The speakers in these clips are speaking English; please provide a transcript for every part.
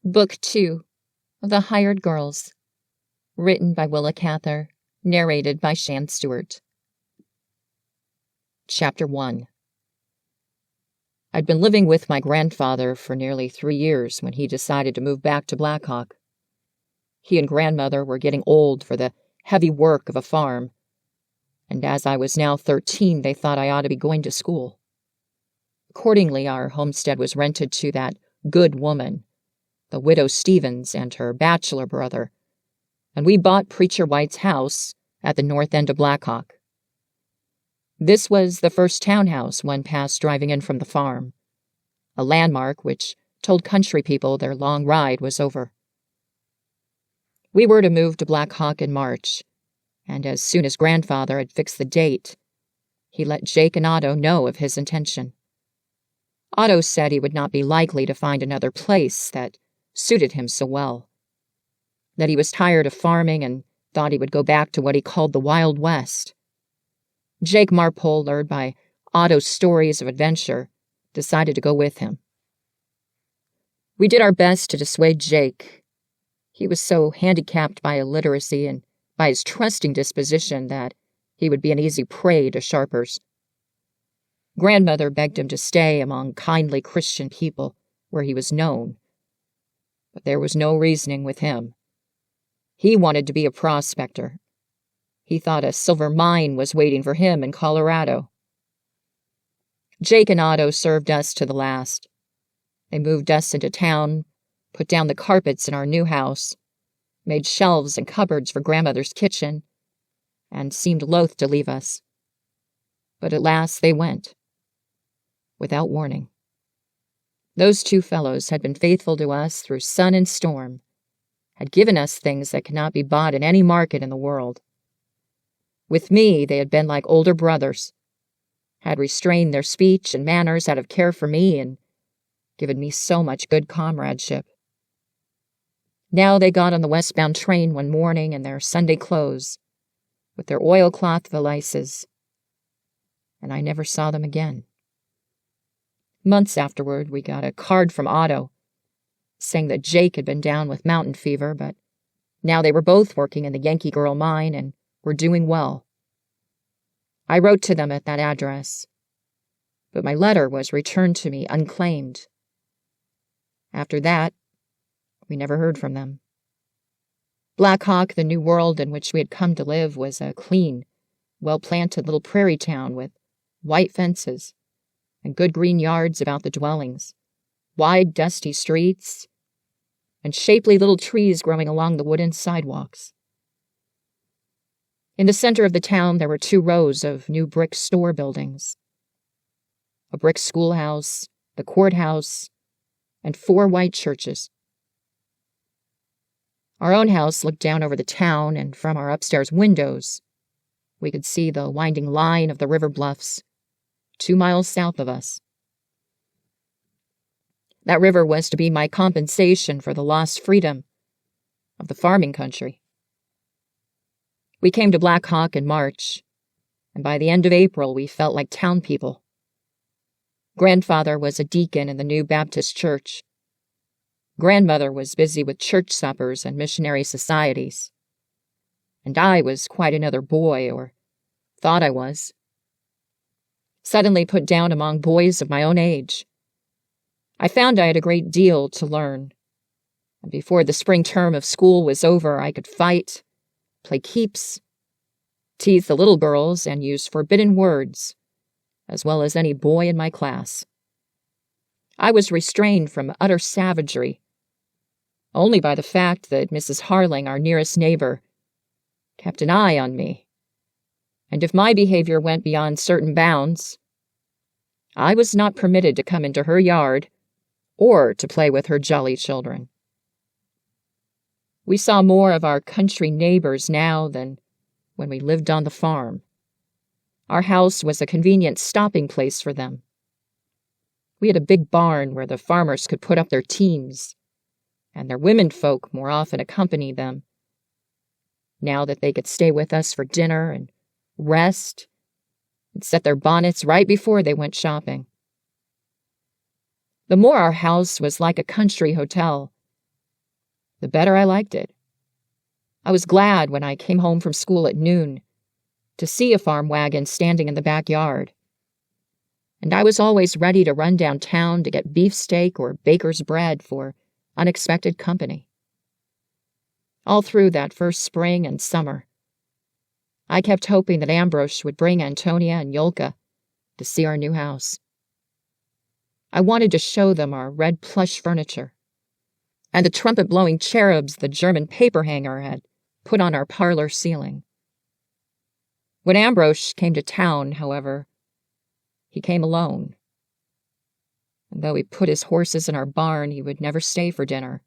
Book 2, The Hired Girls. Written by Willa Cather. Narrated by Schann Stewart. Chapter 1. I'd been living with my grandfather for nearly 3 years when he decided to move back to Black Hawk. He and grandmother were getting old for the heavy work of a farm, and as I was now 13, they thought I ought to be going to school. Accordingly, our homestead was rented to that good woman, the widow Stevens, and her bachelor brother, and we bought Preacher White's house at the north end of Black Hawk. This was the first townhouse one passed driving in from the farm, a landmark which told country people their long ride was over. We were to move to Black Hawk in March, and as soon as grandfather had fixed the date, he let Jake and Otto know of his intention. Otto said he would not be likely to find another place that suited him so well, that he was tired of farming and thought he would go back to what he called the Wild West. Jake Marpole, lured by Otto's stories of adventure, decided to go with him. We did our best to dissuade Jake. He was so handicapped by illiteracy and by his trusting disposition that he would be an easy prey to sharpers. Grandmother begged him to stay among kindly Christian people where he was known, but there was no reasoning with him. He wanted to be a prospector. He thought a silver mine was waiting for him in Colorado. Jake and Otto served us to the last. They moved us into town, put down the carpets in our new house, made shelves and cupboards for grandmother's kitchen, and seemed loath to leave us. But at last they went, without warning. Those two fellows had been faithful to us through sun and storm, had given us things that could not be bought in any market in the world. With me, they had been like older brothers, had restrained their speech and manners out of care for me and given me so much good comradeship. Now they got on the westbound train one morning in their Sunday clothes, with their oilcloth valises, and I never saw them again. Months afterward, we got a card from Otto, saying that Jake had been down with mountain fever, but now they were both working in the Yankee Girl mine and were doing well. I wrote to them at that address, but my letter was returned to me unclaimed. After that, we never heard from them. Black Hawk, the new world in which we had come to live, was a clean, well-planted little prairie town with white fences and good green yards about the dwellings, wide, dusty streets, and shapely little trees growing along the wooden sidewalks. In the center of the town, there were 2 rows of new brick store buildings, a brick schoolhouse, the courthouse, and 4 white churches. Our own house looked down over the town, and from our upstairs windows, we could see the winding line of the river bluffs 2 miles south of us. That river was to be my compensation for the lost freedom of the farming country. We came to Black Hawk in March, and by the end of April we felt like town people. Grandfather was a deacon in the new Baptist church. Grandmother was busy with church suppers and missionary societies. And I was quite another boy, or thought I was. Suddenly put down among boys of my own age. I found I had a great deal to learn, and before the spring term of school was over, I could fight, play keeps, tease the little girls, and use forbidden words, as well as any boy in my class. I was restrained from utter savagery only by the fact that Mrs. Harling, our nearest neighbor, kept an eye on me, and if my behavior went beyond certain bounds, I was not permitted to come into her yard or to play with her jolly children. We saw more of our country neighbors now than when we lived on the farm. Our house was a convenient stopping place for them. We had a big barn where the farmers could put up their teams, and their women folk more often accompanied them, now that they could stay with us for dinner and rest and set their bonnets right before they went shopping. The more our house was like a country hotel, the better I liked it. I was glad when I came home from school at noon to see a farm wagon standing in the backyard. And I was always ready to run downtown to get beefsteak or baker's bread for unexpected company. All through that first spring and summer, I kept hoping that Ambrose would bring Antonia and Yolka to see our new house. I wanted to show them our red plush furniture and the trumpet-blowing cherubs the German paper hanger had put on our parlor ceiling. When Ambrose came to town, however, he came alone. And though he put his horses in our barn, he would never stay for dinner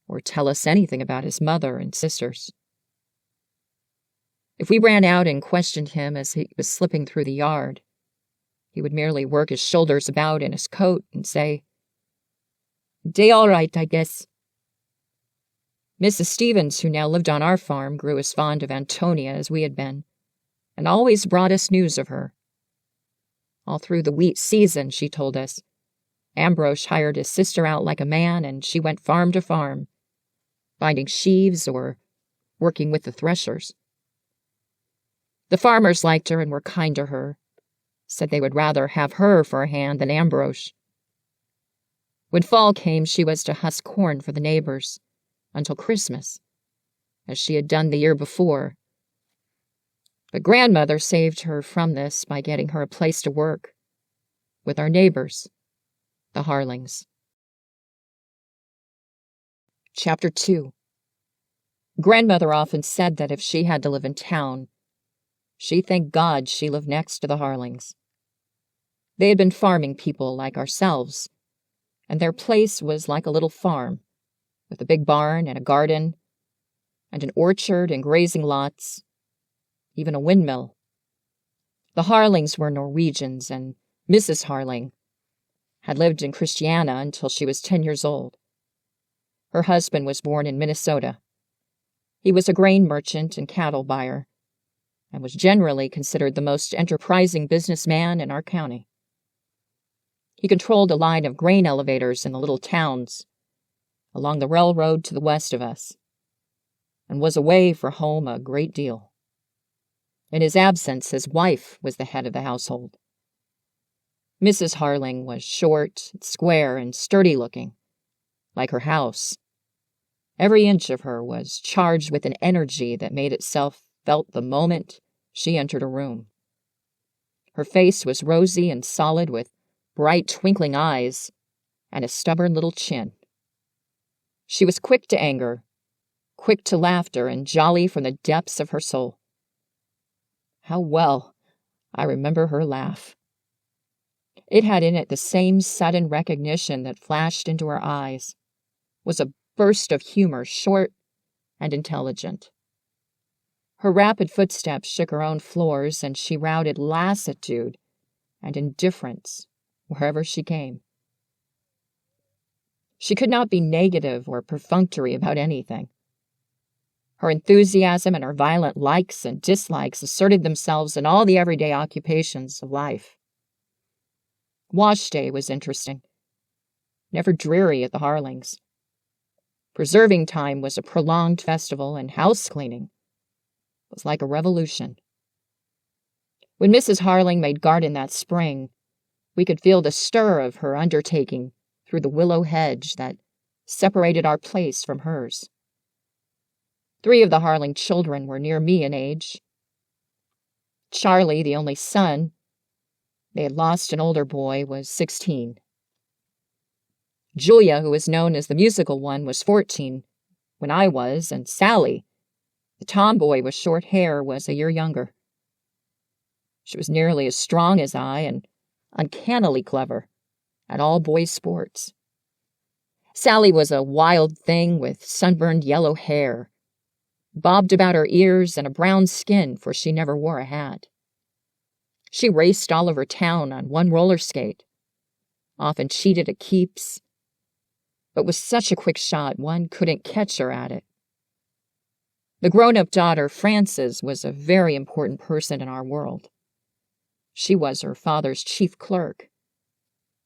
or tell us anything about his mother and sisters. If we ran out and questioned him as he was slipping through the yard, he would merely work his shoulders about in his coat and say, "Day all right, I guess." Mrs. Stevens, who now lived on our farm, grew as fond of Antonia as we had been, and always brought us news of her. All through the wheat season, she told us, Ambrose hired his sister out like a man, and she went farm to farm, binding sheaves or working with the threshers. The farmers liked her and were kind to her, said they would rather have her for a hand than Ambrose. When fall came, she was to husk corn for the neighbors until Christmas, as she had done the year before. But grandmother saved her from this by getting her a place to work with our neighbors, the Harlings. Chapter 2. Grandmother often said that if she had to live in town, she thanked God she lived next to the Harlings. They had been farming people like ourselves, and their place was like a little farm, with a big barn and a garden, and an orchard and grazing lots, even a windmill. The Harlings were Norwegians, and Mrs. Harling had lived in Christiana until she was 10 years old. Her husband was born in Minnesota. He was a grain merchant and cattle buyer, and was generally considered the most enterprising businessman in our county. He controlled a line of grain elevators in the little towns along the railroad to the west of us, and was away for home a great deal. In his absence, his wife was the head of the household. Mrs. Harling was short, square, and sturdy-looking, like her house. Every inch of her was charged with an energy that made itself felt the moment she entered a room. Her face was rosy and solid, with bright, twinkling eyes and a stubborn little chin. She was quick to anger, quick to laughter, and jolly from the depths of her soul. How well I remember her laugh. It had in it the same sudden recognition that flashed into her eyes, was a burst of humor, short and intelligent. Her rapid footsteps shook her own floors, and she routed lassitude and indifference wherever she came. She could not be negative or perfunctory about anything. Her enthusiasm and her violent likes and dislikes asserted themselves in all the everyday occupations of life. Wash day was interesting, never dreary at the Harlings. Preserving time was a prolonged festival, and house cleaning was like a revolution. When Mrs. Harling made garden that spring, we could feel the stir of her undertaking through the willow hedge that separated our place from hers. 3 of the Harling children were near me in age. Charlie, the only son, they had lost an older boy, was 16. Julia, who was known as the musical one, was 14 when I was, and Sally, the tomboy with short hair, was a year younger. She was nearly as strong as I and uncannily clever at all boys' sports. Sally was a wild thing with sunburned yellow hair, bobbed about her ears, and a brown skin, for she never wore a hat. She raced all over town on one roller skate, often cheated at keeps, but was such a quick shot one couldn't catch her at it. The grown-up daughter, Frances, was a very important person in our world. She was her father's chief clerk,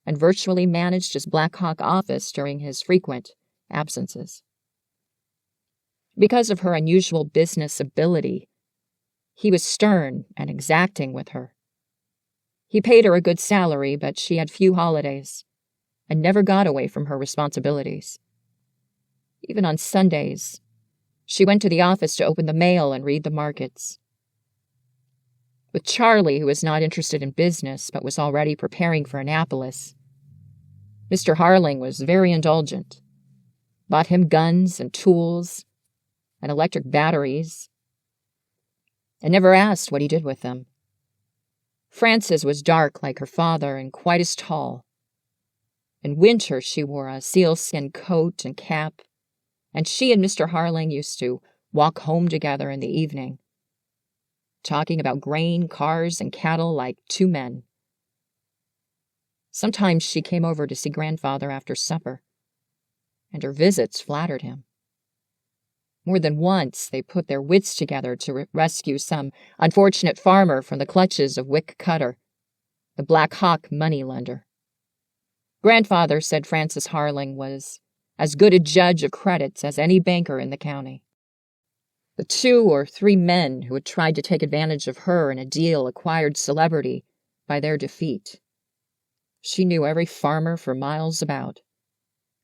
and virtually managed his Black Hawk office during his frequent absences. Because of her unusual business ability, he was stern and exacting with her. He paid her a good salary, but she had few holidays and never got away from her responsibilities. Even on Sundays, she went to the office to open the mail and read the markets. With Charlie, who was not interested in business but was already preparing for Annapolis, Mr. Harling was very indulgent, bought him guns and tools and electric batteries, and never asked what he did with them. Frances was dark like her father and quite as tall. In winter, she wore a sealskin coat and cap, and she and Mr. Harling used to walk home together in the evening, talking about grain, cars, and cattle like two men. Sometimes she came over to see Grandfather after supper, and her visits flattered him. More than once, they put their wits together to rescue some unfortunate farmer from the clutches of Willa Cather, the Black Hawk moneylender. Grandfather said Frances Harling was as good a judge of credits as any banker in the county. The 2 or 3 men who had tried to take advantage of her in a deal acquired celebrity by their defeat. She knew every farmer for miles about,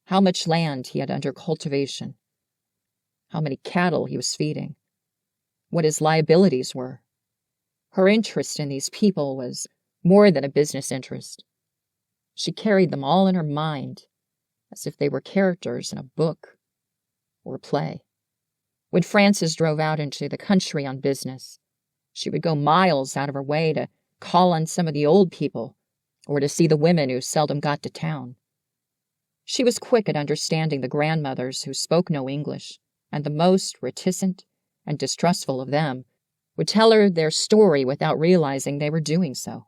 how much land he had under cultivation, how many cattle he was feeding, what his liabilities were. Her interest in these people was more than a business interest. She carried them all in her mind, as if they were characters in a book or a play. When Frances drove out into the country on business, she would go miles out of her way to call on some of the old people or to see the women who seldom got to town. She was quick at understanding the grandmothers who spoke no English, and the most reticent and distrustful of them would tell her their story without realizing they were doing so.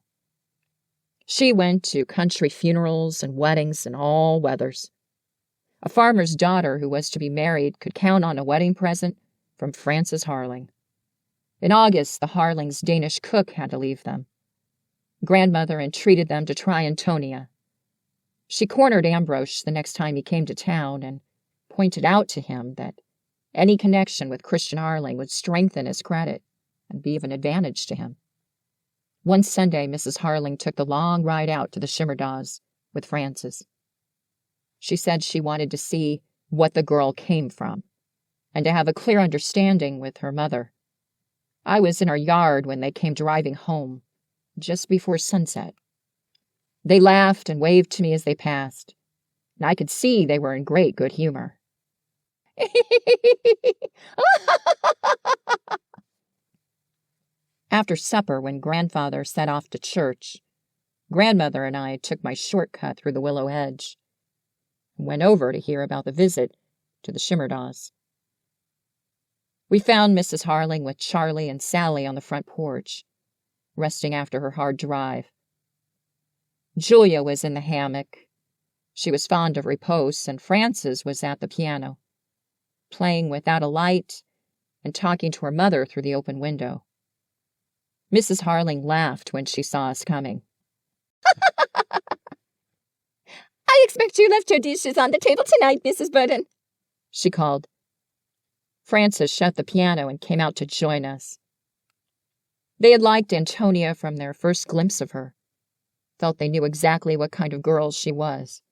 She went to country funerals and weddings in all weathers. A farmer's daughter who was to be married could count on a wedding present from Frances Harling. In August, the Harlings' Danish cook had to leave them. Grandmother entreated them to try Antonia. She cornered Ambrose the next time he came to town and pointed out to him that any connection with Christian Harling would strengthen his credit and be of an advantage to him. One Sunday, Mrs. Harling took the long ride out to the Shimerdas with Frances. She said she wanted to see what the girl came from and to have a clear understanding with her mother. I was in our yard when they came driving home, just before sunset. They laughed and waved to me as they passed, and I could see they were in great good humor. After supper, when Grandfather set off to church, Grandmother and I took my shortcut through the willow hedge and went over to hear about the visit to the Shimerdas. We found Mrs. Harling with Charlie and Sally on the front porch, resting after her hard drive. Julia was in the hammock. She was fond of repose, and Frances was at the piano, playing without a light and talking to her mother through the open window. Mrs. Harling laughed when she saw us coming. "I expect you left your dishes on the table tonight, Mrs. Burden," she called. Frances shut the piano and came out to join us. They had liked Antonia from their first glimpse of her, felt they knew exactly what kind of girl she was.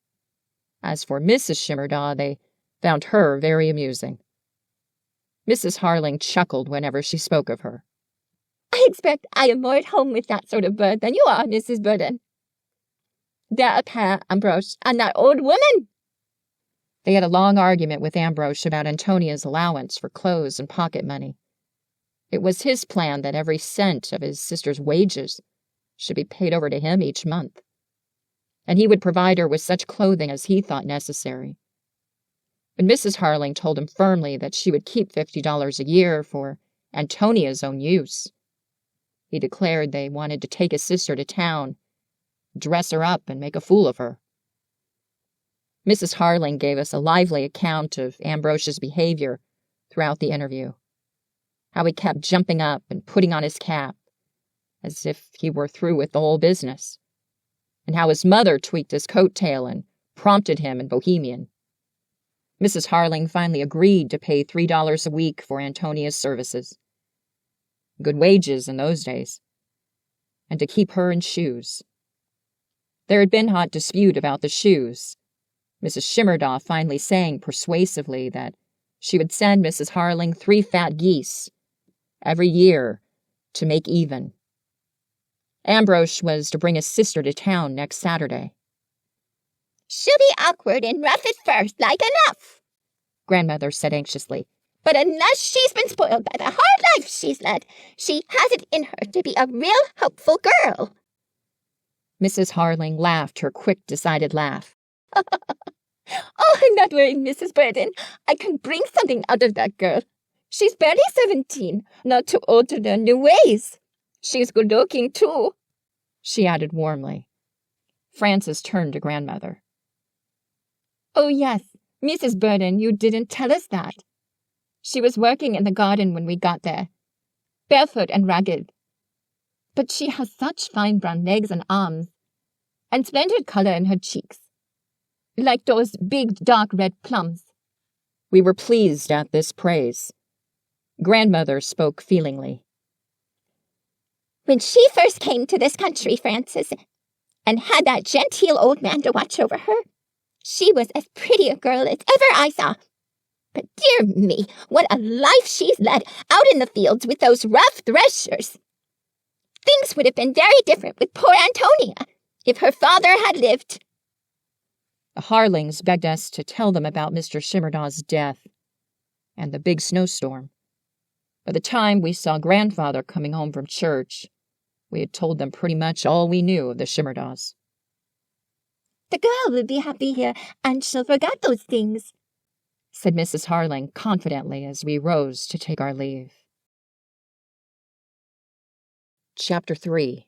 As for Mrs. Shimerda, they found her very amusing. Mrs. Harling chuckled whenever she spoke of her. "I expect I am more at home with that sort of bird than you are, Mrs. Burden. They're a pair, Ambrose, and that old woman." They had a long argument with Ambrose about Antonia's allowance for clothes and pocket money. It was his plan that every cent of his sister's wages should be paid over to him each month, and he would provide her with such clothing as he thought necessary. But Mrs. Harling told him firmly that she would keep $50 a year for Antonia's own use. He declared they wanted to take his sister to town, dress her up, and make a fool of her. Mrs. Harling gave us a lively account of Ambrose's behavior throughout the interview, how he kept jumping up and putting on his cap, as if he were through with the whole business, and how his mother tweaked his coat tail and prompted him in Bohemian. Mrs. Harling finally agreed to pay $3 a week for Antonia's services. Good wages in those days. And to keep her in shoes. There had been hot dispute about the shoes, Mrs. Shimerda finally saying persuasively that she would send Mrs. Harling 3 fat geese every year to make even. Ambrose was to bring his sister to town next Saturday. "She'll be awkward and rough at first, like enough," Grandmother said anxiously. "But unless she's been spoiled by the hard life she's led, she has it in her to be a real hopeful girl." Mrs. Harling laughed her quick, decided laugh. "Oh, I'm not worried, Mrs. Burden. I can bring something out of that girl. She's barely 17, not too old to learn new ways. She's good-looking, too," she added warmly. Frances turned to Grandmother. "Oh, yes, Mrs. Burden, you didn't tell us that. She was working in the garden when we got there, barefoot and ragged. But she has such fine brown legs and arms, and splendid color in her cheeks, like those big dark red plums." We were pleased at this praise. Grandmother spoke feelingly. "When she first came to this country, Frances, and had that genteel old man to watch over her, she was as pretty a girl as ever I saw. But dear me, what a life she's led out in the fields with those rough threshers. Things would have been very different with poor Antonia if her father had lived." The Harlings begged us to tell them about Mr. Shimerda's death and the big snowstorm. By the time we saw Grandfather coming home from church, we had told them pretty much all we knew of the Shimerdas. "The girl will be happy here, and she'll forget those things," said Mrs. Harling confidently as we rose to take our leave. Chapter 3.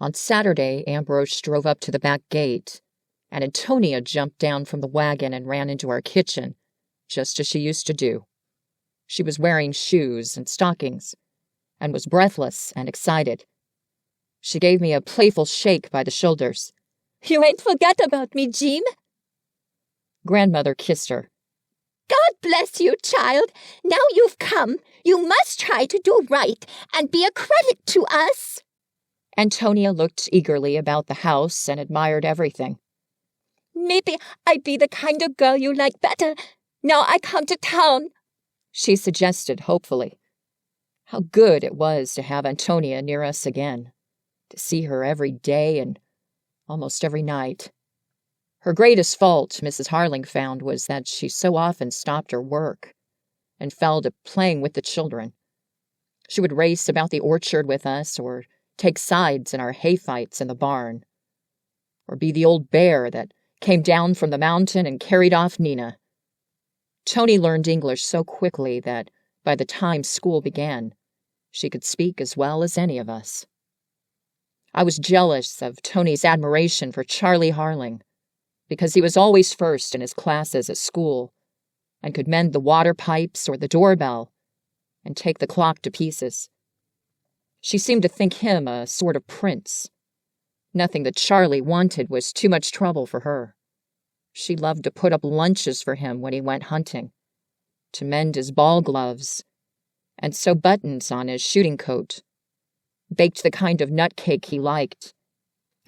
On Saturday, Ambrose drove up to the back gate, and Antonia jumped down from the wagon and ran into our kitchen, just as she used to do. She was wearing shoes and stockings, and was breathless and excited. She gave me a playful shake by the shoulders. "You ain't forgot about me, Jim?" Grandmother kissed her. "God bless you, child. Now you've come, you must try to do right and be a credit to us." Antonia looked eagerly about the house and admired everything. "Maybe I'd be the kind of girl you like better now I come to town," she suggested hopefully. How good it was to have Antonia near us again, to see her every day and almost every night. Her greatest fault, Mrs. Harling found, was that she so often stopped her work and fell to playing with the children. She would race about the orchard with us, or take sides in our hay fights in the barn, or be the old bear that came down from the mountain and carried off Nina. Tony learned English so quickly that by the time school began, she could speak as well as any of us. I was jealous of Tony's admiration for Charlie Harling, because he was always first in his classes at school, and could mend the water pipes or the doorbell, and take the clock to pieces. She seemed to think him a sort of prince. Nothing that Charlie wanted was too much trouble for her. She loved to put up lunches for him when he went hunting, to mend his ball gloves, and sew buttons on his shooting coat, baked the kind of nut cake he liked,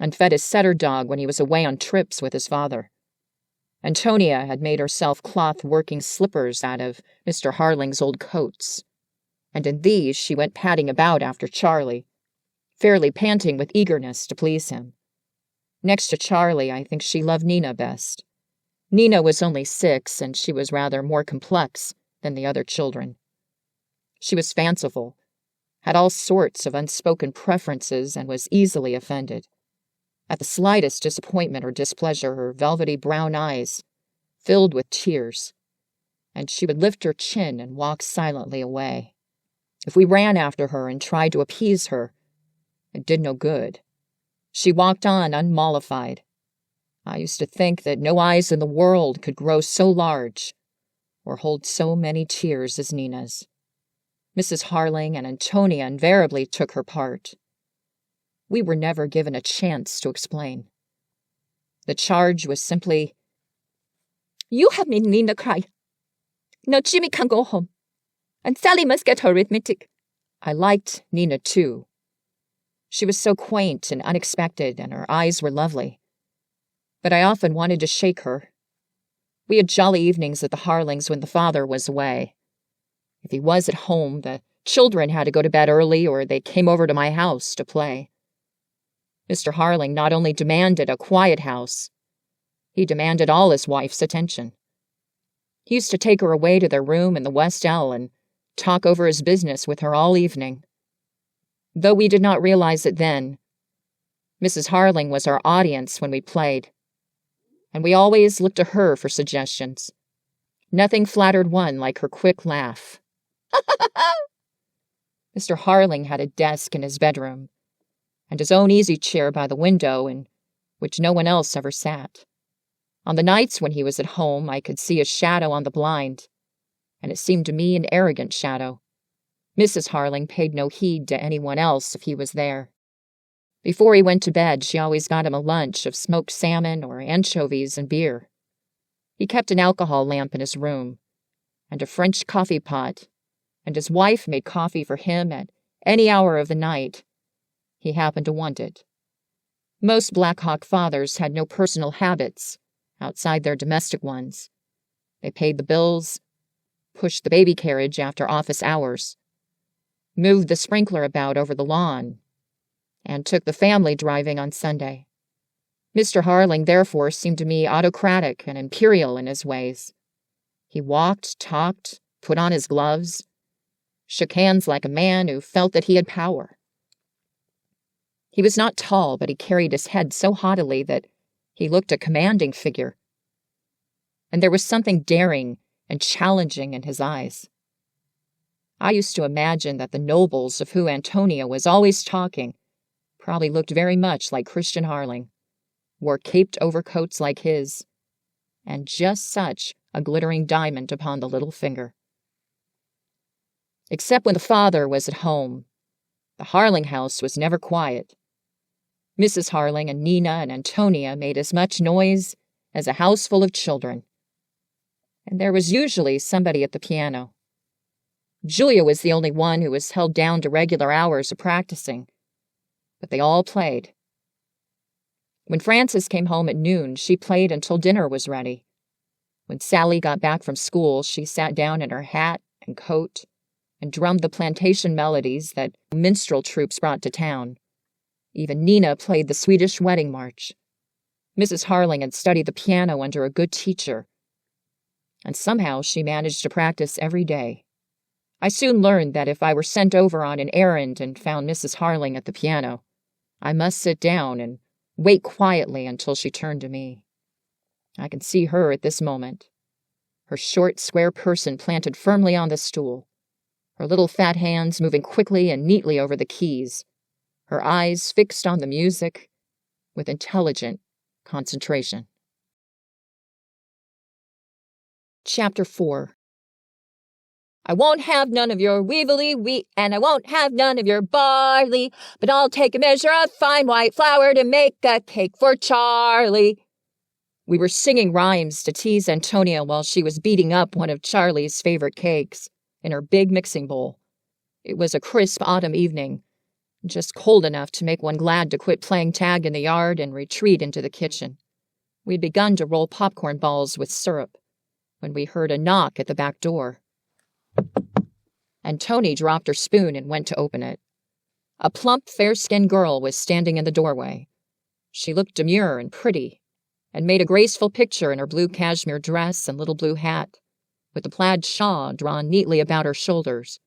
and fed his setter dog when he was away on trips with his father. Antonia had made herself cloth working slippers out of Mr. Harling's old coats, and in these she went padding about after Charlie, fairly panting with eagerness to please him. Next to Charlie, I think she loved Nina best. Nina was only 6, and she was rather more complex than the other children. She was fanciful, had all sorts of unspoken preferences, and was easily offended. At the slightest disappointment or displeasure, her velvety brown eyes filled with tears, and she would lift her chin and walk silently away. If we ran after her and tried to appease her, it did no good. She walked on unmollified. I used to think that no eyes in the world could grow so large or hold so many tears as Nina's. Mrs. Harling and Antonia invariably took her part. We were never given a chance to explain. The charge was simply, You have made Nina cry. Now Jimmy can go home, and Sally must get her arithmetic. I liked Nina, too. She was so quaint and unexpected, and her eyes were lovely. But I often wanted to shake her. We had jolly evenings at the Harlings when the father was away. If he was at home, the children had to go to bed early, or they came over to my house to play. Mr. Harling not only demanded a quiet house, he demanded all his wife's attention. He used to take her away to their room in the West L and talk over his business with her all evening. Though we did not realize it then, Mrs. Harling was our audience when we played, and we always looked to her for suggestions. Nothing flattered one like her quick laugh. Mr. Harling had a desk in his bedroom, and his own easy chair by the window in which no one else ever sat. On the nights when he was at home, I could see a shadow on the blind, and it seemed to me an arrogant shadow. Mrs. Harling paid no heed to anyone else if he was there. Before he went to bed, she always got him a lunch of smoked salmon or anchovies and beer. He kept an alcohol lamp in his room, and a French coffee pot, and his wife made coffee for him at any hour of the night he happened to want it. Most Black Hawk fathers had no personal habits outside their domestic ones. They paid the bills, pushed the baby carriage after office hours, moved the sprinkler about over the lawn, and took the family driving on Sunday. Mr. Harling, therefore, seemed to me autocratic and imperial in his ways. He walked, talked, put on his gloves, shook hands like a man who felt that he had power. He was not tall, but he carried his head so haughtily that he looked a commanding figure. And there was something daring and challenging in his eyes. I used to imagine that the nobles of whom Antonia was always talking probably looked very much like Christian Harling, wore caped overcoats like his, and just such a glittering diamond upon the little finger. Except when the father was at home, the Harling house was never quiet. Mrs. Harling and Nina and Antonia made as much noise as a house full of children. And there was usually somebody at the piano. Julia was the only one who was held down to regular hours of practicing, but they all played. When Frances came home at noon, she played until dinner was ready. When Sally got back from school, she sat down in her hat and coat and drummed the plantation melodies that minstrel troops brought to town. Even Nina played the Swedish wedding march. Mrs. Harling had studied the piano under a good teacher, and somehow she managed to practice every day. I soon learned that if I were sent over on an errand and found Mrs. Harling at the piano, I must sit down and wait quietly until she turned to me. I can see her at this moment, her short, square person planted firmly on the stool, her little fat hands moving quickly and neatly over the keys, her eyes fixed on the music with intelligent concentration. Chapter 4. I won't have none of your weevily wheat, and I won't have none of your barley, but I'll take a measure of fine white flour to make a cake for Charlie. We were singing rhymes to tease Antonia while she was beating up one of Charlie's favorite cakes in her big mixing bowl. It was a crisp autumn evening, just cold enough to make one glad to quit playing tag in the yard and retreat into the kitchen. We'd begun to roll popcorn balls with syrup when we heard a knock at the back door. Antonia dropped her spoon and went to open it. A plump, fair-skinned girl was standing in the doorway. She looked demure and pretty, and made a graceful picture in her blue cashmere dress and little blue hat, with a plaid shawl drawn neatly about her shoulders,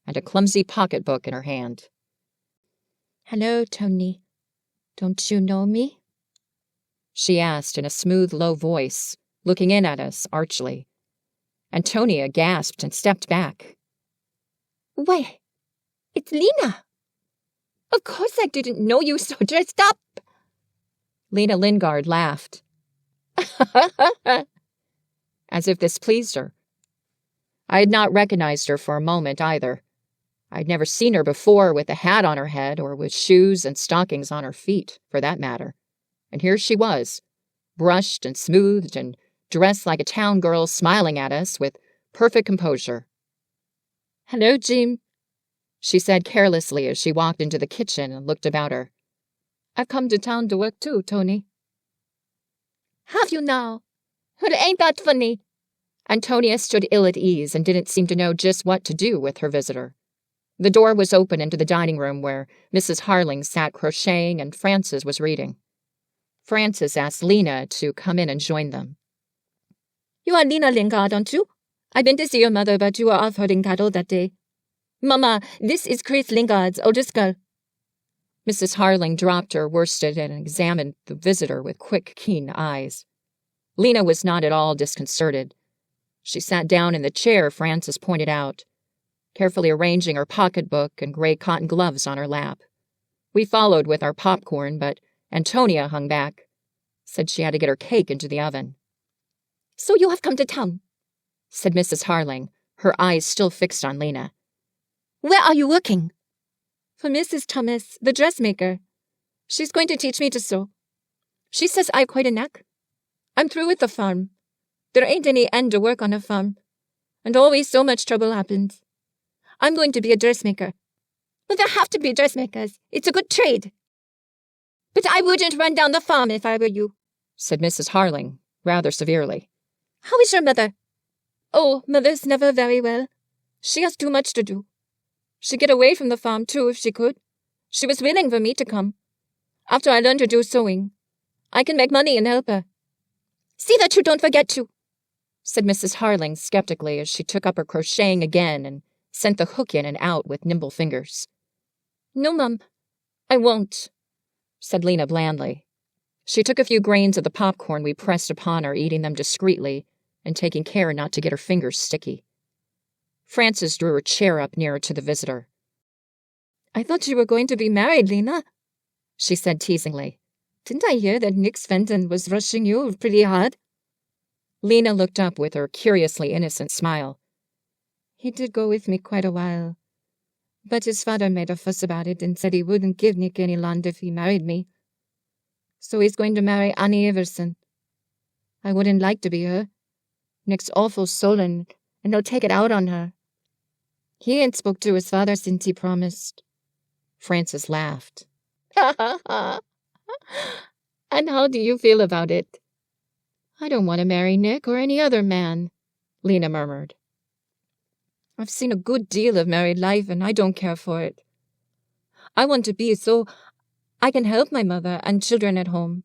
and a clumsy pocketbook in her hand. "Hello, Tony. Don't you know me?" she asked in a smooth, low voice, looking in at us archly. Antonia gasped and stepped back. "Why, it's Lena. Of course I didn't know you so dressed up." Lena Lingard laughed, as if this pleased her. I had not recognized her for a moment either. I'd never seen her before with a hat on her head or with shoes and stockings on her feet, for that matter. And here she was, brushed and smoothed and dressed like a town girl, smiling at us with perfect composure. "Hello, Jim," she said carelessly as she walked into the kitchen and looked about her. "I've come to town to work too, Tony." "Have you now? Well, ain't that funny?" Antonia stood ill at ease and didn't seem to know just what to do with her visitor. The door was open into the dining room where Mrs. Harling sat crocheting and Frances was reading. Frances asked Lena to come in and join them. "You are Lena Lingard, aren't you? I've been to see your mother, but you were off herding cattle that day. Mama, this is Chris Lingard's oldest girl." Mrs. Harling dropped her worsted and examined the visitor with quick, keen eyes. Lena was not at all disconcerted. She sat down in the chair Frances pointed out, carefully arranging her pocketbook and gray cotton gloves on her lap. We followed with our popcorn, but Antonia hung back, said she had to get her cake into the oven. "So you have come to town," said Mrs. Harling, her eyes still fixed on Lena. "Where are you working?" "For Mrs. Thomas, the dressmaker. She's going to teach me to sew. She says I've quite a knack. I'm through with the farm. There ain't any end to work on a farm, and always so much trouble happens. I'm going to be a dressmaker." "Well, there have to be dressmakers. It's a good trade." "But I wouldn't run down the farm if I were you," said Mrs. Harling, rather severely. "How is your mother?" "Oh, mother's never very well. She has too much to do. She'd get away from the farm, too, if she could. She was willing for me to come. After I learned to do sewing, I can make money and help her." "See that you don't forget to," said Mrs. Harling skeptically as she took up her crocheting again and sent the hook in and out with nimble fingers. "No, Mum, I won't," said Lena blandly. She took a few grains of the popcorn we pressed upon her, eating them discreetly and taking care not to get her fingers sticky. Frances drew her chair up nearer to the visitor. "I thought you were going to be married, Lena," she said teasingly. "Didn't I hear that Nick Fenton was rushing you pretty hard?" Lena looked up with her curiously innocent smile. "He did go with me quite a while, but his father made a fuss about it and said he wouldn't give Nick any land if he married me. So he's going to marry Annie Everson. I wouldn't like to be her. Nick's awful sullen, and he'll take it out on her. He ain't spoke to his father since he promised." Frances laughed. "Ha ha ha. And how do you feel about it?" "I don't want to marry Nick or any other man," Lena murmured. "I've seen a good deal of married life, and I don't care for it. I want to be so I can help my mother and children at home,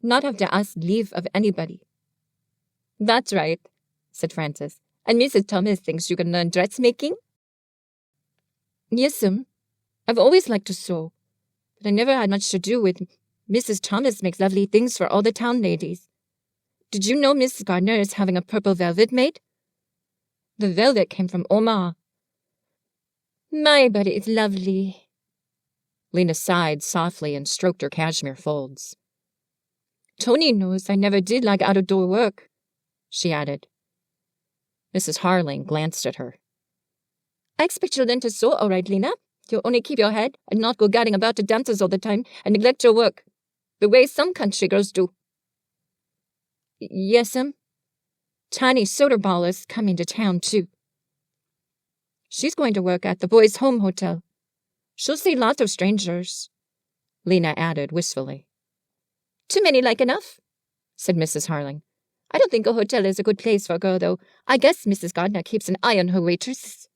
not have to ask leave of anybody." "That's right," said Frances. "And Mrs. Thomas thinks you can learn dressmaking?" "Yes'm. I've always liked to sew, but I never had much to do with Mrs. Thomas makes lovely things for all the town ladies. Did you know Mrs. Gardner is having a purple velvet made? The velvet came from Omaha. My, but it's lovely." Lena sighed softly and stroked her cashmere folds. "Tony knows I never did like out-of-door work," she added. Mrs. Harling glanced at her. "I expect you'll learn to sew all right, Lena. You'll only keep your head and not go gadding about to dances all the time and neglect your work, the way some country girls do." "Yes'm. Tiny Soderball is coming to town, too. She's going to work at the Boys' Home Hotel. She'll see lots of strangers," Lena added wistfully. "Too many like enough," said Mrs. Harling. "I don't think a hotel is a good place for a girl, though. I guess Mrs. Gardner keeps an eye on her waitresses."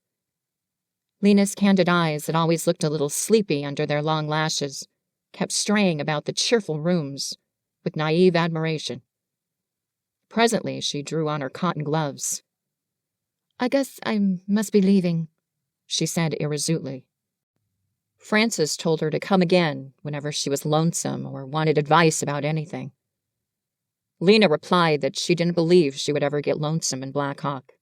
Lena's candid eyes that always looked a little sleepy under their long lashes kept straying about the cheerful rooms with naive admiration. Presently, she drew on her cotton gloves. "I guess I must be leaving," she said irresolutely. Frances told her to come again whenever she was lonesome or wanted advice about anything. Lena replied that she didn't believe she would ever get lonesome in Black Hawk.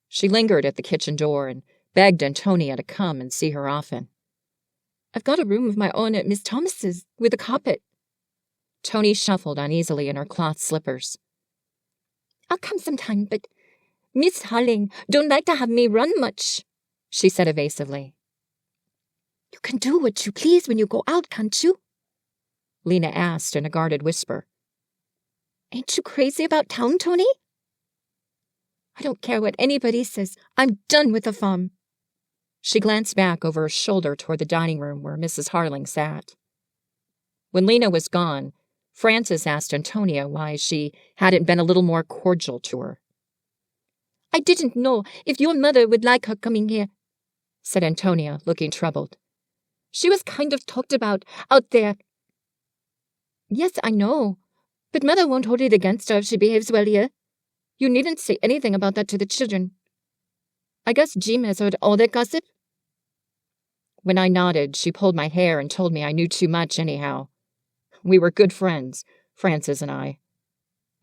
She lingered at the kitchen door and begged Antonia to come and see her often. "I've got a room of my own at Miss Thomas's with a carpet." Tony shuffled uneasily in her cloth slippers. "I'll come sometime, but Miss Harling don't like to have me run much," she said evasively. "You can do what you please when you go out, can't you?" Lena asked in a guarded whisper. Ain't you crazy about town, Tony? I don't care what anybody says. I'm done with the farm. She glanced back over her shoulder toward the dining room where Mrs. Harling sat. When Lena was gone, Frances asked Antonia why she hadn't been a little more cordial to her. I didn't know if your mother would like her coming here, said Antonia, looking troubled. She was kind of talked about out there. Yes, I know, but Mother won't hold it against her if she behaves well here. You needn't say anything about that to the children. I guess Jim has heard all that gossip. When I nodded, she pulled my hair and told me I knew too much anyhow. We were good friends, Frances and I.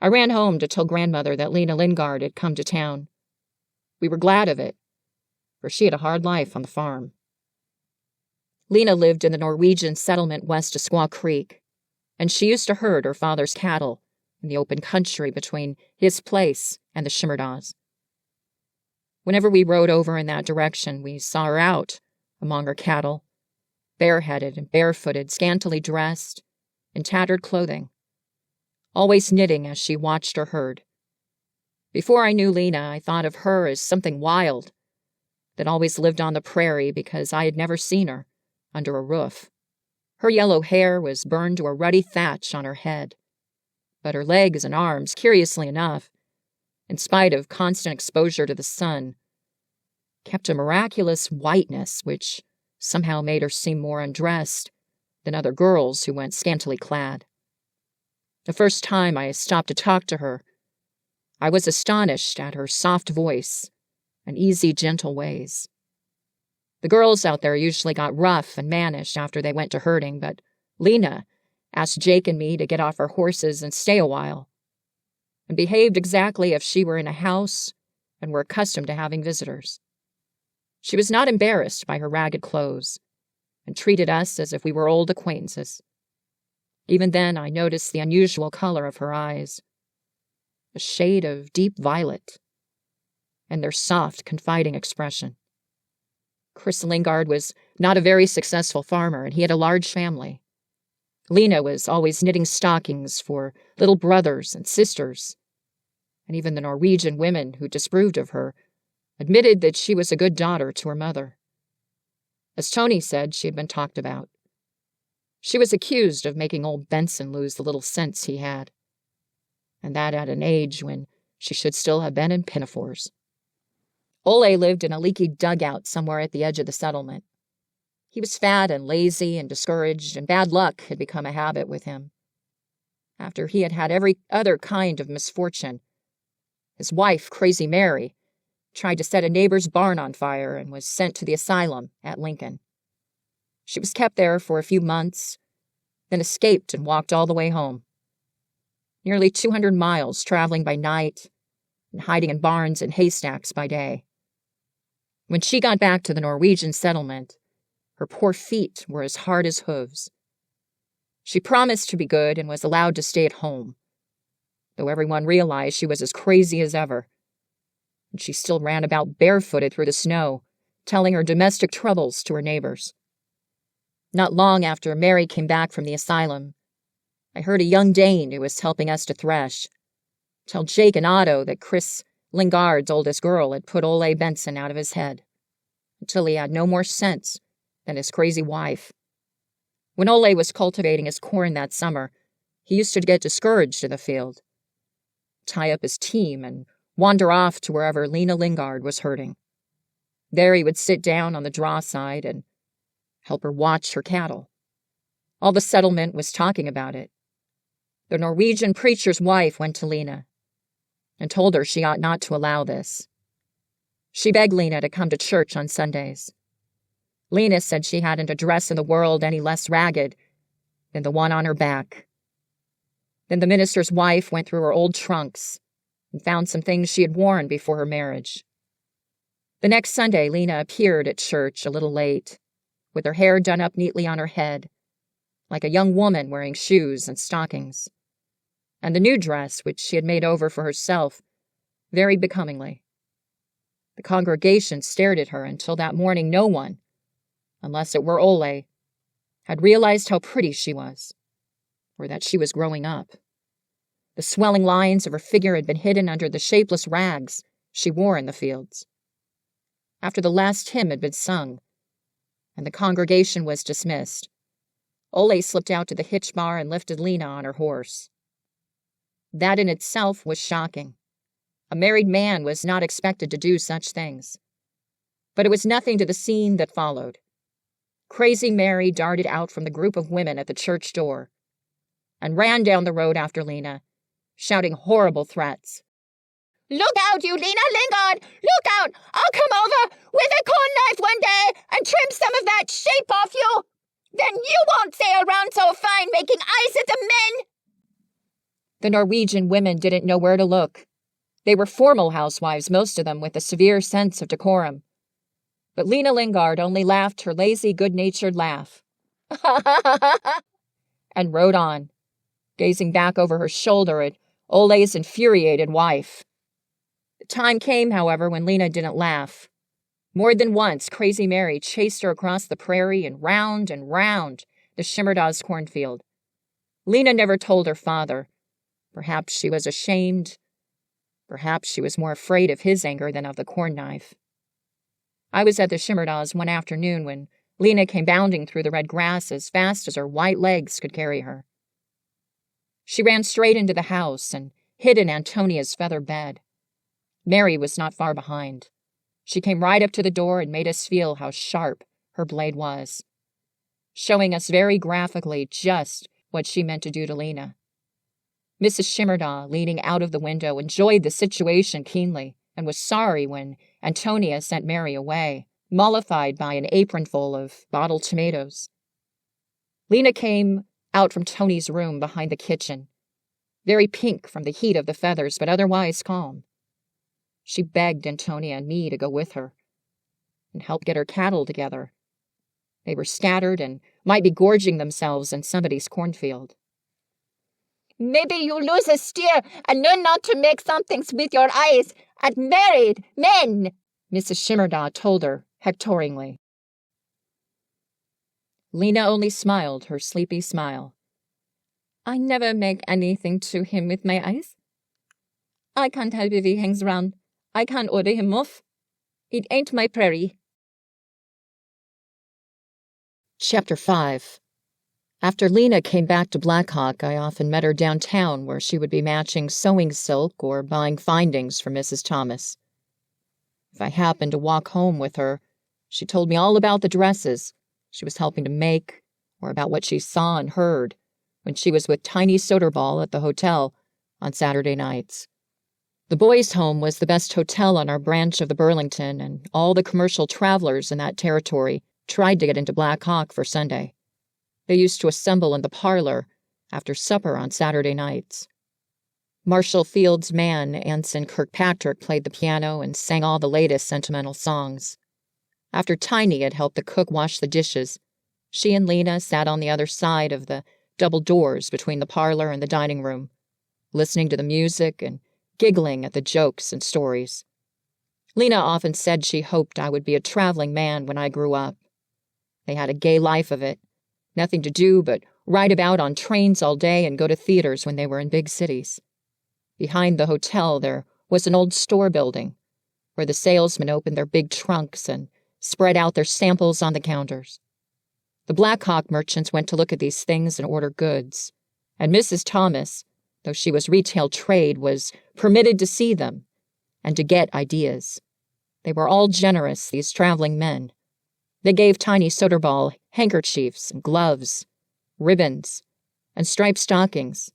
I ran home to tell Grandmother that Lena Lingard had come to town. We were glad of it, for she had a hard life on the farm. Lena lived in the Norwegian settlement west of Squaw Creek, and she used to herd her father's cattle in the open country between his place and the Shimerdas. Whenever we rode over in that direction, we saw her out among her cattle, bareheaded and barefooted, scantily dressed, in tattered clothing, always knitting as she watched her herd. Before I knew Lena, I thought of her as something wild that always lived on the prairie because I had never seen her under a roof. Her yellow hair was burned to a ruddy thatch on her head, but her legs and arms, curiously enough, in spite of constant exposure to the sun, kept a miraculous whiteness which somehow made her seem more undressed than other girls who went scantily clad. The first time I stopped to talk to her, I was astonished at her soft voice and easy, gentle ways. The girls out there usually got rough and mannish after they went to herding, but Lena asked Jake and me to get off our horses and stay a while, and behaved exactly as if she were in a house and were accustomed to having visitors. She was not embarrassed by her ragged clothes, and treated us as if we were old acquaintances. Even then, I noticed the unusual color of her eyes, a shade of deep violet, and their soft, confiding expression. Chris Lingard was not a very successful farmer, and he had a large family. Lena was always knitting stockings for little brothers and sisters, and even the Norwegian women who disapproved of her admitted that she was a good daughter to her mother. As Tony said, she had been talked about. She was accused of making old Benson lose the little sense he had, and that at an age when she should still have been in pinafores. Ole lived in a leaky dugout somewhere at the edge of the settlement. He was fat and lazy and discouraged, and bad luck had become a habit with him. After he had had every other kind of misfortune, his wife, Crazy Mary, tried to set a neighbor's barn on fire and was sent to the asylum at Lincoln. She was kept there for a few months, then escaped and walked all the way home. Nearly 200 miles traveling by night and hiding in barns and haystacks by day. When she got back to the Norwegian settlement, her poor feet were as hard as hooves. She promised to be good and was allowed to stay at home, though everyone realized she was as crazy as ever. And she still ran about barefooted through the snow, telling her domestic troubles to her neighbors. Not long after Mary came back from the asylum, I heard a young Dane who was helping us to thresh tell Jake and Otto that Chris Lingard's oldest girl had put Ole Benson out of his head, until he had no more sense than his crazy wife. When Ole was cultivating his corn that summer, he used to get discouraged in the field, tie up his team, and wander off to wherever Lena Lingard was herding. There he would sit down on the draw side and help her watch her cattle. All the settlement was talking about it. The Norwegian preacher's wife went to Lena and told her she ought not to allow this. She begged Lena to come to church on Sundays. Lena said she hadn't a dress in the world any less ragged than the one on her back. Then the minister's wife went through her old trunks and found some things she had worn before her marriage. The next Sunday, Lena appeared at church a little late, with her hair done up neatly on her head, like a young woman wearing shoes and stockings, and the new dress, which she had made over for herself, very becomingly. The congregation stared at her until that morning no one, unless it were Ole, had realized how pretty she was, or that she was growing up. The swelling lines of her figure had been hidden under the shapeless rags she wore in the fields. After the last hymn had been sung, and the congregation was dismissed, Ole slipped out to the hitch bar and lifted Lena on her horse. That in itself was shocking. A married man was not expected to do such things. But it was nothing to the scene that followed. Crazy Mary darted out from the group of women at the church door and ran down the road after Lena, shouting horrible threats. "Look out, you Lena Lingard! Look out! I'll come over with a corn knife one day and trim some of that shape off you! Then you won't sail around so fine making eyes at the men!" The Norwegian women didn't know where to look. They were formal housewives, most of them, with a severe sense of decorum. But Lena Lingard only laughed her lazy, good-natured laugh and rode on, gazing back over her shoulder at Ole's infuriated wife. The time came, however, when Lena didn't laugh. More than once, Crazy Mary chased her across the prairie and round the Shimerda's cornfield. Lena never told her father. Perhaps she was ashamed. Perhaps she was more afraid of his anger than of the corn knife. I was at the Shimerda's one afternoon when Lena came bounding through the red grass as fast as her white legs could carry her. She ran straight into the house and hid in Antonia's feather bed. Mary was not far behind. She came right up to the door and made us feel how sharp her blade was, showing us very graphically just what she meant to do to Lena. Mrs. Shimerda, leaning out of the window, enjoyed the situation keenly and was sorry when Antonia sent Mary away, mollified by an apronful of bottled tomatoes. Lena came out from Tony's room behind the kitchen, very pink from the heat of the feathers, but otherwise calm. She begged Antonia and me to go with her and help get her cattle together. They were scattered and might be gorging themselves in somebody's cornfield. "Maybe you lose a steer and learn not to make somethings with your eyes at married men," Mrs. Shimerda told her hectoringly. Lena only smiled her sleepy smile. "I never make anything to him with my eyes. I can't help if he hangs around. I can't order him off. It ain't my prairie." Chapter 5. After Lena came back to Black Hawk, I often met her downtown where she would be matching sewing silk or buying findings for Mrs. Thomas. If I happened to walk home with her, she told me all about the dresses she was helping to make or about what she saw and heard when she was with Tiny Soderball at the hotel on Saturday nights. The boys' home was the best hotel on our branch of the Burlington, and all the commercial travelers in that territory tried to get into Black Hawk for Sunday. They used to assemble in the parlor after supper on Saturday nights. Marshall Field's man, Anson Kirkpatrick, played the piano and sang all the latest sentimental songs. After Tiny had helped the cook wash the dishes, she and Lena sat on the other side of the double doors between the parlor and the dining room, listening to the music and giggling at the jokes and stories. Lena often said she hoped I would be a traveling man when I grew up. They had a gay life of it. Nothing to do but ride about on trains all day and go to theaters when they were in big cities. Behind the hotel there was an old store building where the salesmen opened their big trunks and spread out their samples on the counters. The Black Hawk merchants went to look at these things and order goods, and Mrs. Thomas, though she was retail trade, was permitted to see them and to get ideas. They were all generous, these traveling men. They gave Tiny Soderball handkerchiefs and gloves, ribbons, and striped stockings,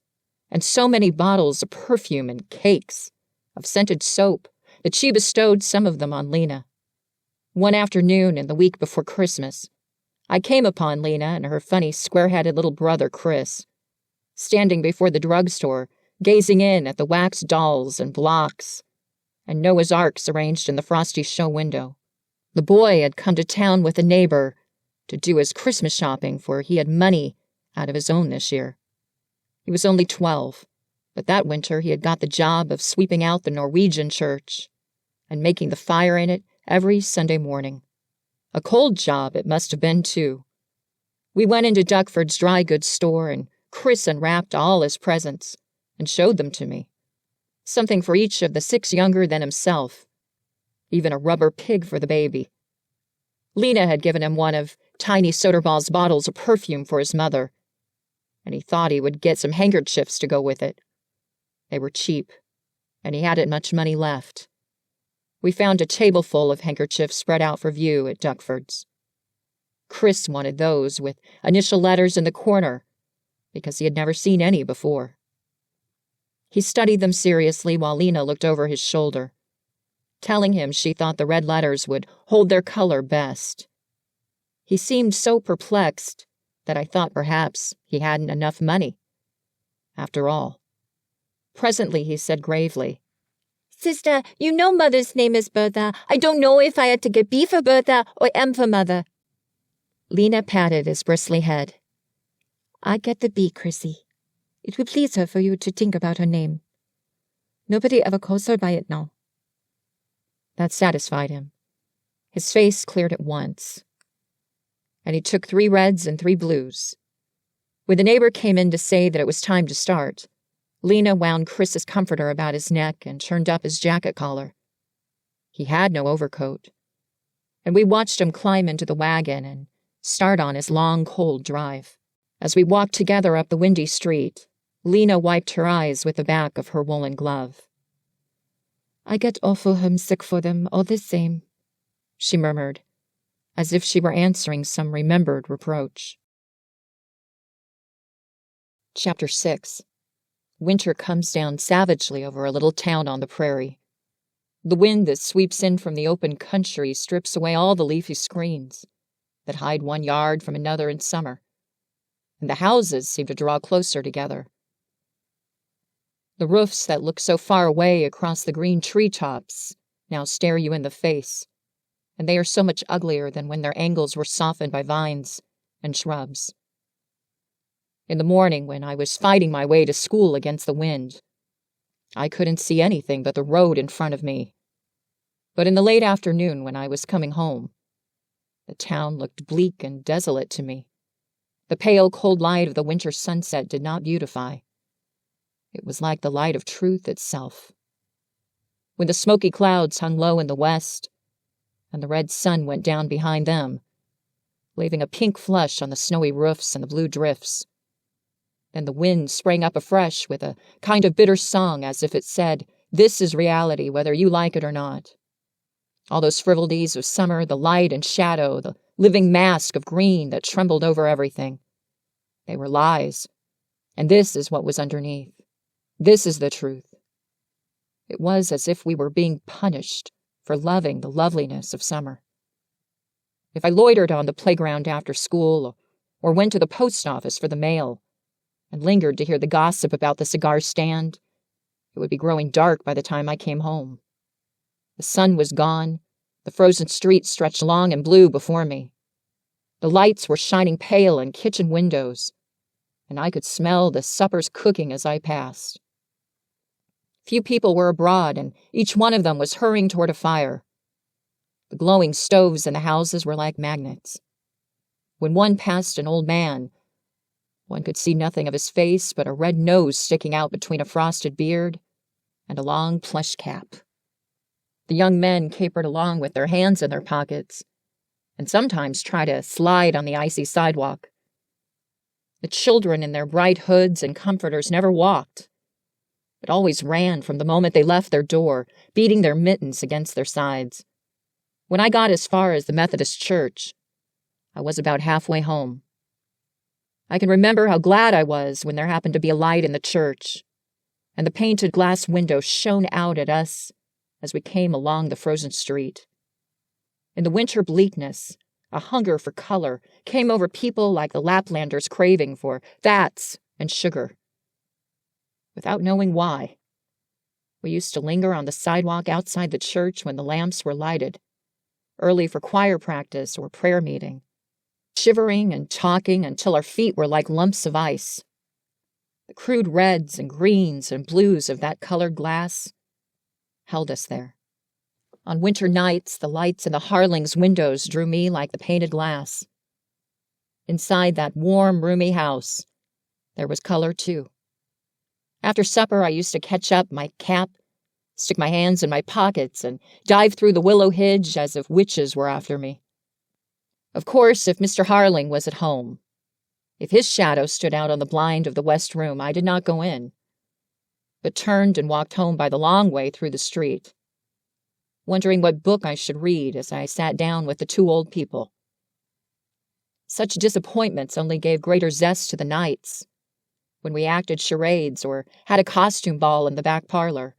and so many bottles of perfume and cakes, of scented soap, that she bestowed some of them on Lena. One afternoon in the week before Christmas, I came upon Lena and her funny square-headed little brother Chris, standing before the drugstore, gazing in at the wax dolls and blocks and Noah's Arks arranged in the frosty show window. The boy had come to town with a neighbor to do his Christmas shopping, for he had money out of his own this year. He was only 12, but that winter he had got the job of sweeping out the Norwegian church and making the fire in it every Sunday morning. A cold job it must have been, too. We went into Duckford's dry goods store, and Chris unwrapped all his presents and showed them to me. Something for each of the 6 younger than himself. Even a rubber pig for the baby. Lena had given him one of Tiny Soderball's bottles of perfume for his mother, and he thought he would get some handkerchiefs to go with it. They were cheap, and he hadn't much money left. We found a tableful of handkerchiefs spread out for view at Duckford's. Chris wanted those with initial letters in the corner, because he had never seen any before. He studied them seriously while Lena looked over his shoulder, telling him she thought the red letters would hold their color best. He seemed so perplexed that I thought perhaps he hadn't enough money. After all. Presently he said gravely, Sister, you know Mother's name is Bertha. I don't know if I had to get B for Bertha or M for Mother. Lena patted his bristly head. I get the B, Chrissy. It will please her for you to think about her name. Nobody ever calls her by it now. That satisfied him. His face cleared at once, and he took 3 reds and 3 blues. When the neighbor came in to say that it was time to start, Lena wound Chris's comforter about his neck and turned up his jacket collar. He had no overcoat, and we watched him climb into the wagon and start on his long, cold drive. As we walked together up the windy street, Lena wiped her eyes with the back of her woolen glove. I get awful homesick for them all the same, she murmured, as if she were answering some remembered reproach. Chapter 6. Winter comes down savagely over a little town on the prairie. The wind that sweeps in from the open country strips away all the leafy screens that hide one yard from another in summer, and the houses seem to draw closer together. The roofs that look so far away across the green treetops now stare you in the face, and they are so much uglier than when their angles were softened by vines and shrubs. In the morning, when I was fighting my way to school against the wind, I couldn't see anything but the road in front of me. But in the late afternoon, when I was coming home, the town looked bleak and desolate to me. The pale, cold light of the winter sunset did not beautify. It was like the light of truth itself. When the smoky clouds hung low in the west, and the red sun went down behind them, leaving a pink flush on the snowy roofs and the blue drifts, then the wind sprang up afresh with a kind of bitter song as if it said, "This is reality, whether you like it or not." All those frivolities of summer, the light and shadow, the living mask of green that trembled over everything, they were lies, and this is what was underneath. This is the truth. It was as if we were being punished for loving the loveliness of summer. If I loitered on the playground after school, or went to the post office for the mail, and lingered to hear the gossip about the cigar stand, it would be growing dark by the time I came home. The sun was gone, the frozen street stretched long and blue before me. The lights were shining pale in kitchen windows, and I could smell the suppers cooking as I passed. Few people were abroad, and each one of them was hurrying toward a fire. The glowing stoves in the houses were like magnets. When one passed an old man, one could see nothing of his face but a red nose sticking out between a frosted beard and a long plush cap. The young men capered along with their hands in their pockets, and sometimes tried to slide on the icy sidewalk. The children in their bright hoods and comforters never walked, but always ran from the moment they left their door, beating their mittens against their sides. When I got as far as the Methodist church, I was about halfway home. I can remember how glad I was when there happened to be a light in the church, and the painted glass window shone out at us as we came along the frozen street. In the winter bleakness, a hunger for color came over people like the Laplanders' craving for fats and sugar. Without knowing why, we used to linger on the sidewalk outside the church when the lamps were lighted, early for choir practice or prayer meeting, shivering and talking until our feet were like lumps of ice. The crude reds and greens and blues of that colored glass held us there. On winter nights, the lights in the Harlings' windows drew me like the painted glass. Inside that warm, roomy house, there was color, too. After supper, I used to catch up my cap, stick my hands in my pockets, and dive through the willow hedge as if witches were after me. Of course, if Mr. Harling was at home, if his shadow stood out on the blind of the west room, I did not go in, but turned and walked home by the long way through the street, wondering what book I should read as I sat down with the two old people. Such disappointments only gave greater zest to the nights, when we acted charades or had a costume ball in the back parlor,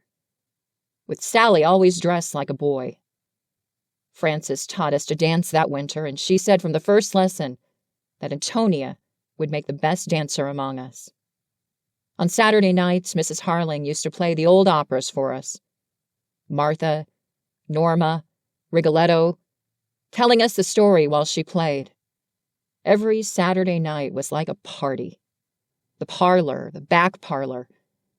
with Sally always dressed like a boy. Frances taught us to dance that winter, and she said from the first lesson that Antonia would make the best dancer among us. On Saturday nights, Mrs. Harling used to play the old operas for us. Martha, Norma, Rigoletto, telling us the story while she played. Every Saturday night was like a party. The parlor, the back parlor,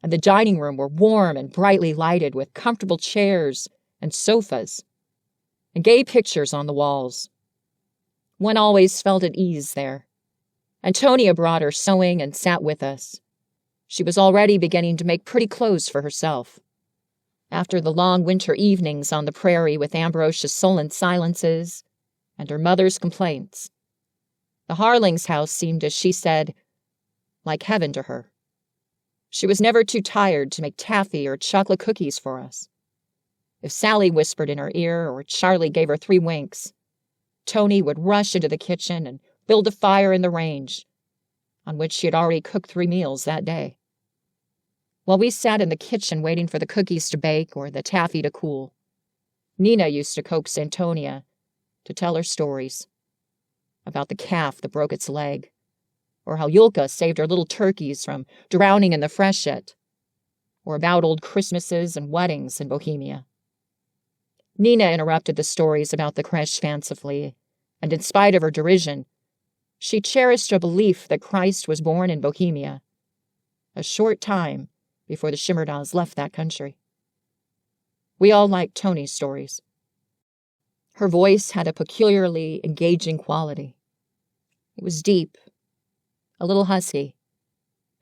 and the dining room were warm and brightly lighted with comfortable chairs and sofas and gay pictures on the walls. One always felt at ease there. Antonia brought her sewing and sat with us. She was already beginning to make pretty clothes for herself. After the long winter evenings on the prairie with Ambrosia's sullen silences and her mother's complaints, the Harlings' house seemed, as she said, like heaven to her. She was never too tired to make taffy or chocolate cookies for us. If Sally whispered in her ear or Charlie gave her 3 winks, Tony would rush into the kitchen and build a fire in the range, on which she had already cooked 3 meals that day. While we sat in the kitchen waiting for the cookies to bake or the taffy to cool, Nina used to coax Antonia to tell her stories about the calf that broke its leg, or how Yulka saved her little turkeys from drowning in the freshet, or about old Christmases and weddings in Bohemia. Nina interrupted the stories about the creche fancifully, and in spite of her derision, she cherished a belief that Christ was born in Bohemia, a short time before the Shimerdas left that country. We all liked Tony's stories. Her voice had a peculiarly engaging quality. It was deep, a little husky,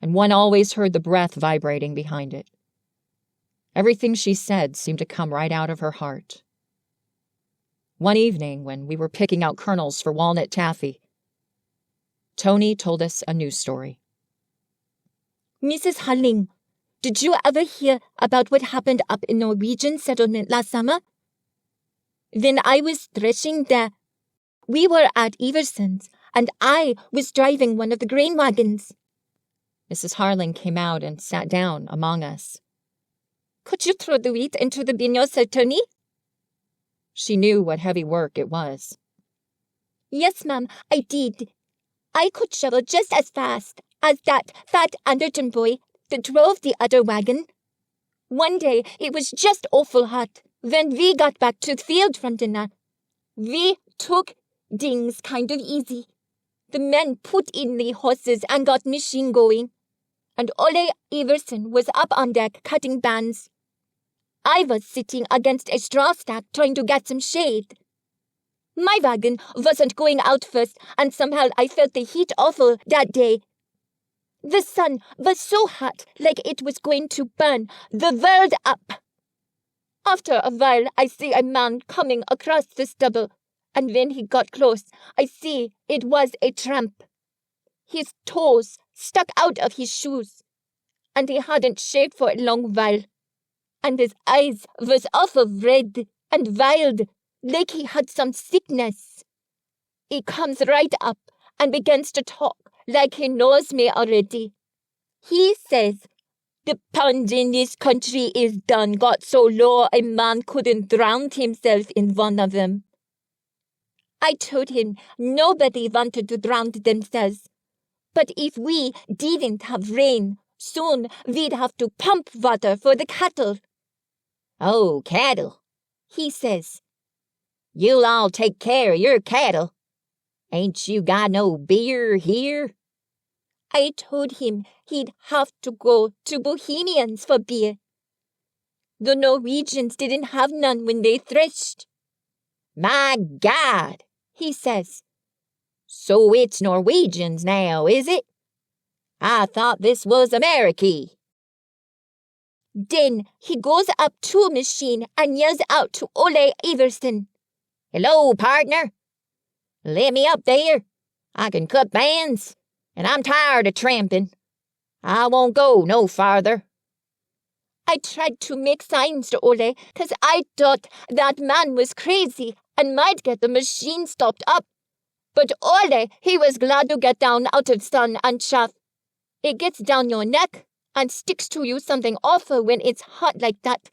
and one always heard the breath vibrating behind it. Everything she said seemed to come right out of her heart. One evening, when we were picking out kernels for walnut taffy, Tony told us a news story. Mrs. Harling, did you ever hear about what happened up in Norwegian settlement last summer? When I was threshing there, we were at Everson's, and I was driving one of the grain wagons. Mrs. Harling came out and sat down among us. Could you throw the wheat into the bin yourself, Tony? She knew what heavy work it was. Yes, ma'am, I did. I could shovel just as fast as that fat Anderton boy that drove the other wagon. One day it was just awful hot. When we got back to the field from dinner, we took things kind of easy. The men put in the horses and got machine going, and Ole Everson was up on deck cutting bands. I was sitting against a straw stack trying to get some shade. My wagon wasn't going out first, and somehow I felt the heat awful that day. The sun was so hot, like it was going to burn the world up. After a while, I see a man coming across the stubble, and when he got close, I see it was a tramp. His toes stuck out of his shoes, and he hadn't shaved for a long while, and his eyes was awful red and wild, like he had some sickness. He comes right up and begins to talk like he knows me already. He says, "The pond in this country is done got so low a man couldn't drown himself in one of them." I told him nobody wanted to drown themselves, but if we didn't have rain, soon we'd have to pump water for the cattle. "Oh, cattle," he says. "You'll all take care of your cattle. Ain't you got no beer here?" I told him he'd have to go to Bohemians for beer. The Norwegians didn't have none when they threshed. "My God," he says. "So it's Norwegians now, is it? I thought this was Ameriky." Then he goes up to a machine and yells out to Ole Iverson. Hello, partner. Let me up there. I can cut bands, and I'm tired of tramping. I won't go no farther. I tried to make signs to Ole because I thought that man was crazy and might get the machine stopped up. But Ole, he was glad to get down out of sun and chaff. It gets down your neck and sticks to you something awful when it's hot like that.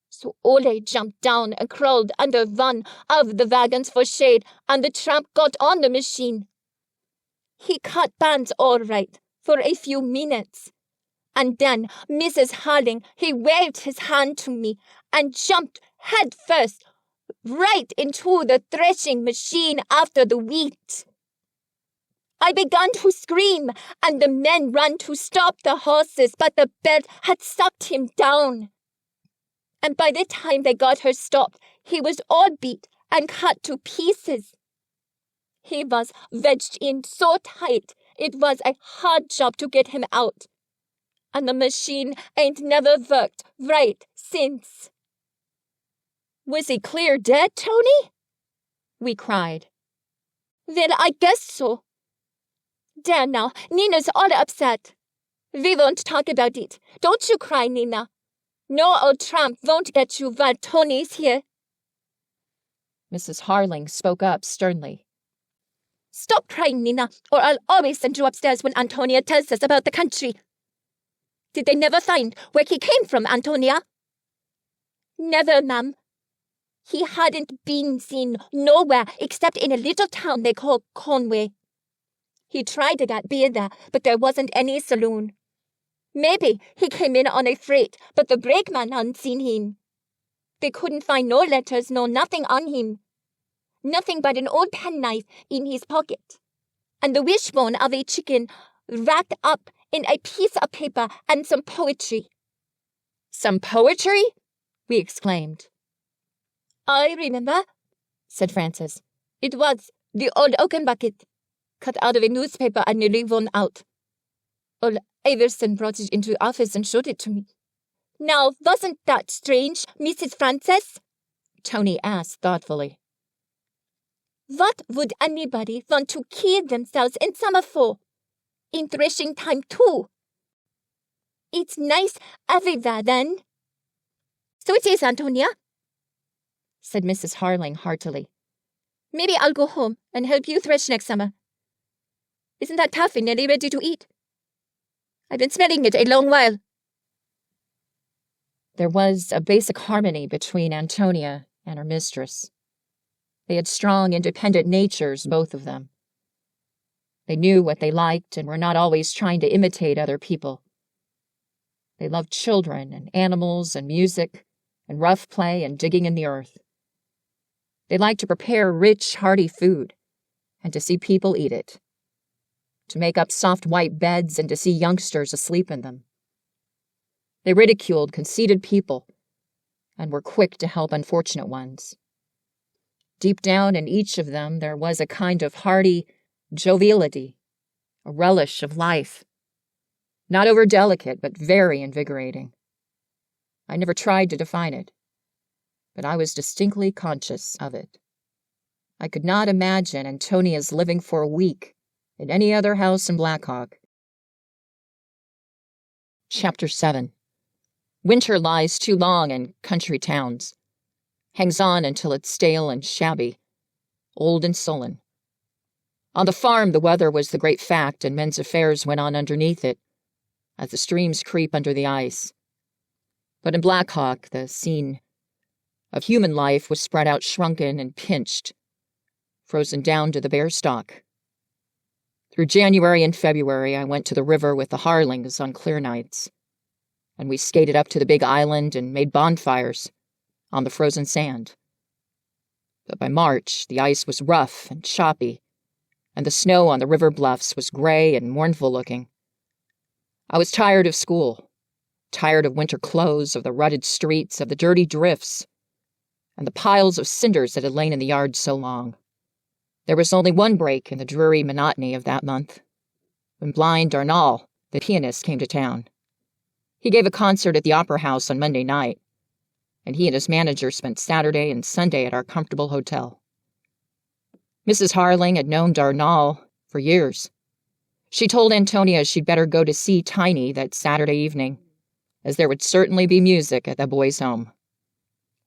So Ole jumped down and crawled under one of the wagons for shade, and the tramp got on the machine. He cut bands all right for a few minutes. And then Mrs. Harling, he waved his hand to me and jumped head first right into the threshing machine after the wheat. I began to scream, and the men ran to stop the horses, but the bed had sucked him down. And by the time they got her stopped, he was all beat and cut to pieces. He was wedged in so tight, it was a hard job to get him out. And the machine ain't never worked right since. Was he clear dead, Tony? We cried. Well, I guess so. There now, Nina's all upset. We won't talk about it. Don't you cry, Nina. No old tramp won't get you while Tony's here. Mrs. Harling spoke up sternly. Stop crying, Nina, or I'll always send you upstairs when Antonia tells us about the country. Did they never find where he came from, Antonia? Never, ma'am. He hadn't been seen nowhere except in a little town they call Conway. He tried to get beer there, but there wasn't any saloon. Maybe he came in on a freight, but the brakeman hadn't seen him. They couldn't find no letters, no nothing on him. Nothing but an old penknife in his pocket, and the wishbone of a chicken wrapped up in a piece of paper and some poetry. Some poetry? We exclaimed. I remember, said Frances. It was the old oaken bucket, cut out of a newspaper and nearly worn out. Old Iverson brought it into the office and showed it to me. Now, wasn't that strange, Mrs. Frances? Tony asked thoughtfully. What would anybody want to kill themselves in summer for? In threshing time, too. It's nice everywhere, then. So it is, Antonia, said Mrs. Harling heartily. Maybe I'll go home and help you thresh next summer. Isn't that taffy nearly ready to eat? I've been smelling it a long while. There was a basic harmony between Antonia and her mistress. They had strong, independent natures, both of them. They knew what they liked and were not always trying to imitate other people. They loved children and animals and music and rough play and digging in the earth. They liked to prepare rich, hearty food and to see people eat it, to make up soft white beds and to see youngsters asleep in them. They ridiculed conceited people and were quick to help unfortunate ones. Deep down in each of them there was a kind of hearty joviality, a relish of life. Not over-delicate, but very invigorating. I never tried to define it, but I was distinctly conscious of it. I could not imagine Antonia's living for a week in any other house in Black Hawk. Chapter 7. Winter lies too long in country towns, hangs on until it's stale and shabby, old and sullen. On the farm, the weather was the great fact, and men's affairs went on underneath it, as the streams creep under the ice. But in Black Hawk, the scene of human life was spread out shrunken and pinched, frozen down to the bare stalk. Through January and February, I went to the river with the Harlings on clear nights, and we skated up to the big island and made bonfires on the frozen sand. But by March, the ice was rough and choppy, and the snow on the river bluffs was gray and mournful-looking. I was tired of school, tired of winter clothes, of the rutted streets, of the dirty drifts, and the piles of cinders that had lain in the yard so long. There was only one break in the dreary monotony of that month, when blind Darnall, the pianist, came to town. He gave a concert at the Opera House on Monday night, and he and his manager spent Saturday and Sunday at our comfortable hotel. Mrs. Harling had known Darnall for years. She told Antonia she'd better go to see Tiny that Saturday evening, as there would certainly be music at the boys' home.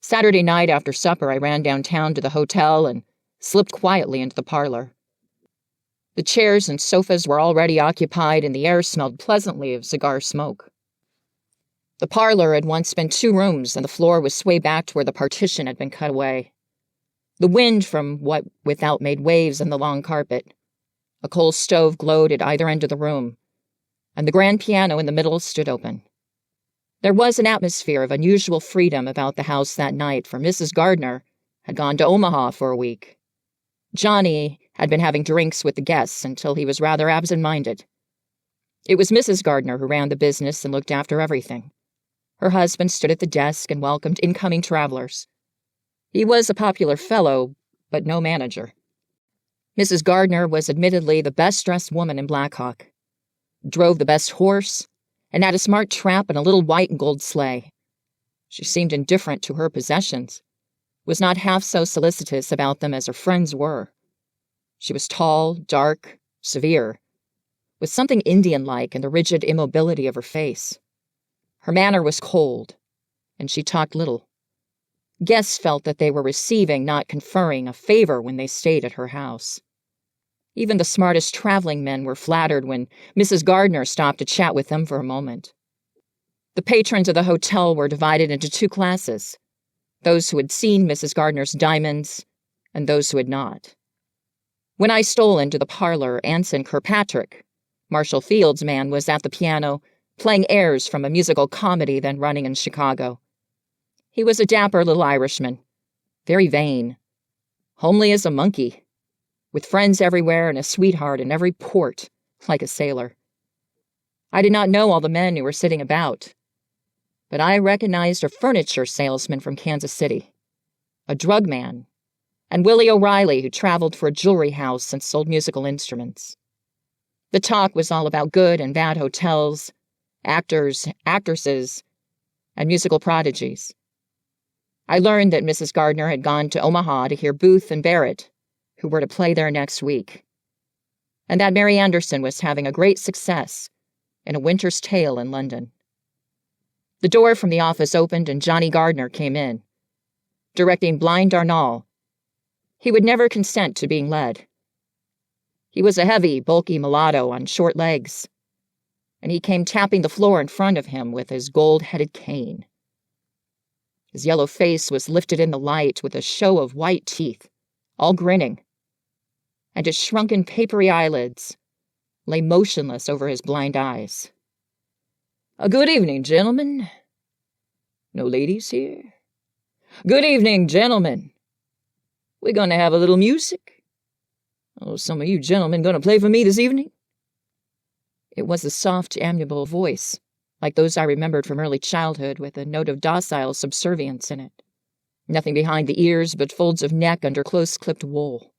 Saturday night after supper, I ran downtown to the hotel and slipped quietly into the parlor. The chairs and sofas were already occupied, and the air smelled pleasantly of cigar smoke. The parlor had once been 2 rooms, and the floor was sway back to where the partition had been cut away. The wind from what without made waves on the long carpet. A coal stove glowed at either end of the room, and the grand piano in the middle stood open. There was an atmosphere of unusual freedom about the house that night, for Mrs. Gardner had gone to Omaha for a week. Johnny had been having drinks with the guests until he was rather absent-minded. It was Mrs. Gardner who ran the business and looked after everything. Her husband stood at the desk and welcomed incoming travelers. He was a popular fellow, but no manager. Mrs. Gardner was admittedly the best-dressed woman in Black Hawk, drove the best horse, and had a smart trap and a little white and gold sleigh. She seemed indifferent to her possessions, was not half so solicitous about them as her friends were. She was tall, dark, severe, with something Indian-like in the rigid immobility of her face. Her manner was cold, and she talked little. Guests felt that they were receiving, not conferring, a favor when they stayed at her house. Even the smartest traveling men were flattered when Mrs. Gardner stopped to chat with them for a moment. The patrons of the hotel were divided into 2 classes, those who had seen Mrs. Gardner's diamonds and those who had not. When I stole into the parlor, Anson Kirkpatrick, Marshall Field's man, was at the piano, playing airs from a musical comedy then running in Chicago. He was a dapper little Irishman, very vain, homely as a monkey, with friends everywhere and a sweetheart in every port, like a sailor. I did not know all the men who were sitting about, but I recognized a furniture salesman from Kansas City, a drug man, and Willie O'Reilly, who traveled for a jewelry house and sold musical instruments. The talk was all about good and bad hotels, actors, actresses, and musical prodigies. I learned that Mrs. Gardner had gone to Omaha to hear Booth and Barrett, who were to play there next week, and that Mary Anderson was having a great success in A Winter's Tale in London. The door from the office opened and Johnny Gardner came in, directing blind Darnall. He would never consent to being led. He was a heavy, bulky mulatto on short legs, and he came tapping the floor in front of him with his gold-headed cane. His yellow face was lifted in the light with a show of white teeth, all grinning, and his shrunken, papery eyelids lay motionless over his blind eyes. "Good evening, gentlemen. No ladies here? Good evening, gentlemen. We're going to have a little music. Oh, some of you gentlemen going to play for me this evening?" It was a soft, amiable voice, like those I remembered from early childhood, with a note of docile subservience in it. Nothing behind the ears but folds of neck under close-clipped wool.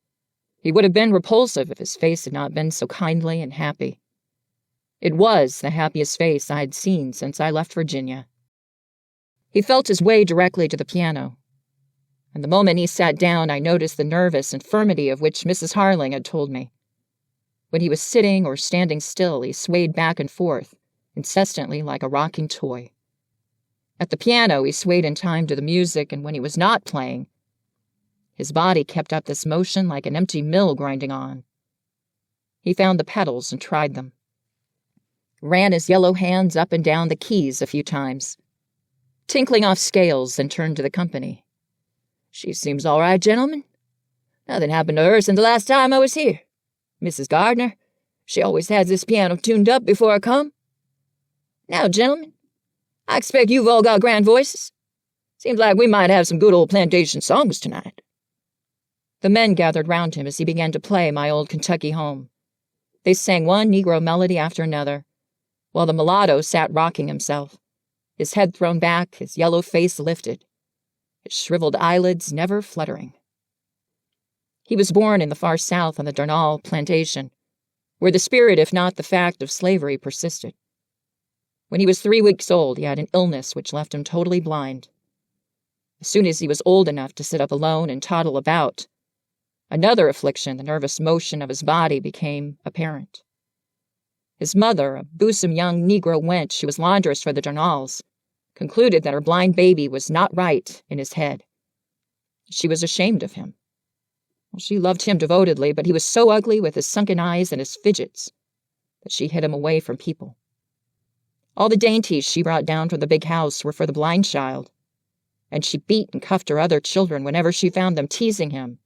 He would have been repulsive if his face had not been so kindly and happy. It was the happiest face I had seen since I left Virginia. He felt his way directly to the piano, and the moment he sat down I noticed the nervous infirmity of which Mrs. Harling had told me. When he was sitting or standing still, he swayed back and forth, incessantly like a rocking toy. At the piano, he swayed in time to the music, and when he was not playing, his body kept up this motion like an empty mill grinding on. He found the pedals and tried them, ran his yellow hands up and down the keys a few times, tinkling off scales, and turned to the company. "She seems all right, gentlemen. Nothing happened to her since the last time I was here. Mrs. Gardner, she always has this piano tuned up before I come. Now, gentlemen, I expect you've all got grand voices. Seems like we might have some good old plantation songs tonight." The men gathered round him as he began to play My Old Kentucky Home. They sang one Negro melody after another, while the mulatto sat rocking himself, his head thrown back, his yellow face lifted, his shriveled eyelids never fluttering. He was born in the far south on the Darnall plantation, where the spirit, if not the fact, of slavery persisted. When he was 3 weeks old, he had an illness which left him totally blind. As soon as he was old enough to sit up alone and toddle about, another affliction, the nervous motion of his body, became apparent. His mother, a boosome young Negro wench who was laundress for the Darnalls, concluded that her blind baby was not right in his head. She was ashamed of him. Well, she loved him devotedly, but he was so ugly with his sunken eyes and his fidgets that she hid him away from people. All the dainties she brought down from the big house were for the blind child, and she beat and cuffed her other children whenever she found them teasing him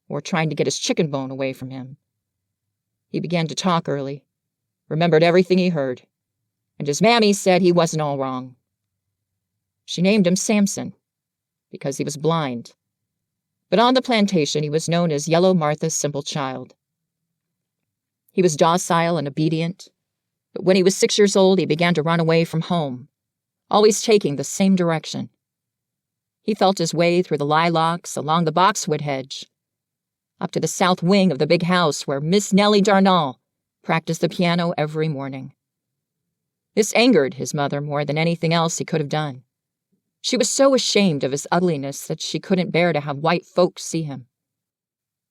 or trying to get his chicken bone away from him. He began to talk early, remembered everything he heard, and his mammy said he wasn't all wrong. She named him Samson because he was blind, but on the plantation he was known as Yellow Martha's simple child. He was docile and obedient, but when he was 6 years old he began to run away from home, always taking the same direction. He felt his way through the lilacs, along the boxwood hedge, up to the south wing of the big house where Miss Nellie Darnall practiced the piano every morning. This angered his mother more than anything else he could have done. She was so ashamed of his ugliness that she couldn't bear to have white folks see him.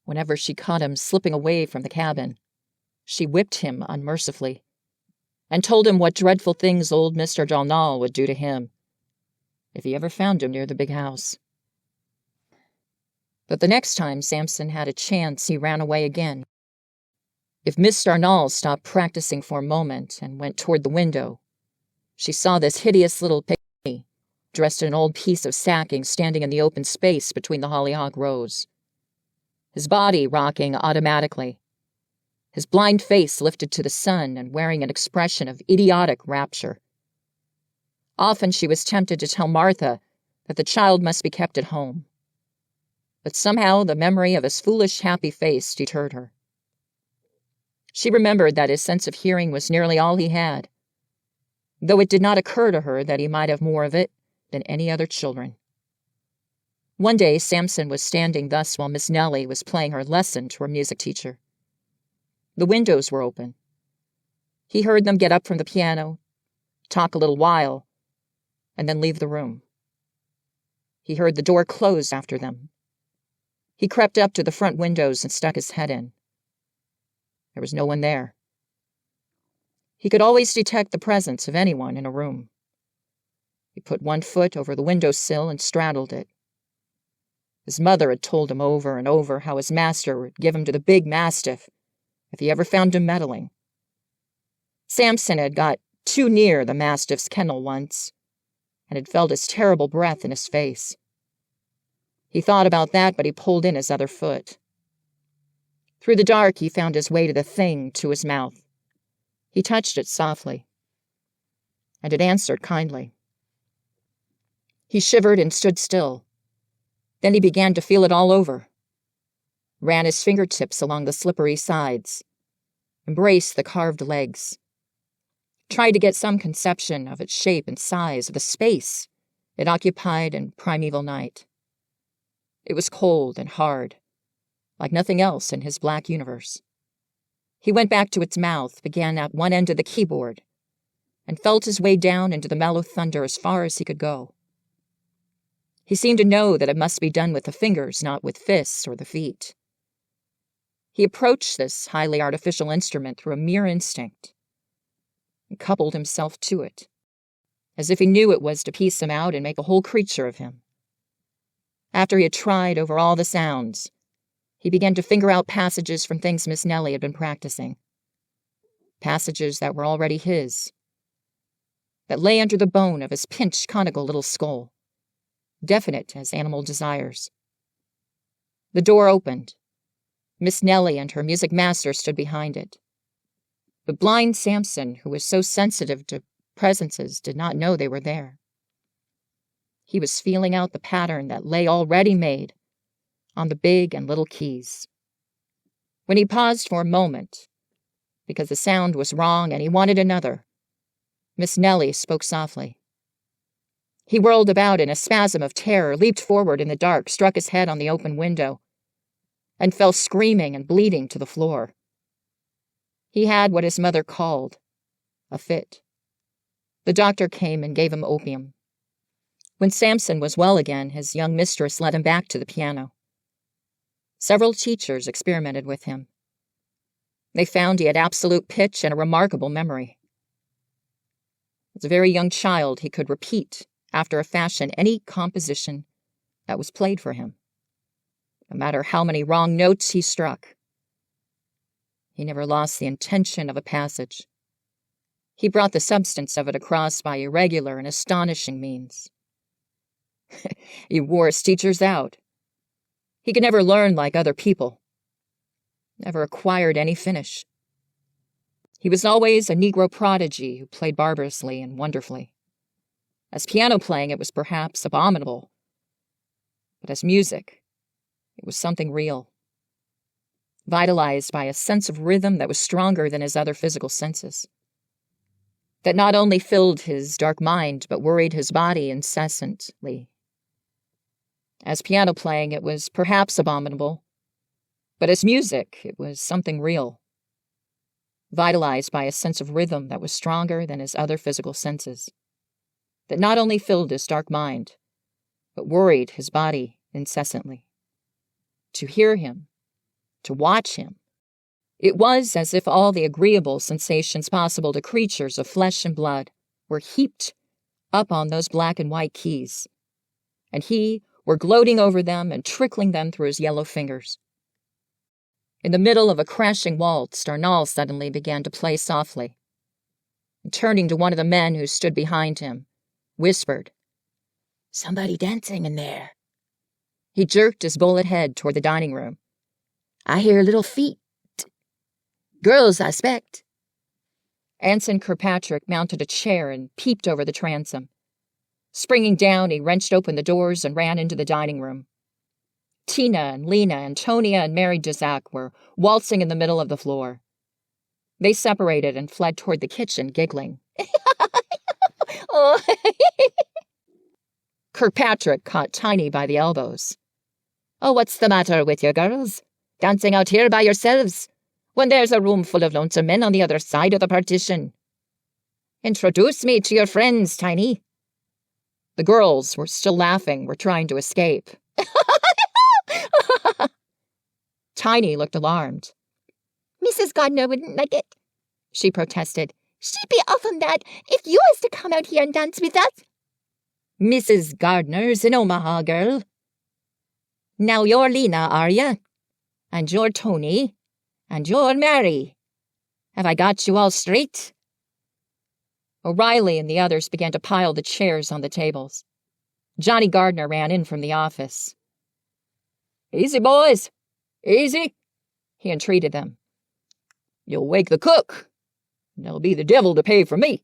Whenever she caught him slipping away from the cabin, she whipped him unmercifully and told him what dreadful things old Mr. Darnall would do to him if he ever found him near the big house. But the next time Samson had a chance, he ran away again. If Miss Darnall stopped practicing for a moment and went toward the window, she saw this hideous little pygmy dressed in an old piece of sacking standing in the open space between the hollyhock rows, his body rocking automatically, his blind face lifted to the sun and wearing an expression of idiotic rapture. Often she was tempted to tell Martha that the child must be kept at home, but somehow the memory of his foolish, happy face deterred her. She remembered that his sense of hearing was nearly all he had, though it did not occur to her that he might have more of it than any other children. One day Samson was standing thus while Miss Nellie was playing her lesson to her music teacher. The windows were open. He heard them get up from the piano, talk a little while, and then leave the room. He heard the door close after them. He crept up to the front windows and stuck his head in. There was no one there. He could always detect the presence of anyone in a room. He put one foot over the windowsill and straddled it. His mother had told him over and over how his master would give him to the big mastiff if he ever found him meddling. Samson had got too near the mastiff's kennel once and had felt his terrible breath in his face. He thought about that, but he pulled in his other foot. Through the dark, he found his way to the thing, to his mouth. He touched it softly, and it answered kindly. He shivered and stood still. Then he began to feel it all over, ran his fingertips along the slippery sides, embraced the carved legs, tried to get some conception of its shape and size, of the space it occupied in primeval night. It was cold and hard, like nothing else in his black universe. He went back to its mouth, began at one end of the keyboard, and felt his way down into the mellow thunder as far as he could go. He seemed to know that it must be done with the fingers, not with fists or the feet. He approached this highly artificial instrument through a mere instinct and coupled himself to it, as if he knew it was to piece him out and make a whole creature of him. After he had tried over all the sounds, he began to finger out passages from things Miss Nellie had been practicing, passages that were already his, that lay under the bone of his pinched, conical little skull, definite as animal desires. The door opened. Miss Nellie and her music master stood behind it. But blind Samson, who was so sensitive to presences, did not know they were there. He was feeling out the pattern that lay already made on the big and little keys. When he paused for a moment, because the sound was wrong and he wanted another, Miss Nellie spoke softly. He whirled about in a spasm of terror, leaped forward in the dark, struck his head on the open window, and fell screaming and bleeding to the floor. He had what his mother called a fit. The doctor came and gave him opium. When Samson was well again, his young mistress led him back to the piano. Several teachers experimented with him. They found he had absolute pitch and a remarkable memory. As a very young child, he could repeat, after a fashion, any composition that was played for him, no matter how many wrong notes he struck. He never lost the intention of a passage. He brought the substance of it across by irregular and astonishing means. He wore his teachers out. He could never learn like other people, never acquired any finish. He was always a Negro prodigy who played barbarously and wonderfully. As piano playing, it was perhaps abominable, but as music, it was something real, vitalized by a sense of rhythm that was stronger than his other physical senses, that not only filled his dark mind, but worried his body incessantly. As piano playing, it was perhaps abominable, but as music, it was something real, vitalized by a sense of rhythm that was stronger than his other physical senses, that not only filled his dark mind, but worried his body incessantly. To hear him, to watch him, it was as if all the agreeable sensations possible to creatures of flesh and blood were heaped up on those black and white keys, and he were gloating over them and trickling them through his yellow fingers. In the middle of a crashing waltz, Darnall suddenly began to play softly, and turning to one of the men who stood behind him, whispered, "Somebody dancing in there." He jerked his bullet head toward the dining room. "I hear little feet. Girls, I expect." Anson Kirkpatrick mounted a chair and peeped over the transom. Springing down, he wrenched open the doors and ran into the dining room. Tina and Lena, Antonia and Mary Dzack were waltzing in the middle of the floor. They separated and fled toward the kitchen, giggling. Oh. Kirkpatrick caught Tiny by the elbows. "Oh, what's the matter with you girls? Dancing out here by yourselves, when there's a room full of lonesome men on the other side of the partition. Introduce me to your friends, Tiny." The girls were still laughing, were trying to escape. Tiny looked alarmed. Mrs. Gardner wouldn't like it, She protested. "She'd be off on that if you was to come out here and dance with us." "Mrs. Gardner's in Omaha, girl. Now you're Lena, are ya? And you're Tony. And you're Mary. Have I got you all straight?" O'Reilly and the others began to pile the chairs on the tables. Johnny Gardner ran in from the office. "Easy, boys. Easy," he entreated them. "You'll wake the cook. There'll be the devil to pay for me.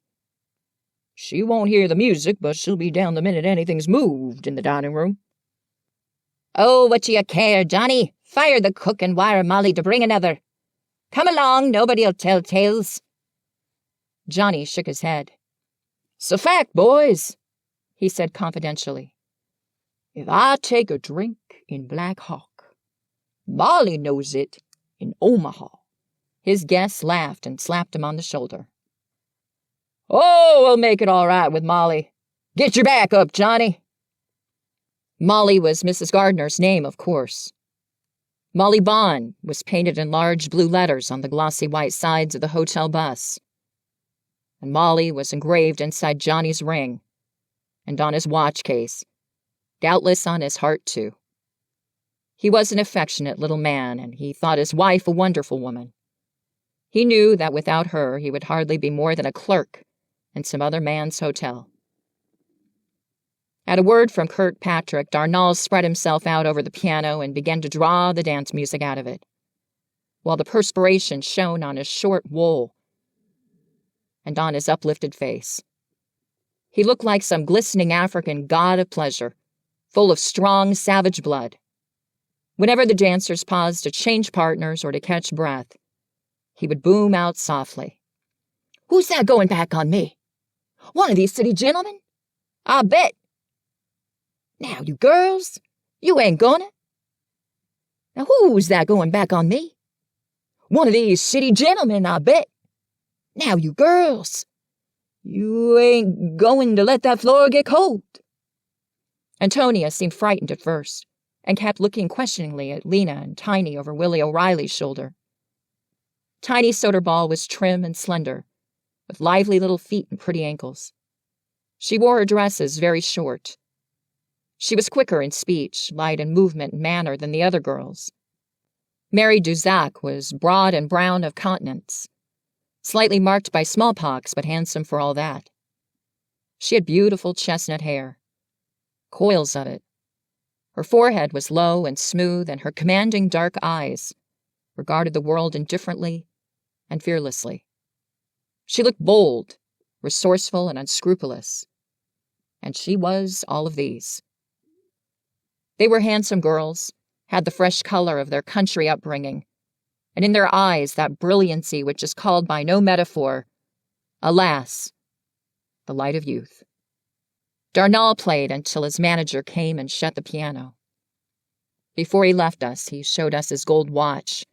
She won't hear the music, but she'll be down the minute anything's moved in the dining room." "Oh, what do you care, Johnny? Fire the cook and wire Molly to bring another. Come along, nobody'll tell tales." Johnny shook his head. "'S a fact, boys," he said confidentially. "If I take a drink in Black Hawk, Molly knows it in Omaha." His guests laughed and slapped him on the shoulder. "Oh, we'll make it all right with Molly. Get your back up, Johnny." Molly was Mrs. Gardner's name, of course. Molly Bond was painted in large blue letters on the glossy white sides of the hotel bus. And Molly was engraved inside Johnny's ring and on his watch case, doubtless on his heart, too. He was an affectionate little man, and he thought his wife a wonderful woman. He knew that without her, he would hardly be more than a clerk in some other man's hotel. At a word from Kirkpatrick, Darnall spread himself out over the piano and began to draw the dance music out of it, while the perspiration shone on his short wool and on his uplifted face. He looked like some glistening African god of pleasure, full of strong, savage blood. Whenever the dancers paused to change partners or to catch breath, he would boom out softly. "Who's that going back on me? One of these city gentlemen? I bet. Now, you girls, you ain't gonna. Now, who's that going back on me? One of these city gentlemen, I bet. Now, you girls, You ain't going to let that floor get cold. Antonia seemed frightened at first, and kept looking questioningly at Lena and Tiny over Willie O'Reilly's shoulder. Tiny Soderball was trim and slender, with lively little feet and pretty ankles. She wore her dresses very short. She was quicker in speech, light in movement and manner than the other girls. Mary Duzac was broad and brown of countenance, slightly marked by smallpox, but handsome for all that. She had beautiful chestnut hair, coils of it. Her forehead was low and smooth, and her commanding dark eyes regarded the world indifferently and fearlessly. She looked bold, resourceful, and unscrupulous, and she was all of these. They were handsome girls, had the fresh color of their country upbringing, and in their eyes that brilliancy which is called by no metaphor, alas, the light of youth. Darnall played until his manager came and shut the piano. Before he left us, he showed us his gold watch,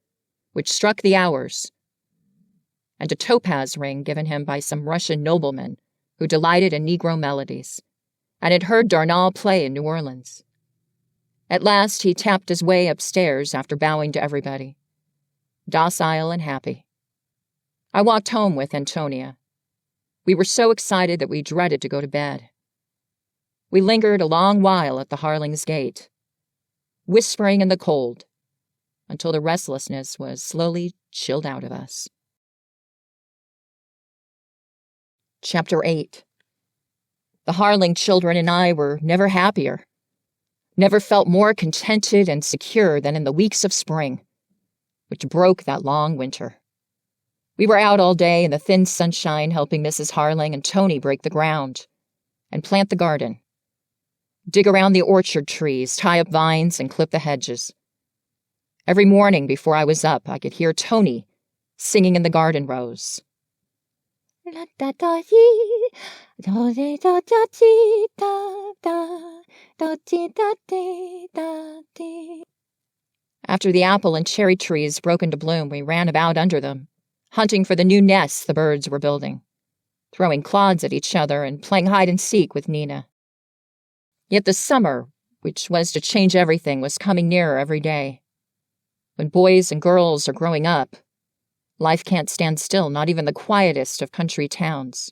which struck the hours, and a topaz ring given him by some Russian nobleman who delighted in Negro melodies, and had heard Darnall play in New Orleans. At last he tapped his way upstairs after bowing to everybody, docile and happy. I walked home with Antonia. We were so excited that we dreaded to go to bed. We lingered a long while at the Harlings' gate, whispering in the cold, until the restlessness was slowly chilled out of us. Chapter 8. The Harling children and I were never happier, never felt more contented and secure than in the weeks of spring, which broke that long winter. We were out all day in the thin sunshine helping Mrs. Harling and Tony break the ground and plant the garden, dig around the orchard trees, tie up vines, and clip the hedges. Every morning before I was up, I could hear Tony singing in the garden rows. After the apple and cherry trees broke into bloom, we ran about under them, hunting for the new nests the birds were building, throwing clods at each other and playing hide-and-seek with Nina. Yet the summer, which was to change everything, was coming nearer every day. When boys and girls are growing up, life can't stand still, not even the quietest of country towns.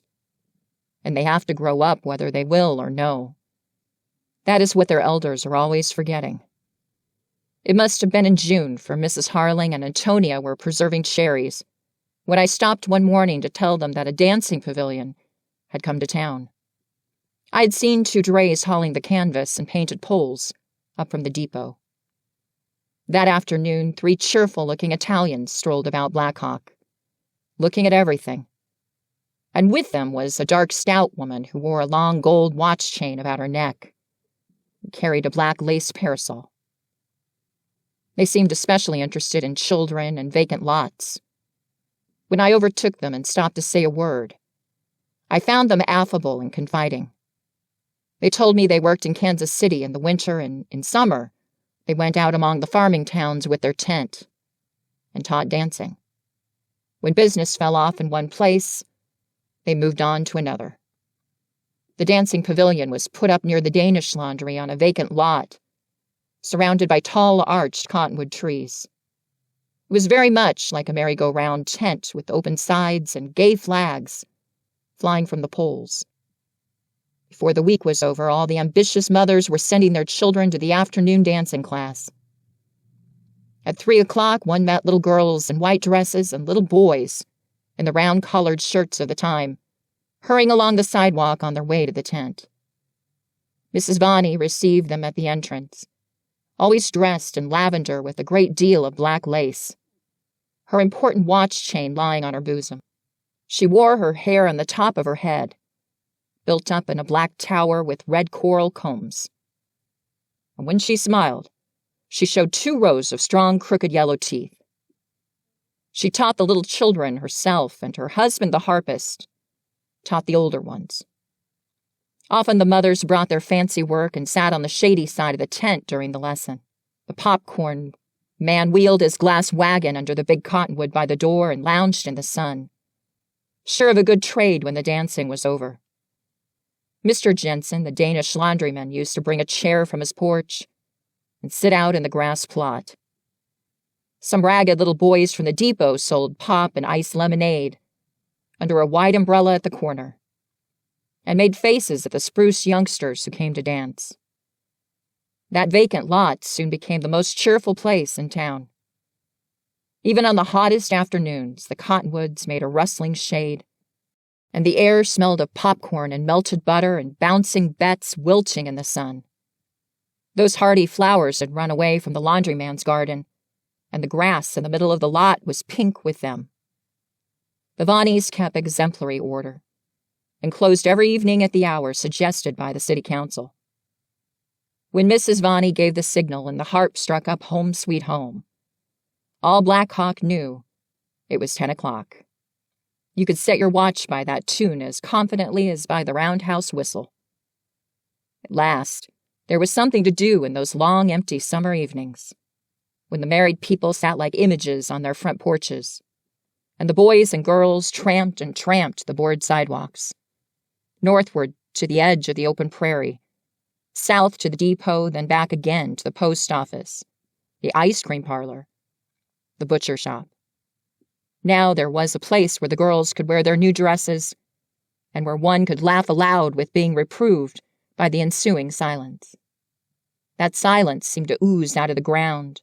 And they have to grow up whether they will or no. That is what their elders are always forgetting. It must have been in June, for Mrs. Harling and Antonia were preserving cherries, when I stopped one morning to tell them that a dancing pavilion had come to town. I had seen 2 drays hauling the canvas and painted poles up from the depot. That afternoon, 3 cheerful-looking Italians strolled about Black Hawk, looking at everything. And with them was a dark, stout woman who wore a long gold watch chain about her neck and carried a black lace parasol. They seemed especially interested in children and vacant lots. When I overtook them and stopped to say a word, I found them affable and confiding. They told me they worked in Kansas City in the winter, and in summer they went out among the farming towns with their tent and taught dancing. When business fell off in one place, they moved on to another. The dancing pavilion was put up near the Danish laundry on a vacant lot, surrounded by tall, arched cottonwood trees. It was very much like a merry-go-round tent with open sides and gay flags flying from the poles. Before the week was over, all the ambitious mothers were sending their children to the afternoon dancing class. At 3 o'clock, one met little girls in white dresses and little boys in the round-collared shirts of the time, hurrying along the sidewalk on their way to the tent. Mrs. Bonney received them at the entrance, always dressed in lavender with a great deal of black lace, her important watch chain lying on her bosom. She wore her hair on the top of her head, built up in a black tower with red coral combs. And when she smiled, she showed 2 rows of strong, crooked yellow teeth. She taught the little children herself, and her husband, the harpist, taught the older ones. Often the mothers brought their fancy work and sat on the shady side of the tent during the lesson. The popcorn man wheeled his glass wagon under the big cottonwood by the door and lounged in the sun, sure of a good trade when the dancing was over. Mr. Jensen, the Danish laundryman, used to bring a chair from his porch and sit out in the grass plot. Some ragged little boys from the depot sold pop and iced lemonade under a wide umbrella at the corner and made faces at the spruce youngsters who came to dance. That vacant lot soon became the most cheerful place in town. Even on the hottest afternoons, the cottonwoods made a rustling shade, and the air smelled of popcorn and melted butter and bouncing bets wilting in the sun. Those hardy flowers had run away from the laundryman's garden, and the grass in the middle of the lot was pink with them. The Vannis kept exemplary order, and closed every evening at the hour suggested by the city council. When Mrs. Vanni gave the signal and the harp struck up Home Sweet Home, all Black Hawk knew it was 10 o'clock. You could set your watch by that tune as confidently as by the roundhouse whistle. At last, there was something to do in those long, empty summer evenings, when the married people sat like images on their front porches, and the boys and girls tramped and tramped the board sidewalks, northward to the edge of the open prairie, south to the depot, then back again to the post office, the ice cream parlor, the butcher shop. Now there was a place where the girls could wear their new dresses, and where one could laugh aloud with being reproved by the ensuing silence. That silence seemed to ooze out of the ground,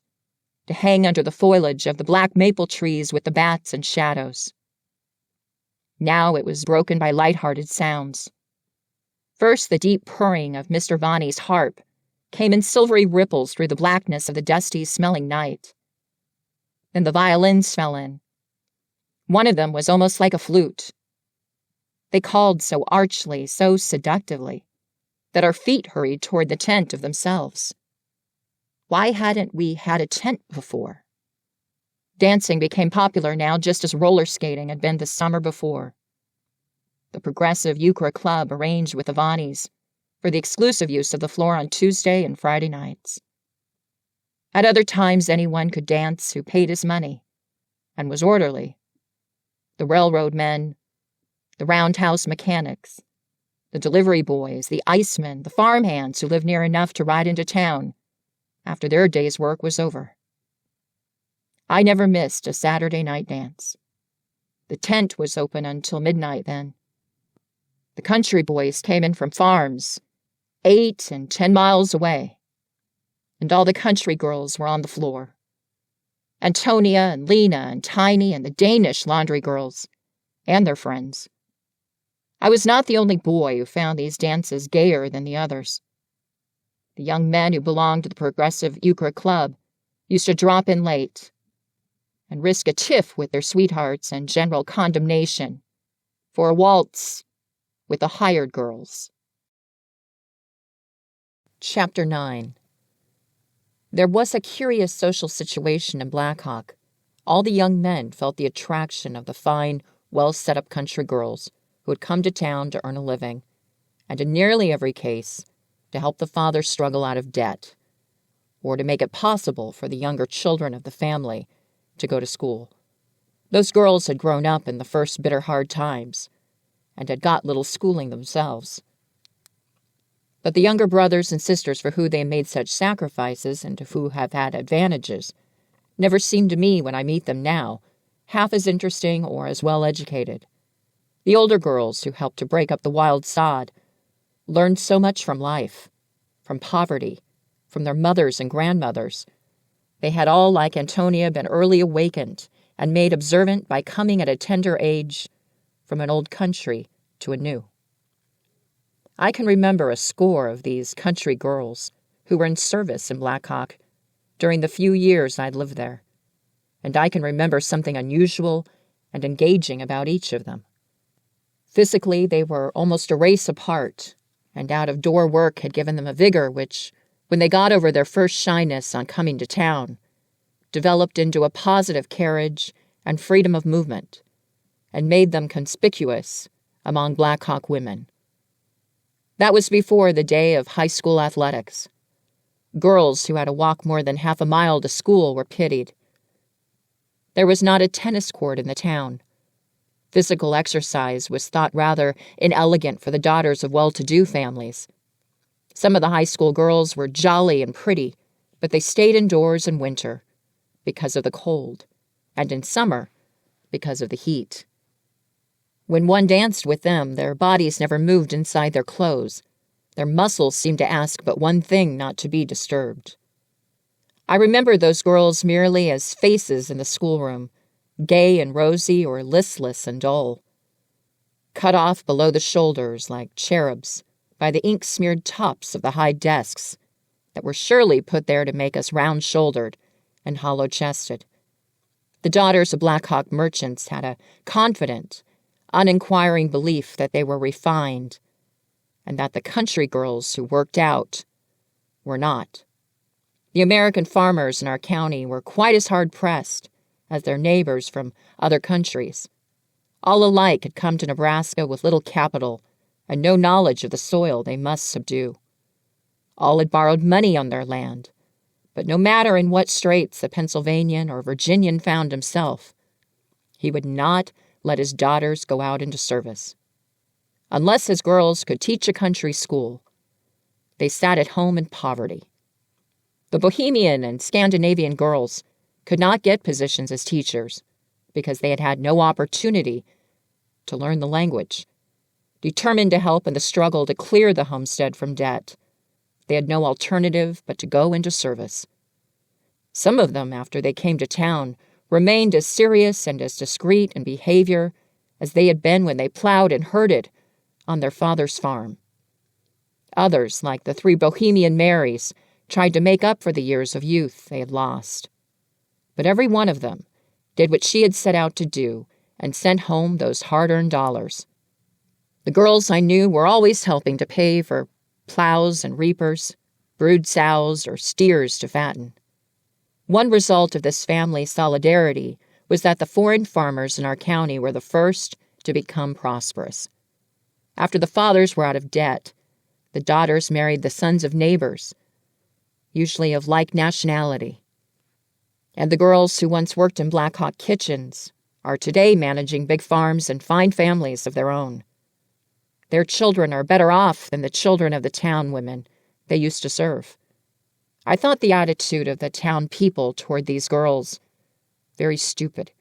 to hang under the foliage of the black maple trees with the bats and shadows. Now it was broken by light-hearted sounds. First, the deep purring of Mr. Vanni's harp came in silvery ripples through the blackness of the dusty-smelling night. Then the violins fell in. One of them was almost like a flute. They called so archly, so seductively, that our feet hurried toward the tent of themselves. Why hadn't we had a tent before? Dancing became popular now just as roller skating had been the summer before. The Progressive Euchre Club arranged with the Vannis for the exclusive use of the floor on Tuesday and Friday nights. At other times, anyone could dance who paid his money and was orderly. The railroad men, the roundhouse mechanics, the delivery boys, the icemen, the farmhands who lived near enough to ride into town after their day's work was over. I never missed a Saturday night dance. The tent was open until midnight then. The country boys came in from farms 8 and 10 miles away, and all the country girls were on the floor. Antonia and Lena and Tiny and the Danish laundry girls, and their friends. I was not the only boy who found these dances gayer than the others. The young men who belonged to the Progressive Euchre Club used to drop in late and risk a tiff with their sweethearts and general condemnation for a waltz with the hired girls. Chapter 9. There was a curious social situation in Black Hawk. All the young men felt the attraction of the fine, well-set-up country girls who had come to town to earn a living, and in nearly every case, to help the father struggle out of debt, or to make it possible for the younger children of the family to go to school. Those girls had grown up in the first bitter hard times, and had got little schooling themselves. But the younger brothers and sisters for whom they made such sacrifices and to who have had advantages never seem to me, when I meet them now, half as interesting or as well educated. The older girls who helped to break up the wild sod learned so much from life, from poverty, from their mothers and grandmothers. They had all, like Antonia, been early awakened and made observant by coming at a tender age from an old country to a new. I can remember a score of these country girls who were in service in Black Hawk during the few years I'd lived there, and I can remember something unusual and engaging about each of them. Physically, they were almost a race apart, and out-of-door work had given them a vigor which, when they got over their first shyness on coming to town, developed into a positive carriage and freedom of movement, and made them conspicuous among Black Hawk women. That was before the day of high school athletics. Girls who had to walk more than half a mile to school were pitied. There was not a tennis court in the town. Physical exercise was thought rather inelegant for the daughters of well-to-do families. Some of the high school girls were jolly and pretty, but they stayed indoors in winter because of the cold, and in summer because of the heat. When one danced with them, their bodies never moved inside their clothes. Their muscles seemed to ask but one thing: not to be disturbed. I remember those girls merely as faces in the schoolroom, gay and rosy or listless and dull, cut off below the shoulders like cherubs by the ink-smeared tops of the high desks that were surely put there to make us round-shouldered and hollow-chested. The daughters of Black Hawk merchants had a confident, uninquiring belief that they were refined, and that the country girls who worked out were not. The American farmers in our county were quite as hard-pressed as their neighbors from other countries. All alike had come to Nebraska with little capital and no knowledge of the soil they must subdue. All had borrowed money on their land, but no matter in what straits a Pennsylvanian or Virginian found himself, he would not let his daughters go out into service. Unless his girls could teach a country school, they sat at home in poverty. The Bohemian and Scandinavian girls could not get positions as teachers because they had had no opportunity to learn the language. Determined to help in the struggle to clear the homestead from debt, they had no alternative but to go into service. Some of them, after they came to town, remained as serious and as discreet in behavior as they had been when they plowed and herded on their father's farm. Others, like the 3 Bohemian Marys, tried to make up for the years of youth they had lost. But every one of them did what she had set out to do and sent home those hard-earned dollars. The girls I knew were always helping to pay for plows and reapers, brood sows, or steers to fatten. One result of this family solidarity was that the foreign farmers in our county were the first to become prosperous. After the fathers were out of debt, the daughters married the sons of neighbors, usually of like nationality. And the girls who once worked in Black Hawk kitchens are today managing big farms and fine families of their own. Their children are better off than the children of the town women they used to serve. I thought the attitude of the town people toward these girls very stupid.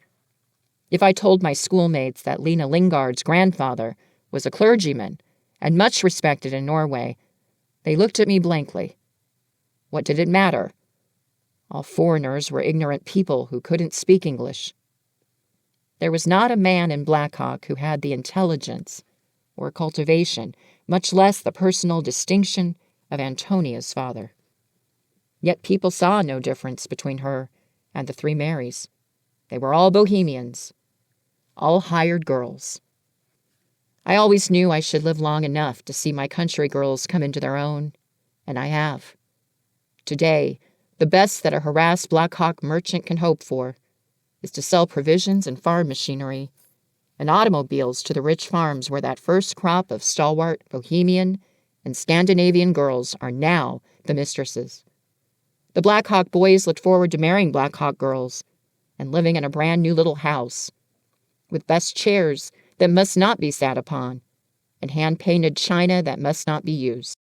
If I told my schoolmates that Lena Lingard's grandfather was a clergyman and much respected in Norway, they looked at me blankly. What did it matter? All foreigners were ignorant people who couldn't speak English. There was not a man in Black Hawk who had the intelligence or cultivation, much less the personal distinction of Antonia's father. Yet people saw no difference between her and the 3 Marys. They were all Bohemians, all hired girls. I always knew I should live long enough to see my country girls come into their own, and I have. Today, the best that a harassed Black Hawk merchant can hope for is to sell provisions and farm machinery and automobiles to the rich farms where that first crop of stalwart Bohemian and Scandinavian girls are now the mistresses. The Black Hawk boys looked forward to marrying Black Hawk girls and living in a brand new little house with best chairs that must not be sat upon and hand-painted china that must not be used.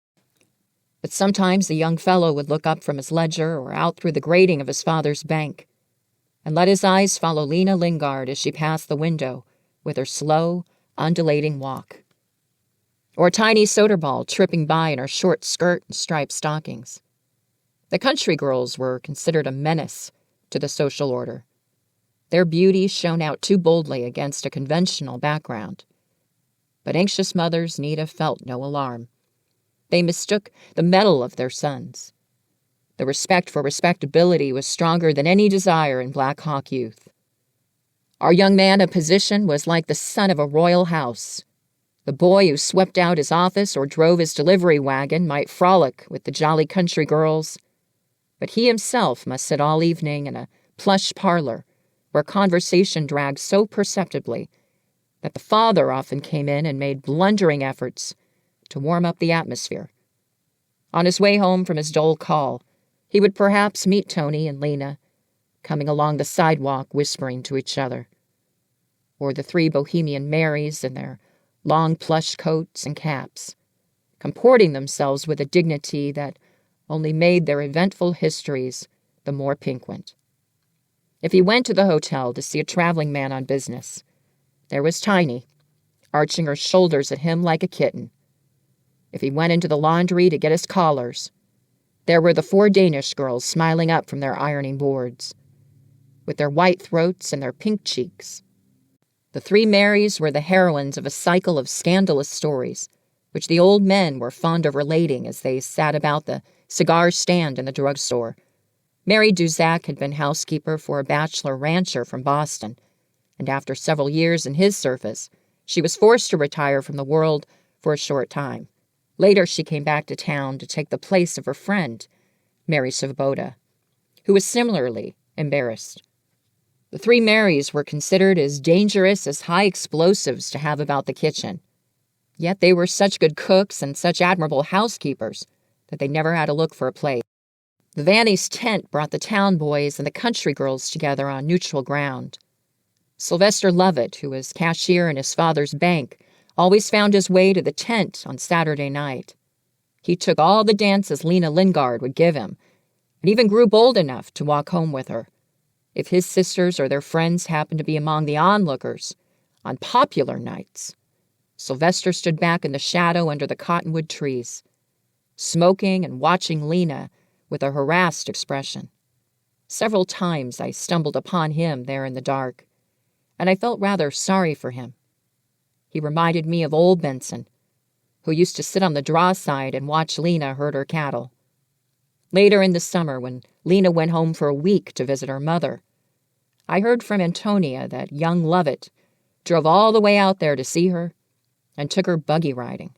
But sometimes the young fellow would look up from his ledger or out through the grating of his father's bank and let his eyes follow Lena Lingard as she passed the window with her slow, undulating walk. Or tiny Soderball tripping by in her short skirt and striped stockings. The country girls were considered a menace to the social order. Their beauty shone out too boldly against a conventional background. But anxious mothers need have felt no alarm. They mistook the mettle of their sons. The respect for respectability was stronger than any desire in Black Hawk youth. Our young man of position was like the son of a royal house. The boy who swept out his office or drove his delivery wagon might frolic with the jolly country girls, but he himself must sit all evening in a plush parlor where conversation dragged so perceptibly that the father often came in and made blundering efforts to warm up the atmosphere. On his way home from his dole call, he would perhaps meet Tony and Lena, coming along the sidewalk whispering to each other. or the three Bohemian Marys in their long plush coats and caps, comporting themselves with a dignity that only made their eventful histories the more piquant. If he went to the hotel to see a traveling man on business, there was Tiny, arching her shoulders at him like a kitten. If he went into the laundry to get his collars, there were the 4 Danish girls smiling up from their ironing boards, with their white throats and their pink cheeks. The 3 Marys were the heroines of a cycle of scandalous stories, which the old men were fond of relating as they sat about the cigar stand in the drugstore. Mary Duzac had been housekeeper for a bachelor rancher from Boston, and after several years in his service, she was forced to retire from the world for a short time. Later, she came back to town to take the place of her friend, Mary Svoboda, who was similarly embarrassed. The 3 Marys were considered as dangerous as high explosives to have about the kitchen. Yet they were such good cooks and such admirable housekeepers that they never had to look for a plate. The Vannies' tent brought the town boys and the country girls together on neutral ground. Sylvester Lovett, who was cashier in his father's bank, always found his way to the tent on Saturday night. He took all the dances Lena Lingard would give him, and even grew bold enough to walk home with her. If his sisters or their friends happened to be among the onlookers on popular nights, Sylvester stood back in the shadow under the cottonwood trees, smoking and watching Lena with a harassed expression. Several times I stumbled upon him there in the dark, and I felt rather sorry for him. He reminded me of old Benson, who used to sit on the draw side and watch Lena herd her cattle. Later in the summer, when Lena went home for a week to visit her mother, I heard from Antonia that young Lovett drove all the way out there to see her and took her buggy riding.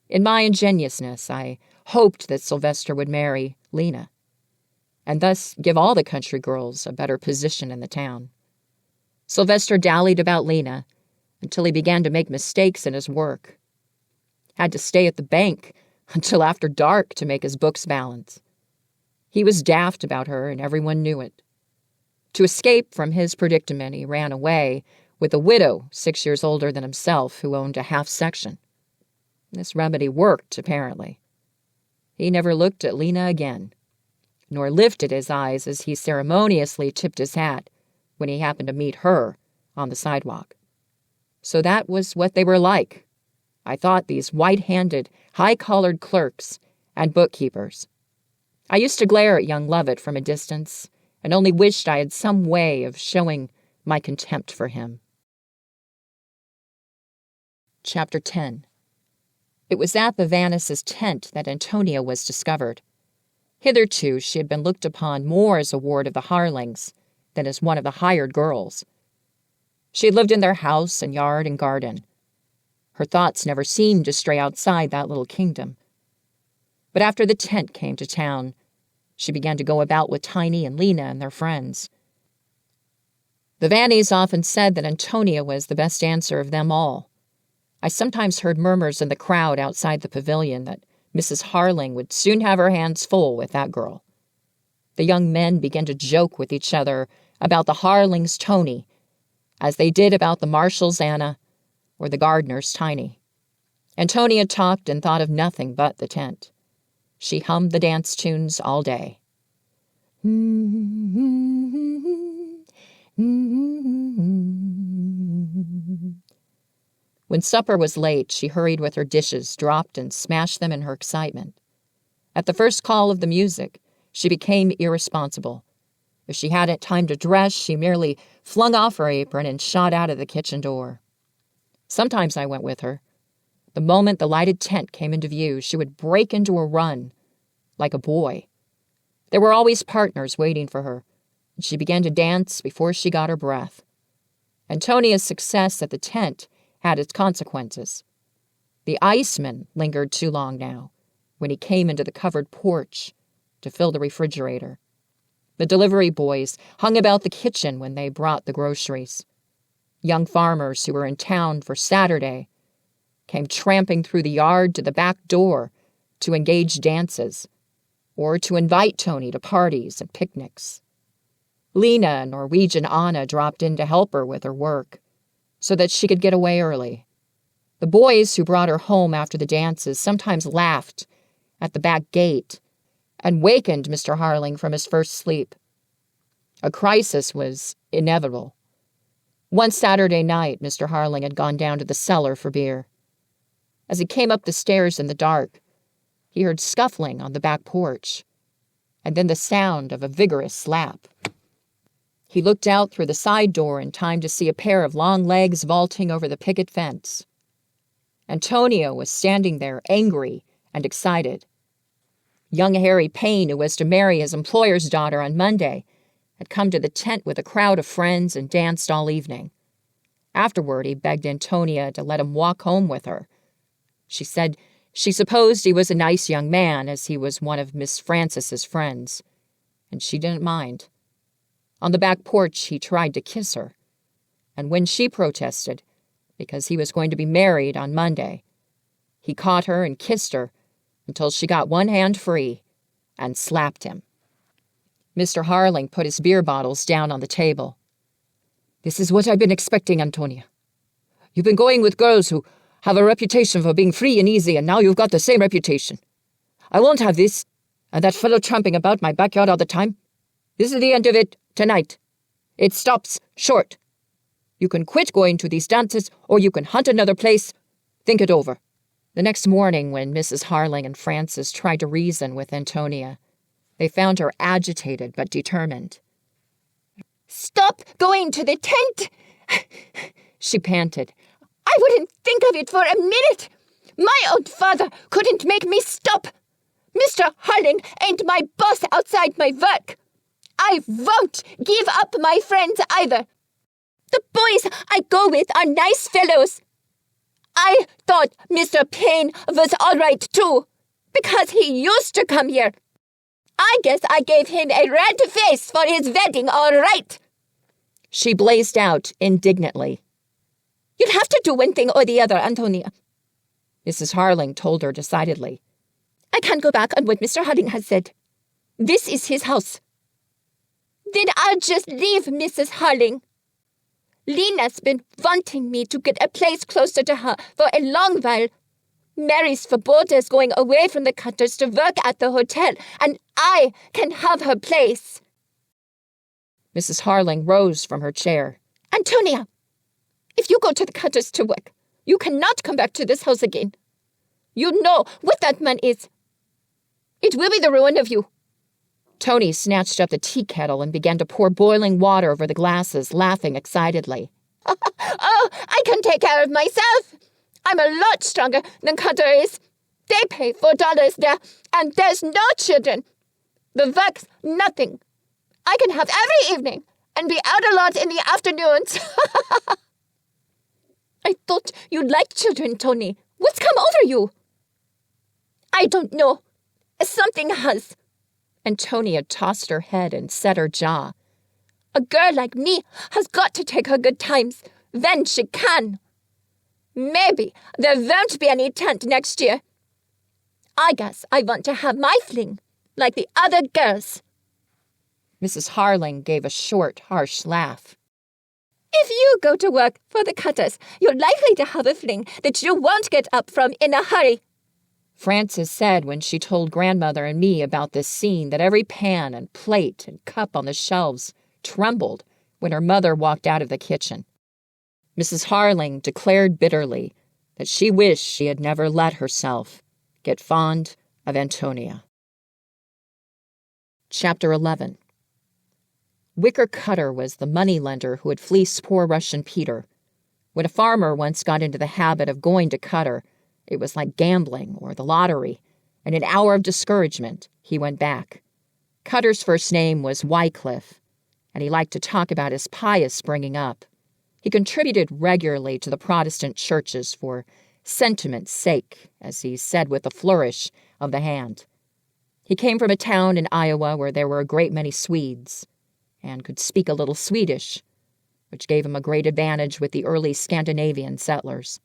In my ingenuousness, I hoped that Sylvester would marry Lena, and thus give all the country girls a better position in the town. Sylvester dallied about Lena until he began to make mistakes in his work. Had to stay at the bank until after dark to make his books balance. He was daft about her, and everyone knew it. To escape from his predicament, he ran away with a widow 6 years older than himself who owned a half section. This remedy worked, apparently. He never looked at Lena again, nor lifted his eyes as he ceremoniously tipped his hat when he happened to meet her on the sidewalk. So that was what they were like, I thought, these white-handed, high-collared clerks and bookkeepers. I used to glare at young Lovett from a distance and only wished I had some way of showing my contempt for him. Chapter 10. It was at the Vannis' tent that Antonia was discovered. Hitherto she had been looked upon more as a ward of the Harlings than as one of the hired girls. She had lived in their house and yard and garden. Her thoughts never seemed to stray outside that little kingdom. But after the tent came to town, she began to go about with Tiny and Lena and their friends. The Vannies often said that Antonia was the best dancer of them all. I sometimes heard murmurs in the crowd outside the pavilion that Mrs. Harling would soon have her hands full with that girl. The young men began to joke with each other about the Harlings' Tony, as they did about the Marshals' Anna or the gardener's Tiny. Antonia talked and thought of nothing but the tent. She hummed the dance tunes all day. When supper was late, she hurried with her dishes, dropped and smashed them in her excitement. At the first call of the music, she became irresponsible. If she hadn't time to dress, she merely flung off her apron and shot out of the kitchen door. Sometimes I went with her. The moment the lighted tent came into view, she would break into a run, like a boy. There were always partners waiting for her, and she began to dance before she got her breath. Antonia's success at the tent had its consequences. The iceman lingered too long now, when he came into the covered porch to fill the refrigerator. The delivery boys hung about the kitchen when they brought the groceries. Young farmers who were in town for Saturday came tramping through the yard to the back door to engage dances or to invite Tony to parties and picnics. Lena and Norwegian Anna dropped in to help her with her work. so that she could get away early. The boys who brought her home after the dances sometimes laughed at the back gate and wakened Mr. Harling from his first sleep. A crisis was inevitable. One Saturday night, Mr. Harling had gone down to the cellar for beer. As he came up the stairs in the dark, he heard scuffling on the back porch, and then the sound of a vigorous slap. He looked out through the side door in time to see a pair of long legs vaulting over the picket fence. Antonia was standing there, angry and excited. Young Harry Payne, who was to marry his employer's daughter on Monday, had come to the tent with a crowd of friends and danced all evening. Afterward, he begged Antonia to let him walk home with her. She said she supposed he was a nice young man, as he was one of Miss Frances's friends, and she didn't mind. On the back porch, he tried to kiss her, and when she protested, because he was going to be married on Monday, he caught her and kissed her until she got one hand free and slapped him. Mr. Harling put his beer bottles down on the table. "This is what I've been expecting, Antonia. You've been going with girls who have a reputation for being free and easy, and now you've got the same reputation. I won't have this, and that fellow tramping about my backyard all the time. This is the end of it tonight. It stops short. You can quit going to these dances, or you can hunt another place. Think it over." The next morning, when Mrs. Harling and Frances tried to reason with Antonia, they found her agitated but determined. "Stop going to the tent!" she panted. "I wouldn't think of it for a minute. My own father couldn't make me stop. Mr. Harling ain't my boss outside my work. I won't give up my friends either. The boys I go with are nice fellows. I thought Mr. Payne was all right too, because he used to come here. I guess I gave him a red face for his wedding, all right." She blazed out indignantly. "You'll have to do one thing or the other, Antonia," Mrs. Harling told her decidedly. "I can't go back on what Mr. Harling has said. This is his house." "Then I'll just leave Mrs. Harling. Lena's been wanting me to get a place closer to her for a long while. Mary's foreboders going away from the Cutters to work at the hotel, and I can have her place." Mrs. Harling rose from her chair. "Antonia, if you go to the Cutters to work, you cannot come back to this house again. You know what that man is. It will be the ruin of you." Tony snatched up the tea kettle and began to pour boiling water over the glasses, laughing excitedly. "Oh, I can take care of myself. I'm a lot stronger than Cutter is. They pay $4 there, and there's no children. The work's nothing. I can have every evening and be out a lot in the afternoons." "I thought you liked children, Tony. What's come over you?" "I don't know. Something has." Antonia tossed her head and set her jaw. "A girl like me has got to take her good times when she can. Maybe there won't be any tent next year. I guess I want to have my fling, like the other girls." Mrs. Harling gave a short, harsh laugh. "If you go to work for the Cutters, you're likely to have a fling that you won't get up from in a hurry." Frances said when she told Grandmother and me about this scene that every pan and plate and cup on the shelves trembled when her mother walked out of the kitchen. Mrs. Harling declared bitterly that she wished she had never let herself get fond of Antonia. Chapter 11. Wicker Cutter was the moneylender who had fleeced poor Russian Peter. When a farmer once got into the habit of going to Cutter, it was like gambling or the lottery. In an hour of discouragement, he went back. Cutter's first name was Wycliffe, and he liked to talk about his pious bringing up. He contributed regularly to the Protestant churches for sentiment's sake, as he said with a flourish of the hand. He came from a town in Iowa where there were a great many Swedes, and could speak a little Swedish, which gave him a great advantage with the early Scandinavian settlers.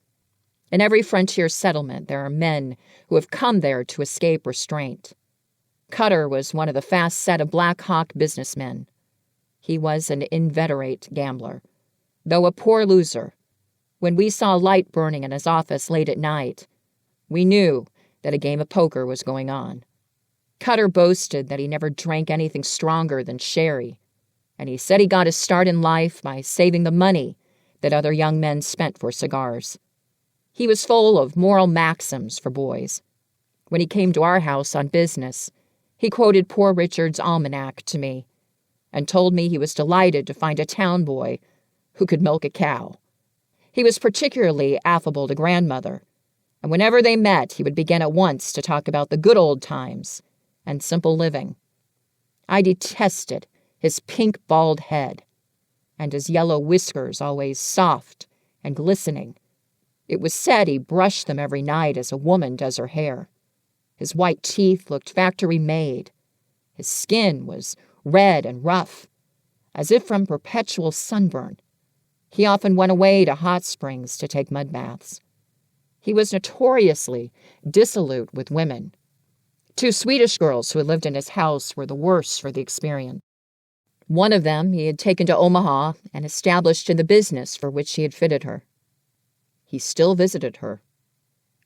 In every frontier settlement, there are men who have come there to escape restraint. Cutter was one of the fast set of Black Hawk businessmen. He was an inveterate gambler. Though a poor loser, When we saw a light burning in his office late at night, we knew that a game of poker was going on. Cutter boasted that he never drank anything stronger than sherry, and he said he got his start in life by saving the money that other young men spent for cigars. He was full of moral maxims for boys. When he came to our house on business, he quoted Poor Richard's Almanac to me and told me he was delighted to find a town boy who could milk a cow. He was particularly affable to grandmother, and whenever they met, he would begin at once to talk about the good old times and simple living. I detested his pink bald head and his yellow whiskers, always soft and glistening. It was said he brushed them every night as a woman does her hair. His white teeth looked factory-made. His skin was red and rough, as if from perpetual sunburn. He often went away to hot springs to take mud baths. He was notoriously dissolute with women. 2 Swedish girls who had lived in his house were the worse for the experience. One of them he had taken to Omaha and established in the business for which he had fitted her. He still visited her.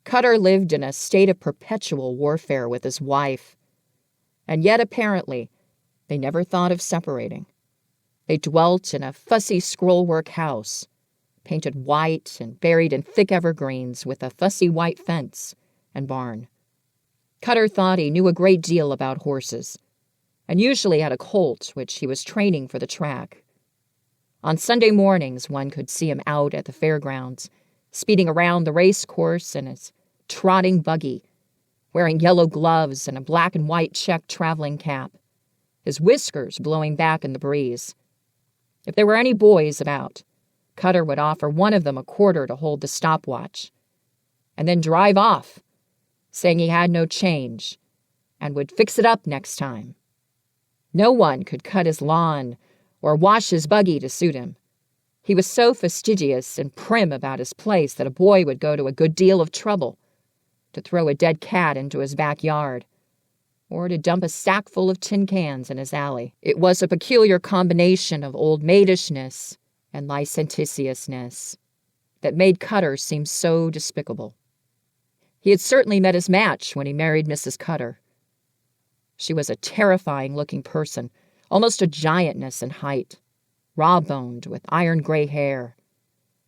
Cutter lived in a state of perpetual warfare with his wife, and yet apparently they never thought of separating. They dwelt in a fussy scrollwork house, painted white and buried in thick evergreens with a fussy white fence and barn. Cutter thought he knew a great deal about horses, and usually had a colt which he was training for the track. On Sunday mornings one could see him out at the fairgrounds, speeding around the race course in his trotting buggy, wearing yellow gloves and a black and white check traveling cap, his whiskers blowing back in the breeze. If there were any boys about, Cutter would offer one of them a quarter to hold the stopwatch, and then drive off, saying he had no change, and would fix it up next time. No one could cut his lawn or wash his buggy to suit him. He was so fastidious and prim about his place that a boy would go to a good deal of trouble to throw a dead cat into his backyard, or to dump a sack full of tin cans in his alley. It was a peculiar combination of old maidishness and licentiousness that made Cutter seem so despicable. He had certainly met his match when he married Mrs. Cutter. She was a terrifying-looking person, almost a giantess in height, raw-boned with iron-gray hair,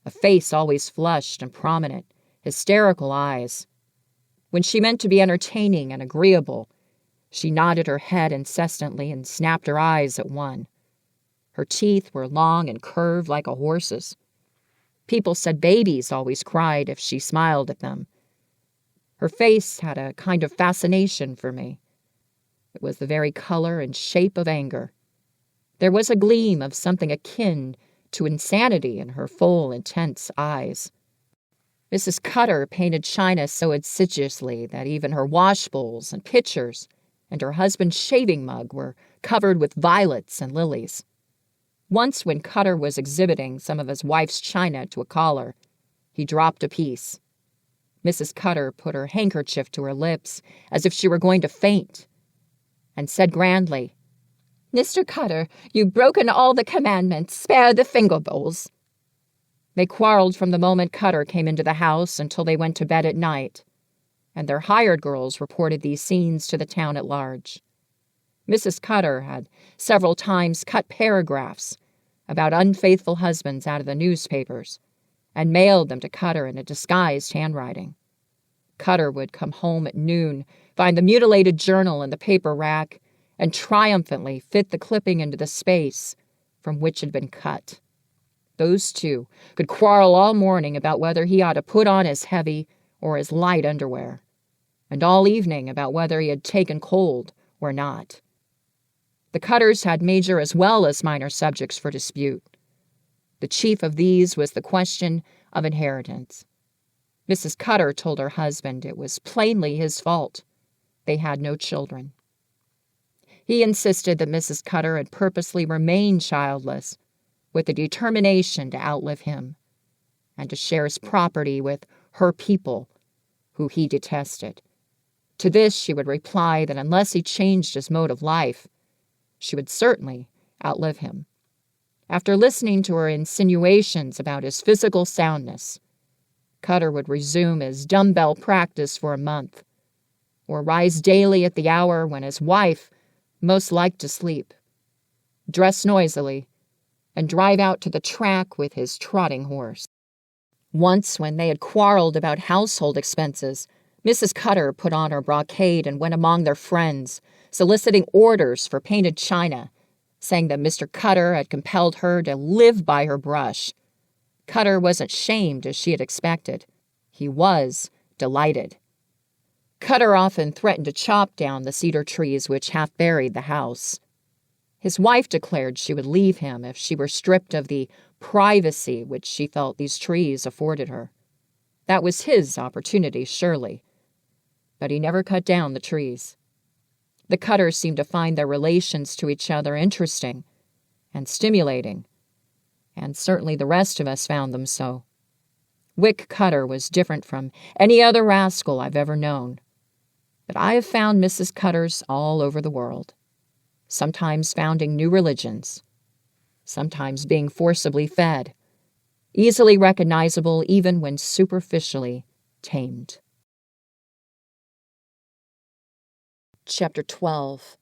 a face always flushed and prominent, hysterical eyes. When she meant to be entertaining and agreeable, she nodded her head incessantly and snapped her eyes at one. Her teeth were long and curved like a horse's. People said babies always cried if she smiled at them. Her face had a kind of fascination for me. It was the very color and shape of anger. There was a gleam of something akin to insanity in her full, intense eyes. Mrs. Cutter painted china so assiduously that even her wash bowls and pitchers and her husband's shaving mug were covered with violets and lilies. Once when Cutter was exhibiting some of his wife's china to a caller, he dropped a piece. Mrs. Cutter put her handkerchief to her lips as if she were going to faint, and said grandly, "Mr. Cutter, you've broken all the commandments. Spare the finger bowls." They quarreled from the moment Cutter came into the house until they went to bed at night, and their hired girls reported these scenes to the town at large. Mrs. Cutter had several times cut paragraphs about unfaithful husbands out of the newspapers and mailed them to Cutter in a disguised handwriting. Cutter would come home at noon, find the mutilated journal in the paper rack, and triumphantly fit the clipping into the space from which it had been cut. Those two could quarrel all morning about whether he ought to put on his heavy or his light underwear, and all evening about whether he had taken cold or not. The Cutters had major as well as minor subjects for dispute. The chief of these was the question of inheritance. Mrs. Cutter told her husband it was plainly his fault. They had no children. He insisted that Mrs. Cutter had purposely remained childless, with the determination to outlive him, and to share his property with her people, who he detested. To this she would reply that unless he changed his mode of life, she would certainly outlive him. After listening to her insinuations about his physical soundness, Cutter would resume his dumbbell practice for a month, or rise daily at the hour when his wife most liked to sleep, dress noisily, and drive out to the track with his trotting horse. Once, when they had quarreled about household expenses, Mrs. Cutter put on her brocade and went among their friends, soliciting orders for painted china, saying that Mr. Cutter had compelled her to live by her brush. Cutter wasn't shamed as she had expected. He was delighted. Cutter often threatened to chop down the cedar trees which half buried the house. His wife declared she would leave him if she were stripped of the privacy which she felt these trees afforded her. That was his opportunity, surely. But he never cut down the trees. The Cutters seemed to find their relations to each other interesting and stimulating, and certainly the rest of us found them so. Wick Cutter was different from any other rascal I've ever known. But I have found Mrs. Cutters all over the world, sometimes founding new religions, sometimes being forcibly fed, easily recognizable even when superficially tamed. Chapter 12.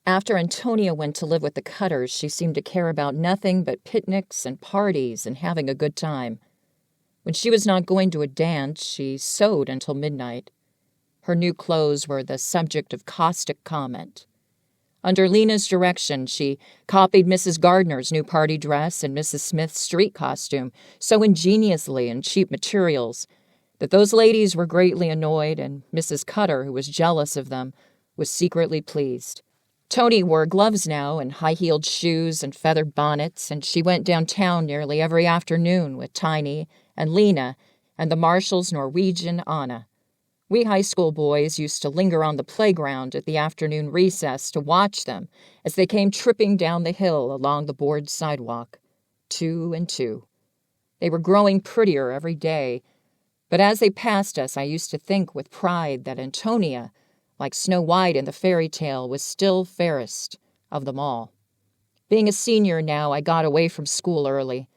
After Antonia went to live with the Cutters, she seemed to care about nothing but picnics and parties and having a good time. When she was not going to a dance, she sewed until midnight. Her new clothes were the subject of caustic comment. Under Lena's direction, she copied Mrs. Gardner's new party dress and Mrs. Smith's street costume so ingeniously in cheap materials that those ladies were greatly annoyed, and Mrs. Cutter, who was jealous of them, was secretly pleased. Tony wore gloves now and high-heeled shoes and feathered bonnets, and she went downtown nearly every afternoon with Tiny and Lena and the Marshalls' Norwegian Anna. We high school boys used to linger on the playground at the afternoon recess to watch them as they came tripping down the hill along the board sidewalk, 2 and 2. They were growing prettier every day, but as they passed us, I used to think with pride that Antonia, like Snow White in the fairy tale, was still fairest of them all. Being a senior now, I got away from school early.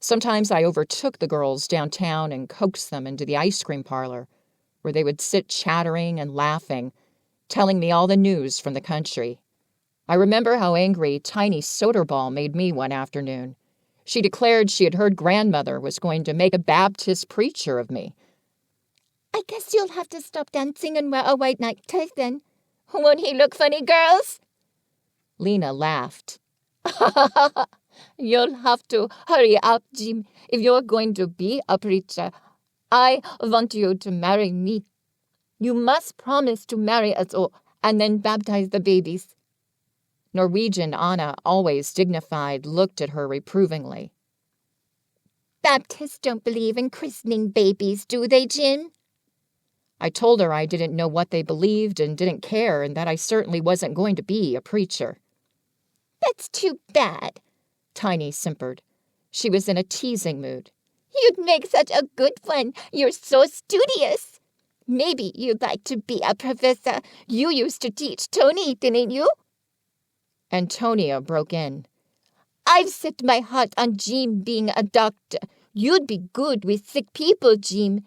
Sometimes I overtook the girls downtown and coaxed them into the ice cream parlor, where they would sit chattering and laughing, telling me all the news from the country. I remember how angry Tiny Soderball made me one afternoon. She declared she had heard grandmother was going to make a Baptist preacher of me. I guess you'll have to stop dancing and wear a white necktie then. Won't he look funny, girls? Lena laughed. You'll have to hurry up, Jim, if you're going to be a preacher. I want you to marry me. You must promise to marry us all and then baptize the babies. Norwegian Anna, always dignified, looked at her reprovingly. Baptists don't believe in christening babies, do they, Jim? I told her I didn't know what they believed and didn't care, and that I certainly wasn't going to be a preacher. That's too bad, Tiny simpered. She was in a teasing mood. You'd make such a good one. You're so studious. Maybe you'd like to be a professor. You used to teach Tony, didn't you? Antonia broke in. I've set my heart on Jim being a doctor. You'd be good with sick people, Jim.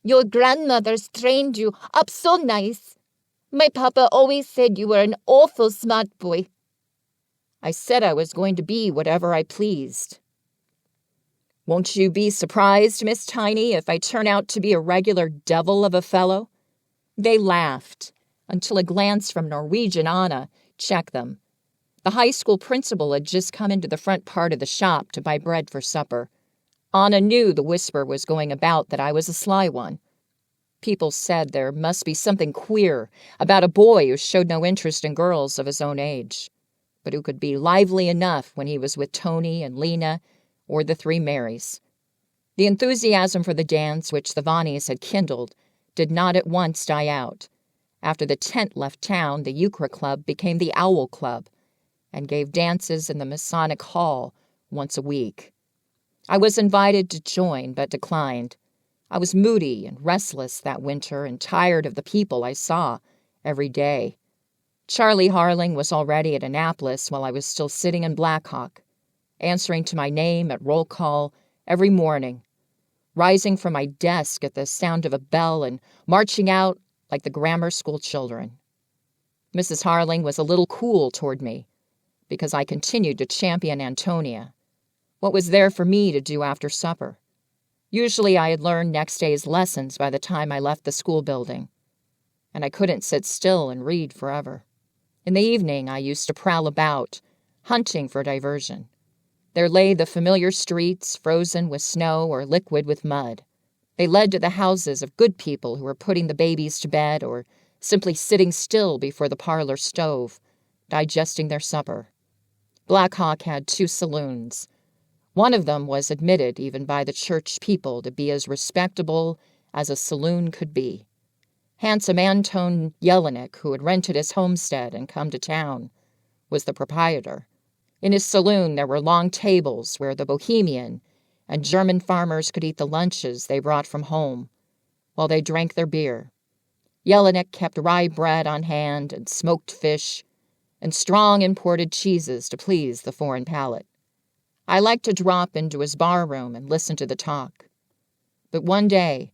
Your grandmother's trained you up so nice. My papa always said you were an awful smart boy. I said I was going to be whatever I pleased. Won't you be surprised, Miss Tiny, if I turn out to be a regular devil of a fellow? They laughed, until a glance from Norwegian Anna checked them. The high school principal had just come into the front part of the shop to buy bread for supper. Anna knew the whisper was going about that I was a sly one. People said there must be something queer about a boy who showed no interest in girls of his own age, but who could be lively enough when he was with Tony and Lena or the 3 Marys. The enthusiasm for the dance which the Vannis had kindled did not at once die out. After the tent left town, the Euchre Club became the Owl Club and gave dances in the Masonic Hall once a week. I was invited to join, but declined. I was moody and restless that winter and tired of the people I saw every day. Charlie Harling was already at Annapolis while I was still sitting in Blackhawk. answering to my name at roll call every morning, rising from my desk at the sound of a bell and marching out like the grammar school children. Mrs. Harling was a little cool toward me because I continued to champion Antonia. What was there for me to do after supper? Usually I had learned next day's lessons by the time I left the school building, and I couldn't sit still and read forever. In the evening, I used to prowl about, hunting for diversion. There lay the familiar streets, frozen with snow or liquid with mud. They led to the houses of good people who were putting the babies to bed or simply sitting still before the parlor stove, digesting their supper. Black Hawk had 2 saloons. One of them was admitted even by the church people to be as respectable as a saloon could be. Handsome Anton Jelinek, who had rented his homestead and come to town, was the proprietor. In his saloon there were long tables where the Bohemian and German farmers could eat the lunches they brought from home while they drank their beer. Jelinek kept rye bread on hand and smoked fish and strong imported cheeses to please the foreign palate. I liked to drop into his barroom and listen to the talk. But one day,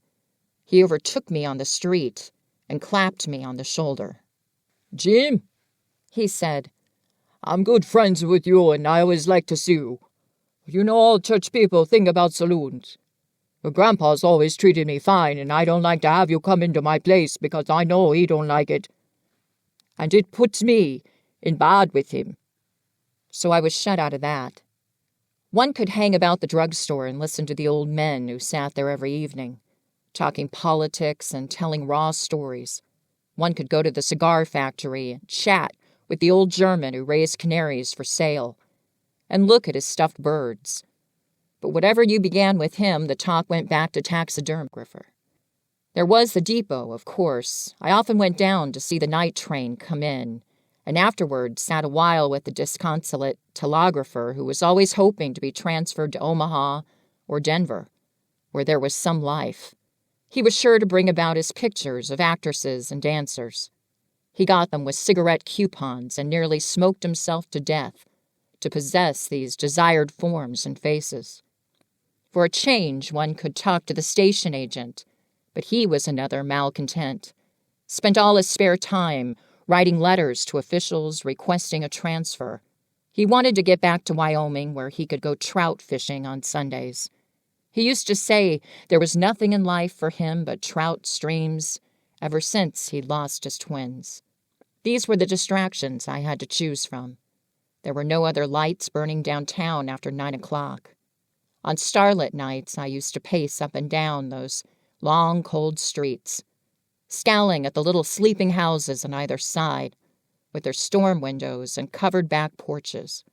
he overtook me on the street and clapped me on the shoulder. "Jim," he said, "I'm good friends with you, and I always like to see you. You know all church people think about saloons. Your grandpa's always treated me fine, and I don't like to have you come into my place because I know he don't like it. And it puts me in bad with him." So I was shut out of that. One could hang about the drugstore and listen to the old men who sat there every evening, talking politics and telling raw stories. One could go to the cigar factory and chat with the old German who raised canaries for sale, and look at his stuffed birds. But whatever you began with him, the talk went back to taxidermographer. There was the depot, of course. I often went down to see the night train come in, and afterward sat a while with the disconsolate telegrapher who was always hoping to be transferred to Omaha or Denver, where there was some life. He was sure to bring about his pictures of actresses and dancers. He got them with cigarette coupons and nearly smoked himself to death to possess these desired forms and faces. For a change, one could talk to the station agent, but he was another malcontent. Spent all his spare time writing letters to officials requesting a transfer. He wanted to get back to Wyoming where he could go trout fishing on Sundays. He used to say there was nothing in life for him but trout streams ever since he'd lost his twins. These were the distractions I had to choose from. There were no other lights burning downtown after 9 o'clock. On starlit nights, I used to pace up and down those long, cold streets, scowling at the little sleeping houses on either side, with their storm windows and covered back porches.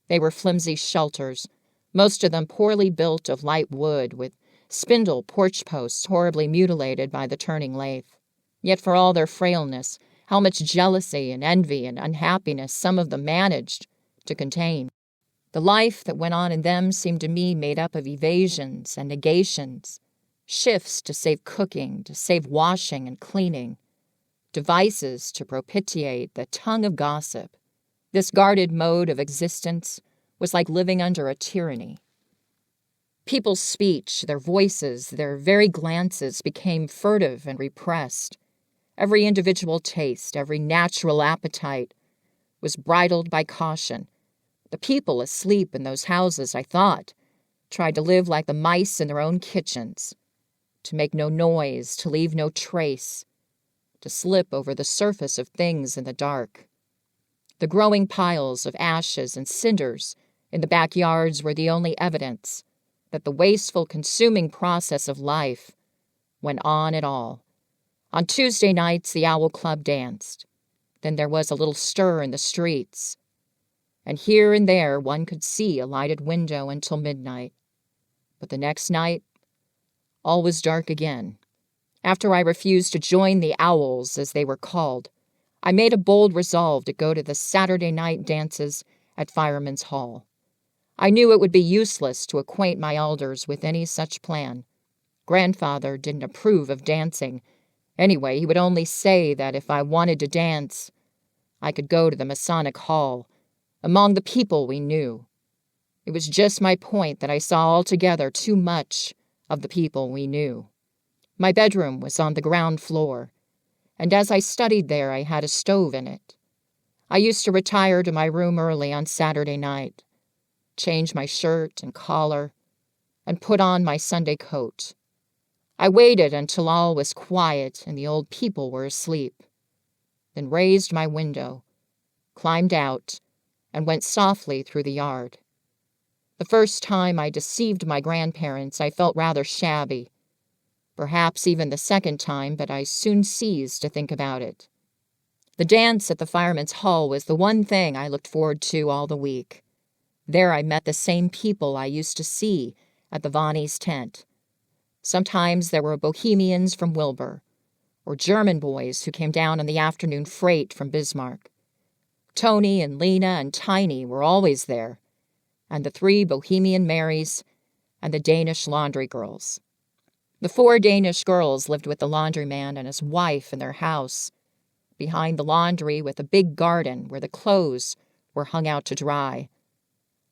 They were flimsy shelters, most of them poorly built of light wood, with spindle porch posts horribly mutilated by the turning lathe. Yet for all their frailness, how much jealousy and envy and unhappiness some of them managed to contain. The life that went on in them seemed to me made up of evasions and negations, shifts to save cooking, to save washing and cleaning, devices to propitiate the tongue of gossip. This guarded mode of existence was like living under a tyranny. People's speech, their voices, their very glances became furtive and repressed. Every individual taste, every natural appetite was bridled by caution. The people asleep in those houses, I thought, tried to live like the mice in their own kitchens, to make no noise, to leave no trace, to slip over the surface of things in the dark. The growing piles of ashes and cinders in the backyards were the only evidence that the wasteful, consuming process of life went on at all. On Tuesday nights, the Owl Club danced. Then there was a little stir in the streets, and here and there one could see a lighted window until midnight. But the next night, all was dark again. After I refused to join the Owls, as they were called, I made a bold resolve to go to the Saturday night dances at Fireman's Hall. I knew it would be useless to acquaint my elders with any such plan. Grandfather didn't approve of dancing. Anyway, he would only say that if I wanted to dance, I could go to the Masonic Hall, among the people we knew. It was just my point that I saw altogether too much of the people we knew. My bedroom was on the ground floor, and as I studied there, I had a stove in it. I used to retire to my room early on Saturday night, change my shirt and collar, and put on my Sunday coat. I waited until all was quiet and the old people were asleep, then raised my window, climbed out, and went softly through the yard. The first time I deceived my grandparents, I felt rather shabby. Perhaps even the second time, but I soon ceased to think about it. The dance at the Fireman's Hall was the one thing I looked forward to all the week. There I met the same people I used to see at the Vonnie's tent. Sometimes there were Bohemians from Wilbur, or German boys who came down on the afternoon freight from Bismarck. Tony and Lena and Tiny were always there, and the 3 Bohemian Marys and the Danish laundry girls. The 4 Danish girls lived with the laundryman and his wife in their house, behind the laundry with a big garden where the clothes were hung out to dry.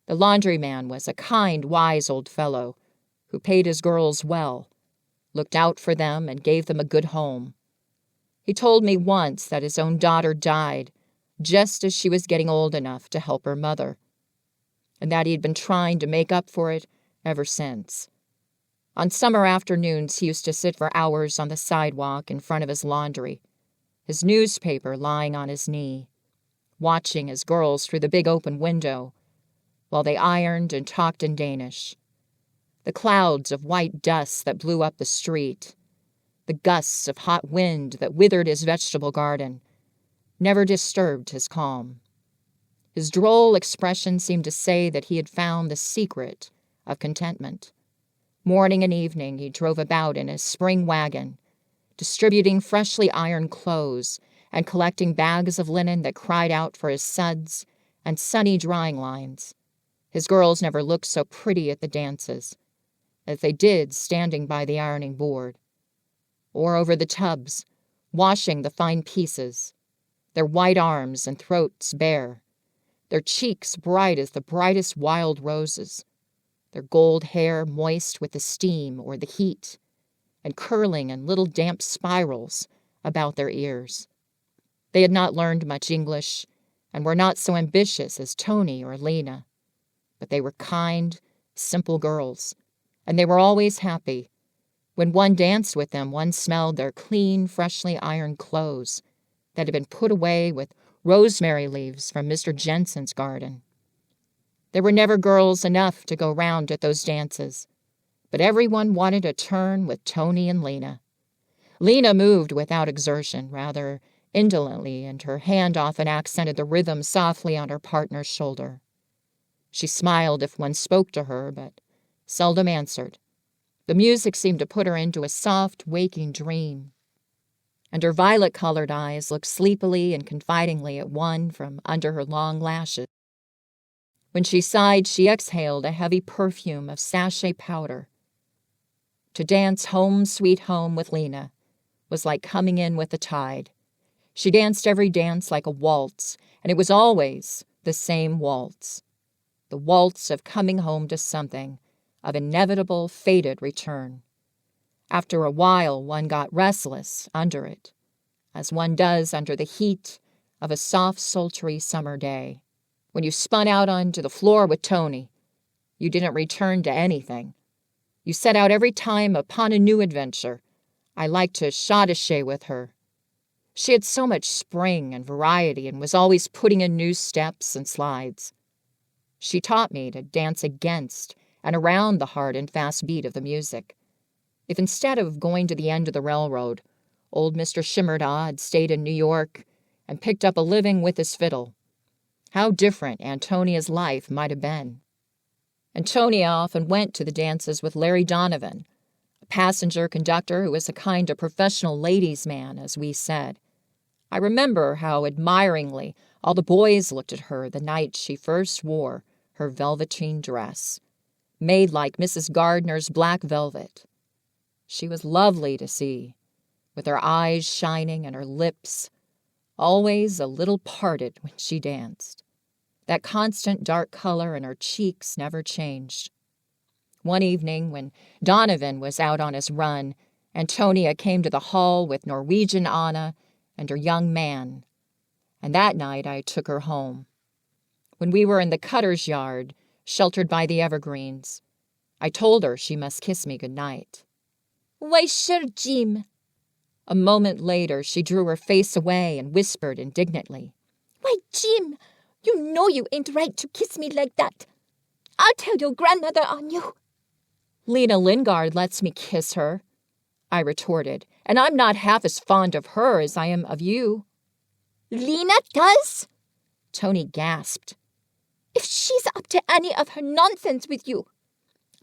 The laundryman was a kind, wise old fellow who paid his girls well, looked out for them, and gave them a good home. He told me once that his own daughter died just as she was getting old enough to help her mother, and that he'd been trying to make up for it ever since. On summer afternoons, he used to sit for hours on the sidewalk in front of his laundry, his newspaper lying on his knee, watching his girls through the big open window while they ironed and talked in Danish. The clouds of white dust that blew up the street, the gusts of hot wind that withered his vegetable garden, never disturbed his calm. His droll expression seemed to say that he had found the secret of contentment. Morning and evening he drove about in his spring wagon, distributing freshly ironed clothes and collecting bags of linen that cried out for his suds and sunny drying lines. His girls never looked so pretty at the dances as they did standing by the ironing board, or over the tubs, washing the fine pieces, their white arms and throats bare, their cheeks bright as the brightest wild roses, their gold hair moist with the steam or the heat, and curling in little damp spirals about their ears. They had not learned much English, and were not so ambitious as Tony or Lena, but they were kind, simple girls, and they were always happy. When one danced with them, one smelled their clean, freshly ironed clothes that had been put away with rosemary leaves from Mr. Jensen's garden. There were never girls enough to go round at those dances, but everyone wanted a turn with Tony and Lena. Lena moved without exertion, rather indolently, and her hand often accented the rhythm softly on her partner's shoulder. She smiled if one spoke to her, but seldom answered. The music seemed to put her into a soft, waking dream, and her violet-colored eyes looked sleepily and confidingly at one from under her long lashes. When she sighed, she exhaled a heavy perfume of sachet powder. To dance Home Sweet Home with Lena was like coming in with the tide. She danced every dance like a waltz, and it was always the same waltz. The waltz of coming home to something, of inevitable, fated return. After a while, one got restless under it, as one does under the heat of a soft, sultry summer day. When you spun out onto the floor with Tony, you didn't return to anything. You set out every time upon a new adventure. I liked to schottische with her. She had so much spring and variety and was always putting in new steps and slides. She taught me to dance against and around the hard and fast beat of the music. If instead of going to the end of the railroad, old Mr. Shimerda had stayed in New York and picked up a living with his fiddle, how different Antonia's life might have been. Antonia often went to the dances with Larry Donovan, a passenger conductor who was a kind of professional ladies' man, as we said. I remember how admiringly all the boys looked at her the night she first wore her velveteen dress, made like Mrs. Gardner's black velvet. She was lovely to see, with her eyes shining and her lips always a little parted when she danced. That constant dark color in her cheeks never changed. One evening, when Donovan was out on his run, Antonia came to the hall with Norwegian Anna and her young man, and that night I took her home. When we were in the cutter's yard, sheltered by the evergreens, I told her she must kiss me good night. Why, sure, Jim. A moment later, she drew her face away and whispered indignantly, Why, Jim, you know you ain't right to kiss me like that. I'll tell your grandmother on you. Lena Lingard lets me kiss her, I retorted, and I'm not half as fond of her as I am of you. Lena does? Tony gasped. If she's up to any of her nonsense with you,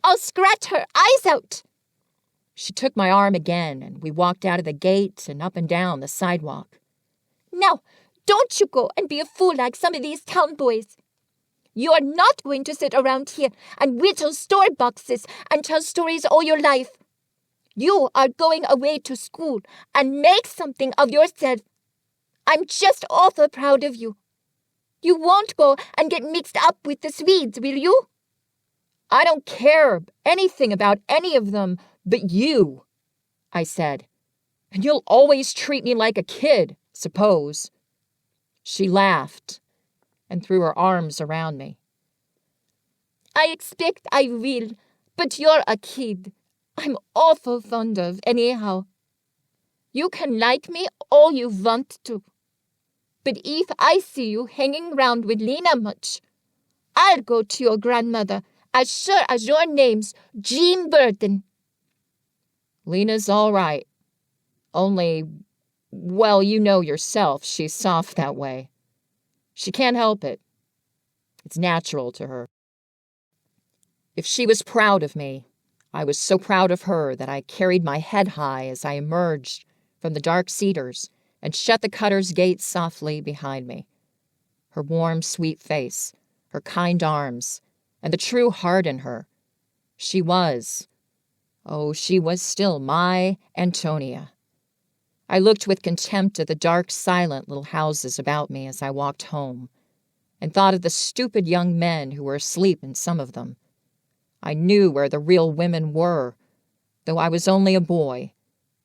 I'll scratch her eyes out. She took my arm again, and we walked out of the gate and up and down the sidewalk. Now, don't you go and be a fool like some of these town boys. You are not going to sit around here and whittle store boxes and tell stories all your life. You are going away to school and make something of yourself. I'm just awful proud of you. You won't go and get mixed up with the Swedes, will you? I don't care anything about any of them but you, I said. And you'll always treat me like a kid, suppose. She laughed and threw her arms around me. I expect I will, but you're a kid. I'm awful fond of, anyhow. You can like me all you want to. But if I see you hanging round with Lena much, I'll go to your grandmother as sure as your name's Jean Burton. Lena's all right. Only, well, you know yourself, she's soft that way. She can't help it. It's natural to her. If she was proud of me, I was so proud of her that I carried my head high as I emerged from the dark cedars and shut the cutter's gate softly behind me. Her warm, sweet face, her kind arms, and the true heart in her. She was still my Antonia. I looked with contempt at the dark, silent little houses about me as I walked home, and thought of the stupid young men who were asleep in some of them. I knew where the real women were, though I was only a boy,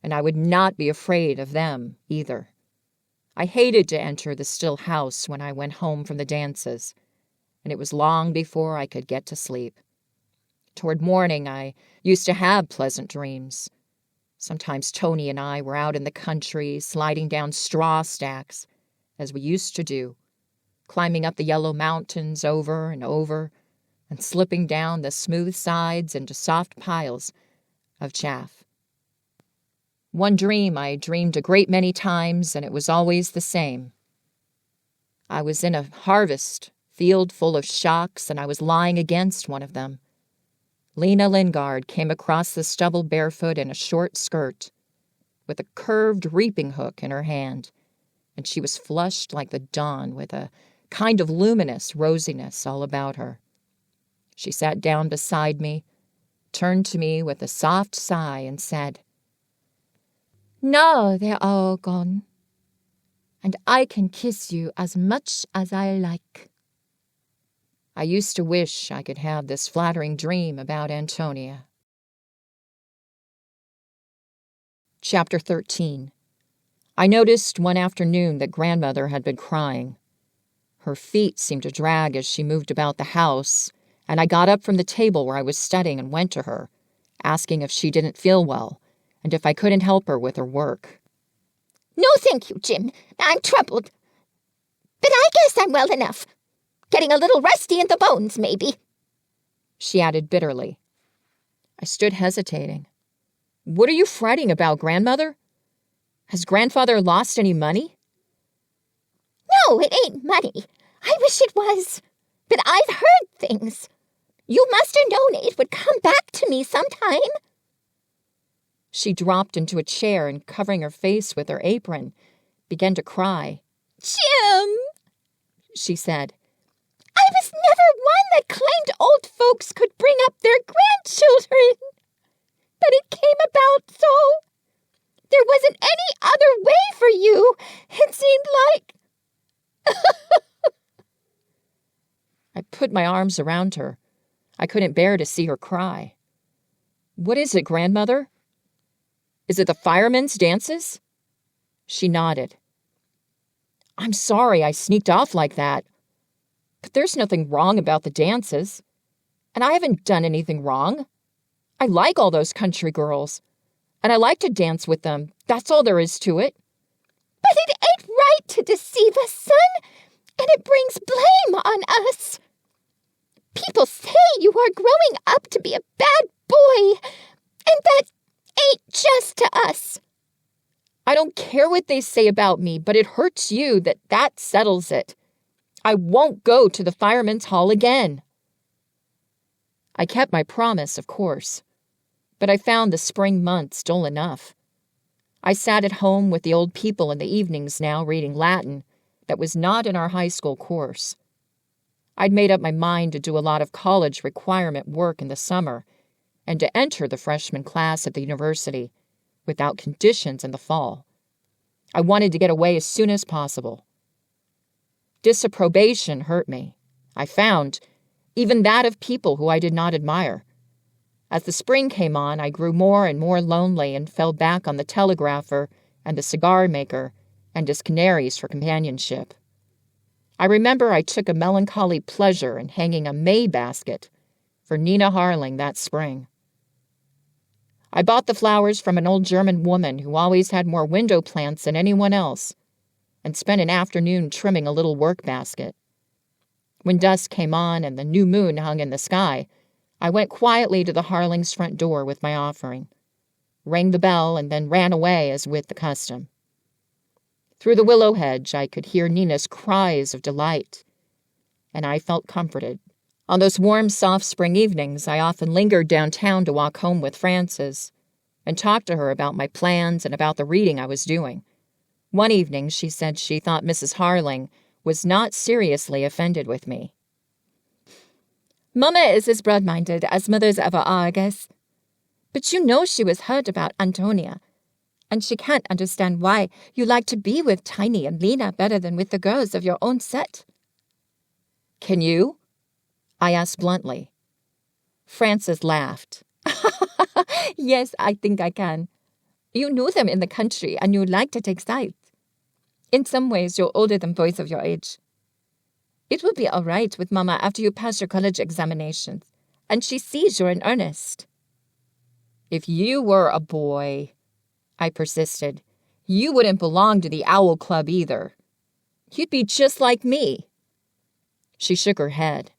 and I would not be afraid of them either. I hated to enter the still house when I went home from the dances, and it was long before I could get to sleep. Toward morning, I used to have pleasant dreams. Sometimes Tony and I were out in the country, sliding down straw stacks, as we used to do, climbing up the yellow mountains over and over, and slipping down the smooth sides into soft piles of chaff. One dream I dreamed a great many times, and it was always the same. I was in a harvest field full of shocks, and I was lying against one of them. Lena Lingard came across the stubble barefoot in a short skirt, with a curved reaping hook in her hand, and she was flushed like the dawn with a kind of luminous rosiness all about her. She sat down beside me, turned to me with a soft sigh, and said, "Now they're all gone, and I can kiss you as much as I like." I used to wish I could have this flattering dream about Antonia. Chapter 13. I noticed one afternoon that grandmother had been crying. Her feet seemed to drag as she moved about the house, and I got up from the table where I was studying and went to her, asking if she didn't feel well, and if I couldn't help her with her work. "No, thank you, Jim. I'm troubled. But I guess I'm well enough. Getting a little rusty in the bones, maybe," she added bitterly. I stood hesitating. What are you fretting about, grandmother? Has grandfather lost any money? "No, it ain't money. I wish it was. But I've heard things. You must have known it would come back to me sometime." She dropped into a chair and, covering her face with her apron, began to cry. "Jim," she said, "I was never one that claimed old folks could bring up their grandchildren. But it came about so. There wasn't any other way for you, it seemed like." put my arms around her. I couldn't bear to see her cry. "What is it, grandmother? Is it the firemen's dances?" She nodded. "I'm sorry I sneaked off like that. But there's nothing wrong about the dances. And I haven't done anything wrong. I like all those country girls. And I like to dance with them. That's all there is to it." "But it ain't right to deceive us, son, and it brings blame on us. People say you are growing up to be a bad boy, and that ain't just to us." "I don't care what they say about me, but it hurts you that settles it. I won't go to the firemen's hall again." I kept my promise, of course, but I found the spring months dull enough. I sat at home with the old people in the evenings now reading Latin that was not in our high school course. I'd made up my mind to do a lot of college requirement work in the summer and to enter the freshman class at the university without conditions in the fall. I wanted to get away as soon as possible. Disapprobation hurt me. I found, even that of people who I did not admire. As the spring came on, I grew more and more lonely and fell back on the telegrapher and the cigar maker and his canaries for companionship. I remember I took a melancholy pleasure in hanging a May basket for Nina Harling that spring. I bought the flowers from an old German woman who always had more window plants than anyone else, and spent an afternoon trimming a little work basket. When dusk came on and the new moon hung in the sky, I went quietly to the Harlings' front door with my offering, rang the bell, and then ran away as with the custom. Through the willow hedge, I could hear Nina's cries of delight, and I felt comforted. On those warm, soft spring evenings, I often lingered downtown to walk home with Frances and talk to her about my plans and about the reading I was doing. One evening, she said she thought Mrs. Harling was not seriously offended with me. "Mama is as broad-minded as mothers ever are, I guess. But you know she was hurt about Antonia, and she can't understand why you like to be with Tiny and Lena better than with the girls of your own set." "Can you?" I asked bluntly. Frances laughed. "Yes, I think I can. You knew them in the country, and you like to take sides. In some ways, you're older than boys of your age. It will be all right with Mama after you pass your college examinations, and she sees you're in earnest." "If you were a boy," I persisted, "you wouldn't belong to the Owl Club either. You'd be just like me." She shook her head.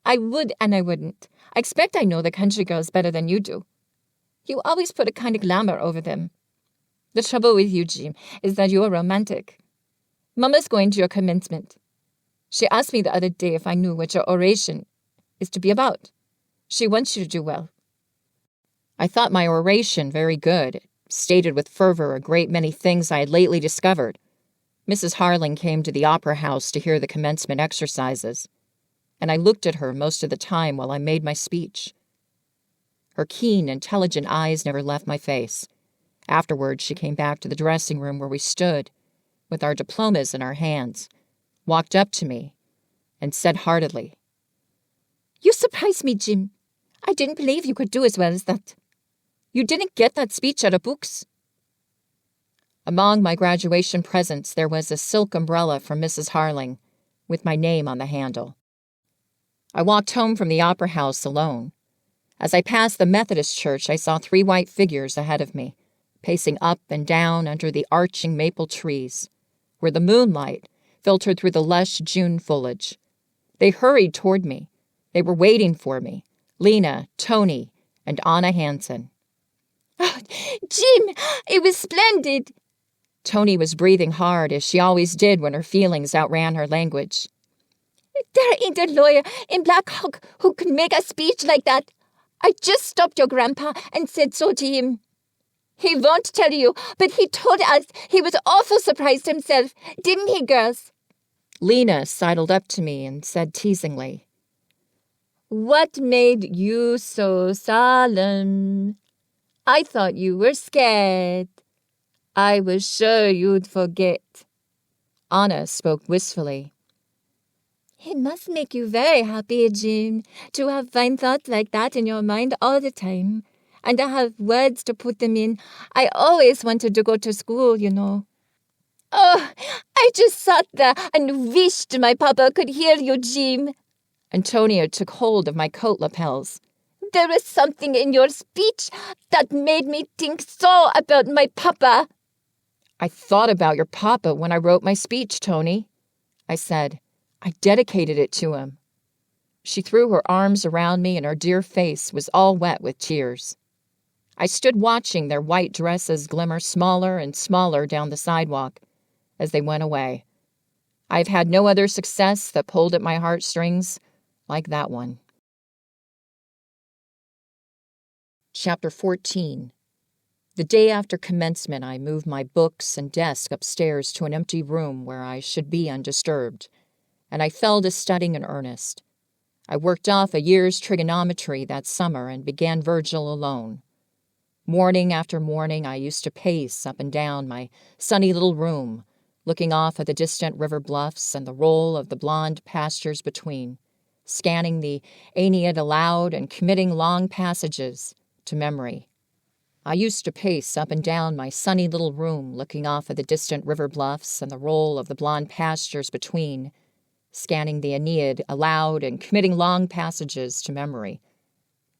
"I would and I wouldn't. I expect I know the country girls better than you do. You always put a kind of glamour over them. The trouble with you, Jim, is that you're romantic. Mama's going to your commencement. She asked me the other day if I knew what your oration is to be about. She wants you to do well." I thought my oration very good. It stated with fervor a great many things I had lately discovered. Mrs. Harling came to the opera house to hear the commencement exercises, and I looked at her most of the time while I made my speech. Her keen, intelligent eyes never left my face. Afterwards, she came back to the dressing room where we stood, with our diplomas in our hands, walked up to me, and said heartily, "You surprised me, Jim. I didn't believe you could do as well as that. You didn't get that speech out of books." Among my graduation presents, there was a silk umbrella from Mrs. Harling, with my name on the handle. I walked home from the opera house alone. As I passed the Methodist church, I saw 3 white figures ahead of me, pacing up and down under the arching maple trees, where the moonlight filtered through the lush June foliage. They hurried toward me. They were waiting for me, Lena, Tony, and Anna Hansen. "Oh, Jim, it was splendid." Tony was breathing hard, as she always did when her feelings outran her language. "There ain't a lawyer in Black Hawk who could make a speech like that. I just stopped your grandpa and said so to him. He won't tell you, but he told us he was awful surprised himself, didn't he, girls?" Lena sidled up to me and said teasingly, "What made you so solemn? I thought you were scared. I was sure you'd forget." Anna spoke wistfully. It must make you very happy, Jim, to have fine thoughts like that in your mind all the time, and to have words to put them in. I always wanted to go to school, you know. Oh, I just sat there and wished my papa could hear you, Jim. Antonia took hold of my coat lapels. There was something in your speech that made me think so about my papa. I thought about your papa when I wrote my speech, Tony, I said. I dedicated it to him. She threw her arms around me and her dear face was all wet with tears. I stood watching their white dresses glimmer smaller and smaller down the sidewalk as they went away. I've had no other success that pulled at my heartstrings like that one. Chapter 14. The day after commencement, I moved my books and desk upstairs to an empty room where I should be undisturbed, and I fell to studying in earnest. I worked off a year's trigonometry that summer and began Virgil alone. Morning after morning, I used to pace up and down my sunny little room, looking off at the distant river bluffs and the roll of the blonde pastures between, scanning the Aeneid aloud and committing long passages to memory. I used to pace up and down my sunny little room, looking off at the distant river bluffs and the roll of the blonde pastures between, scanning the Aeneid aloud and committing long passages to memory.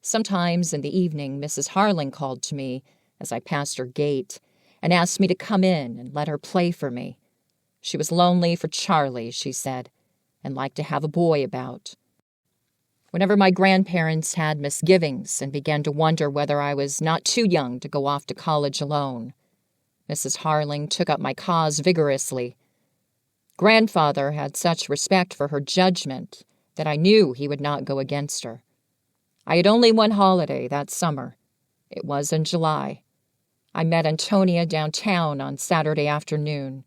Sometimes in the evening, Mrs. Harling called to me as I passed her gate and asked me to come in and let her play for me. She was lonely for Charlie, she said, and liked to have a boy about. Whenever my grandparents had misgivings and began to wonder whether I was not too young to go off to college alone, Mrs. Harling took up my cause vigorously. Grandfather had such respect for her judgment that I knew he would not go against her. I had only one holiday that summer. It was in July. I met Antonia downtown on Saturday afternoon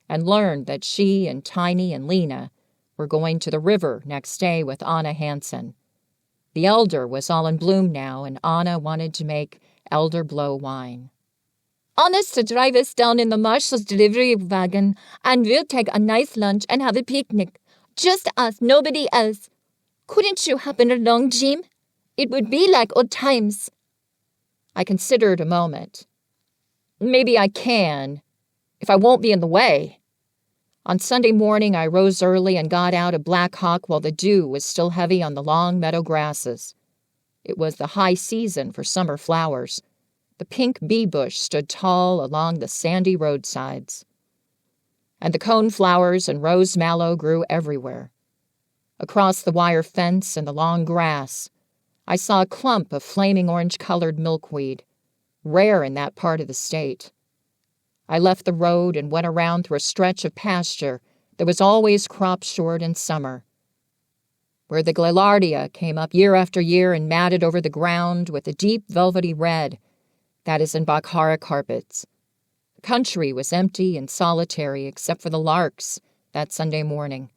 and learned that she and Tiny and Lena were going to the river next day with Anna Hansen. The elder was all in bloom now, and Anna wanted to make elder blow wine. Anna's to drive us down in the marshal's delivery wagon, and we'll take a nice lunch and have a picnic. Just us, nobody else. Couldn't you happen along, Jim? It would be like old times. I considered a moment. Maybe I can, if I won't be in the way. On Sunday morning, I rose early and got out of Black Hawk while the dew was still heavy on the long meadow grasses. It was the high season for summer flowers. The pink bee bush stood tall along the sandy roadsides, and the coneflowers and rose mallow grew everywhere. Across the wire fence and the long grass, I saw a clump of flaming orange-colored milkweed, rare in that part of the state. I left the road and went around through a stretch of pasture that was always crop short in summer, where the gaillardia came up year after year and matted over the ground with a deep velvety red that is in Bakhara carpets. The country was empty and solitary except for the larks that Sunday morning,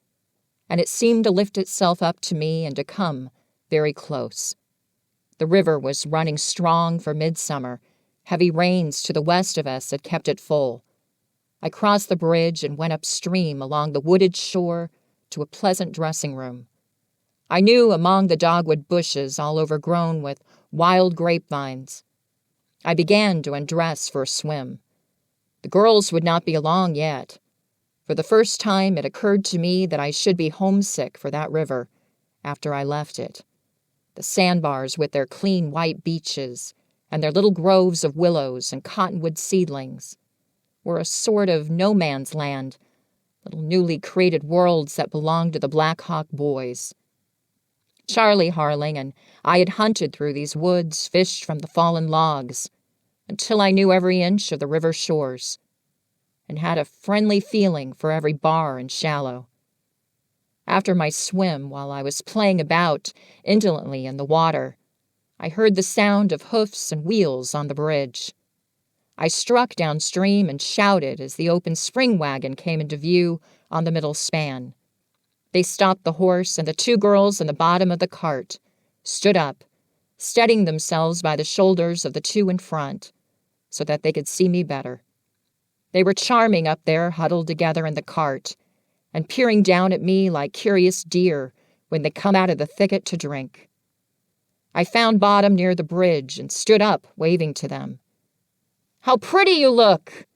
and it seemed to lift itself up to me and to come very close. The river was running strong for midsummer. Heavy rains to the west of us had kept it full. I crossed the bridge and went upstream along the wooded shore to a pleasant dressing room. I knew among the dogwood bushes all overgrown with wild grapevines. I began to undress for a swim. The girls would not be along yet. For the first time it occurred to me that I should be homesick for that river after I left it. The sandbars with their clean white beaches and their little groves of willows and cottonwood seedlings were a sort of no-man's land, little newly created worlds that belonged to the Black Hawk boys. Charlie Harling and I had hunted through these woods, fished from the fallen logs, until I knew every inch of the river shores, and had a friendly feeling for every bar and shallow. After my swim, while I was playing about indolently in the water, I heard the sound of hoofs and wheels on the bridge. I struck downstream and shouted as the open spring wagon came into view on the middle span. They stopped the horse, and the two girls in the bottom of the cart stood up, steadying themselves by the shoulders of the two in front, so that they could see me better. They were charming up there, huddled together in the cart, and peering down at me like curious deer when they come out of the thicket to drink. I found bottom near the bridge and stood up, waving to them. "How pretty you look!"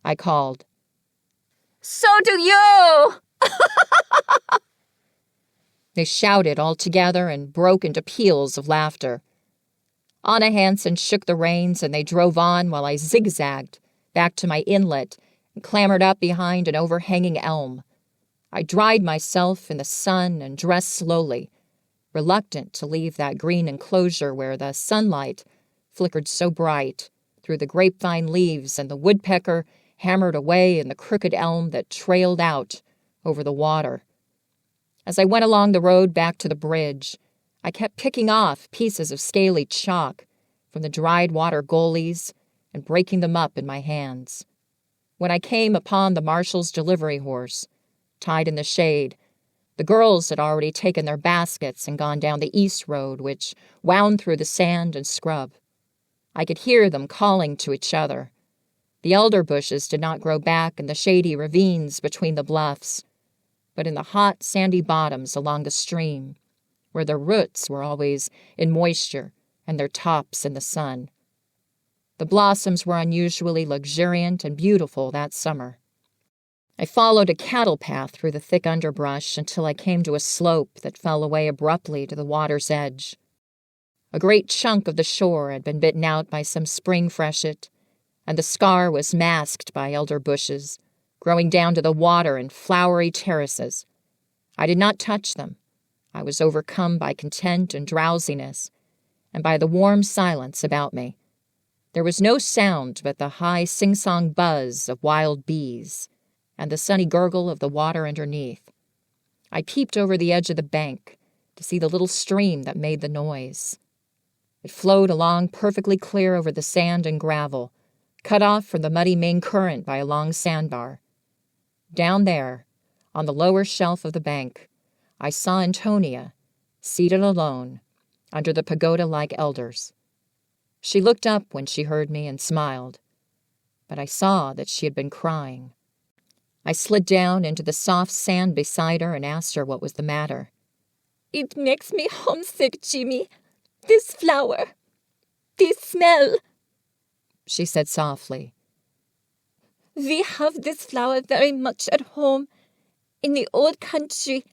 I called. "So do you!" They shouted all together and broke into peals of laughter. Anna Hansen shook the reins and they drove on while I zigzagged back to my inlet and clambered up behind an overhanging elm. I dried myself in the sun and dressed slowly, reluctant to leave that green enclosure where the sunlight flickered so bright through the grapevine leaves and the woodpecker hammered away in the crooked elm that trailed out over the water. As I went along the road back to the bridge, I kept picking off pieces of scaly chalk from the dried water gullies and breaking them up in my hands. When I came upon the marshal's delivery horse, tied in the shade, the girls had already taken their baskets and gone down the east road, which wound through the sand and scrub. I could hear them calling to each other. The elder bushes did not grow back in the shady ravines between the bluffs, but in the hot, sandy bottoms along the stream, where their roots were always in moisture and their tops in the sun. The blossoms were unusually luxuriant and beautiful that summer. I followed a cattle path through the thick underbrush until I came to a slope that fell away abruptly to the water's edge. A great chunk of the shore had been bitten out by some spring freshet, and the scar was masked by elder bushes, growing down to the water in flowery terraces. I did not touch them. I was overcome by content and drowsiness, and by the warm silence about me. There was no sound but the high sing-song buzz of wild bees and the sunny gurgle of the water underneath. I peeped over the edge of the bank to see the little stream that made the noise. It flowed along perfectly clear over the sand and gravel, cut off from the muddy main current by a long sandbar. Down there, on the lower shelf of the bank, I saw Antonia, seated alone, under the pagoda-like elders. She looked up when she heard me and smiled, but I saw that she had been crying. I slid down into the soft sand beside her and asked her what was the matter. "It makes me homesick, Jimmy. This flower. This smell," she said softly. "We have this flower very much at home, in the old country.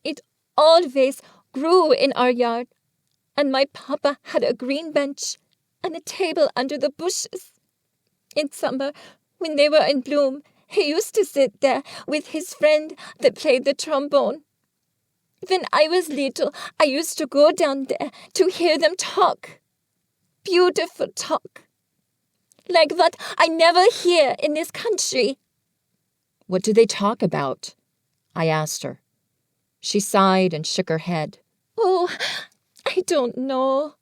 It always grew in our yard, and my papa had a green bench and a table under the bushes. In summer, when they were in bloom, he used to sit there with his friend that played the trombone. When I was little, I used to go down there to hear them talk. Beautiful talk. Like what I never hear in this country." "What did they talk about?" I asked her. She sighed and shook her head. "Oh, I don't know.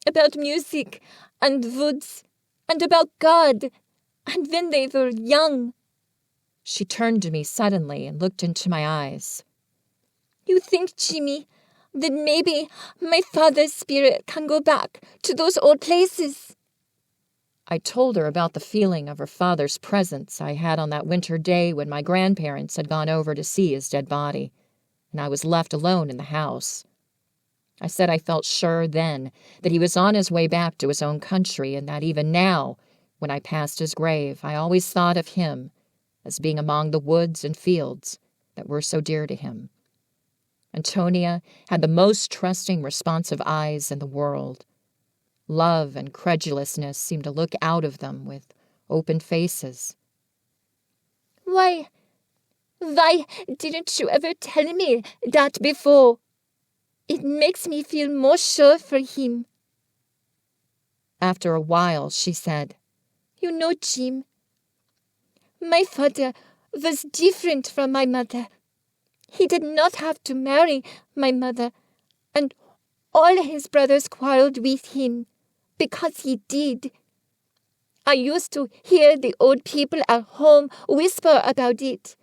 About music and woods and about God and when they were young." She turned to me suddenly and looked into my eyes. "You think, Jimmy, that maybe my father's spirit can go back to those old places?" I told her about the feeling of her father's presence I had on that winter day when my grandparents had gone over to see his dead body, and I was left alone in the house. I said I felt sure then that he was on his way back to his own country, and that even now, when I passed his grave, I always thought of him as being among the woods and fields that were so dear to him. Antonia had the most trusting, responsive eyes in the world. Love and credulousness seemed to look out of them with open faces. Why didn't you ever tell me that before? It makes me feel more sure for him." After a while, she said, "You know, Jim, my father was different from my mother. He did not have to marry my mother, and all his brothers quarreled with him because he did. I used to hear the old people at home whisper about it.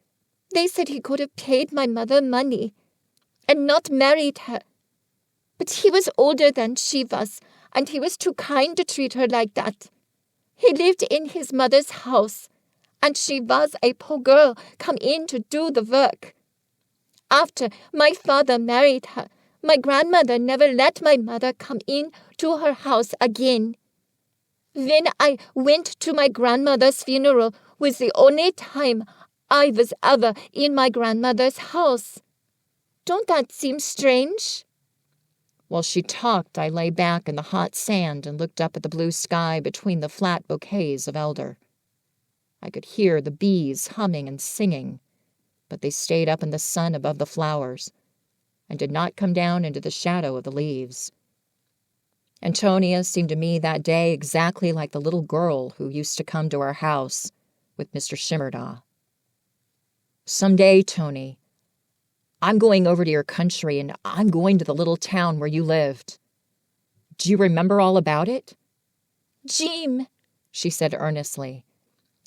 They said he could have paid my mother money and not married her. But he was older than she was, and he was too kind to treat her like that. He lived in his mother's house, and she was a poor girl come in to do the work. After my father married her, my grandmother never let my mother come in to her house again. When I went to my grandmother's funeral was the only time I was ever in my grandmother's house. Don't that seem strange? While she talked, I lay back in the hot sand and looked up at the blue sky between the flat bouquets of elder. I could hear the bees humming and singing, but they stayed up in the sun above the flowers and did not come down into the shadow of the leaves. Antonia seemed to me that day exactly like the little girl who used to come to our house with Mr. Shimerda. "Someday, Tony, I'm going over to your country, and I'm going to the little town where you lived. Do you remember all about it?" "Jim," she said earnestly,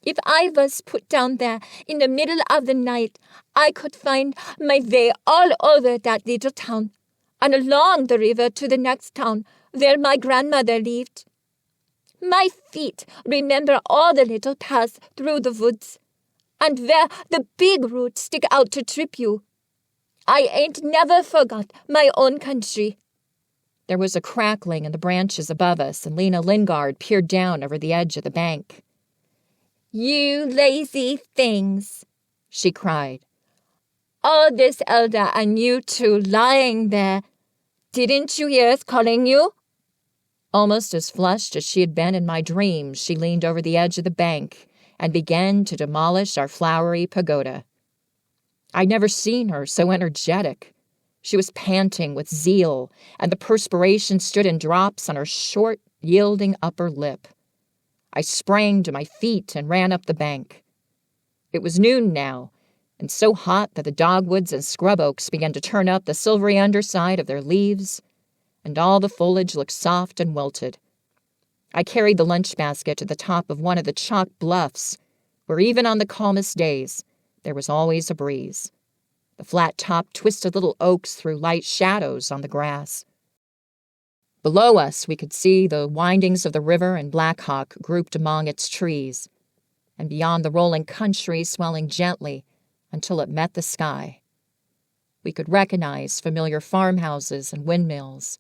"if I was put down there in the middle of the night, I could find my way all over that little town and along the river to the next town where my grandmother lived. My feet remember all the little paths through the woods and where the big roots stick out to trip you. I ain't never forgot my own country." There was a crackling in the branches above us, and Lena Lingard peered down over the edge of the bank. "You lazy things," she cried. "All this elder and you two lying there. Didn't you hear us calling you?" Almost as flushed as she had been in my dreams, she leaned over the edge of the bank and began to demolish our flowery pagoda. I'd never seen her so energetic. She was panting with zeal, and the perspiration stood in drops on her short, yielding upper lip. I sprang to my feet and ran up the bank. It was noon now, and so hot that the dogwoods and scrub oaks began to turn up the silvery underside of their leaves, and all the foliage looked soft and wilted. I carried the lunch basket to the top of one of the chalk bluffs, where even on the calmest days there was always a breeze. The flat-topped, twisted little oaks threw light shadows on the grass. Below us, we could see the windings of the river and Black Hawk grouped among its trees, and beyond the rolling country swelling gently until it met the sky. We could recognize familiar farmhouses and windmills.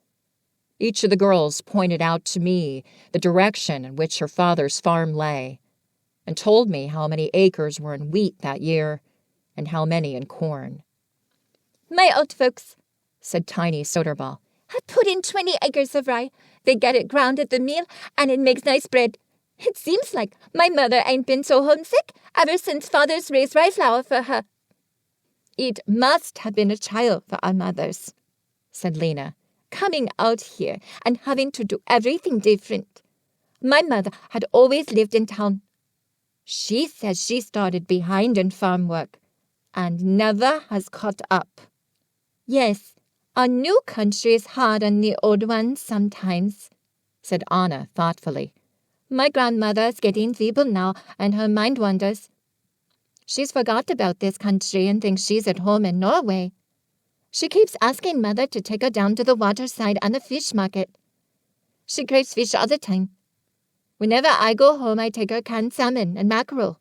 Each of the girls pointed out to me the direction in which her father's farm lay, and told me how many acres were in wheat that year and how many in corn. "My old folks," said Tiny Soderball, "have put in 20 acres of rye. They get it ground at the mill, and it makes nice bread. It seems like my mother ain't been so homesick ever since father's raised rye flour for her." "It must have been a trial for our mothers," said Lena, "coming out here and having to do everything different. My mother had always lived in town. She says she started behind in farm work and never has caught up." "Yes, our new country is hard on the old ones sometimes," said Anna thoughtfully. "My grandmother's getting feeble now, and her mind wanders. She's forgot about this country and thinks she's at home in Norway. She keeps asking Mother to take her down to the waterside and the fish market. She craves fish all the time. Whenever I go home, I take her canned salmon and mackerel."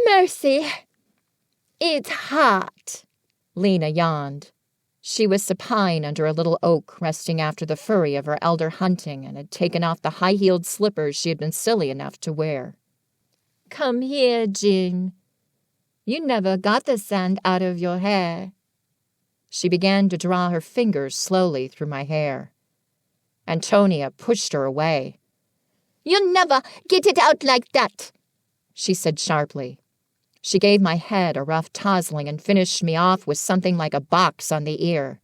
"Mercy, it's hot," Lena yawned. She was supine under a little oak, resting after the flurry of her elder hunting, and had taken off the high-heeled slippers she had been silly enough to wear. "Come here, Jim. You never got the sand out of your hair." She began to draw her fingers slowly through my hair. Antonia pushed her away. "You never get it out like that," she said sharply. She gave my head a rough tousling and finished me off with something like a box on the ear.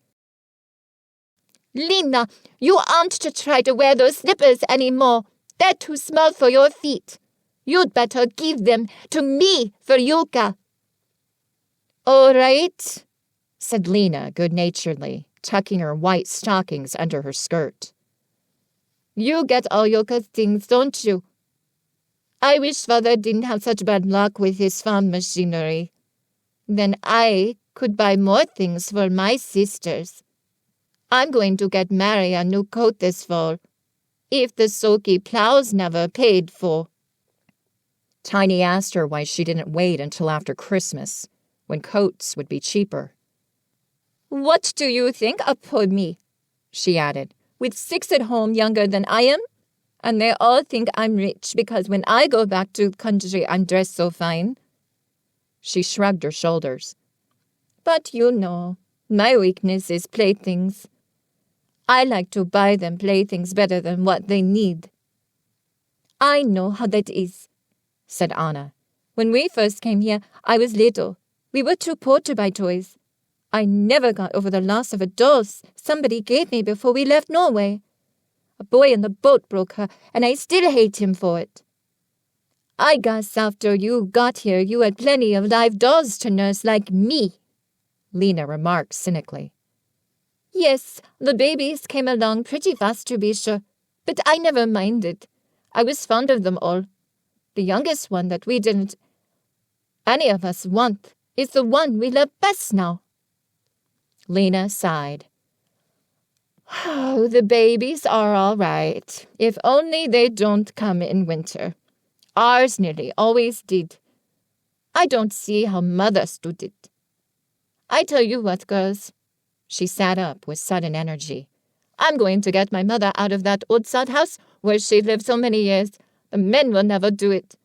"Lena, you aren't to try to wear those slippers anymore. They're too small for your feet. You'd better give them to me for Yuka." "All right," said Lena good-naturedly, tucking her white stockings under her skirt. "You get all Yuka's things, don't you? I wish Father didn't have such bad luck with his farm machinery. Then I could buy more things for my sisters. I'm going to get Mary a new coat this fall, if the sulky plow's never paid for." Tiny asked her why she didn't wait until after Christmas, when coats would be cheaper. "What do you think of me?" she added, "with 6 at home younger than I am? And they all think I'm rich because when I go back to the country I'm dressed so fine." She shrugged her shoulders. "But you know, my weakness is playthings. I like to buy them playthings better than what they need." "I know how that is," said Anna. "When we first came here, I was little. We were too poor to buy toys. I never got over the loss of a doll somebody gave me before we left Norway. A boy in the boat broke her, and I still hate him for it. I guess after you got here, you had plenty of live dolls to nurse like me," Lena remarked cynically. "Yes, the babies came along pretty fast to be sure, but I never minded. I was fond of them all. The youngest one that we didn't any of us want is the one we love best now." Lena sighed. "Oh, the babies are all right, if only they don't come in winter. Ours nearly always did. I don't see how Mother stood it. I tell you what, girls." She sat up with sudden energy. "I'm going to get my mother out of that old sod house where she lived so many years. The men will never do it.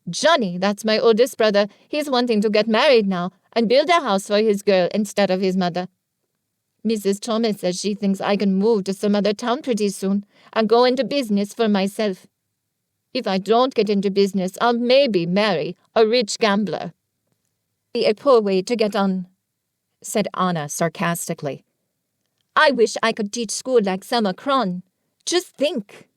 Johnny, that's my oldest brother, he's wanting to get married now and build a house for his girl instead of his mother. Mrs. Thomas says she thinks I can move to some other town pretty soon and go into business for myself. If I don't get into business, I'll maybe marry a rich gambler." "Be a poor way to get on," said Anna sarcastically. "I wish I could teach school like Selma Kron. Just think.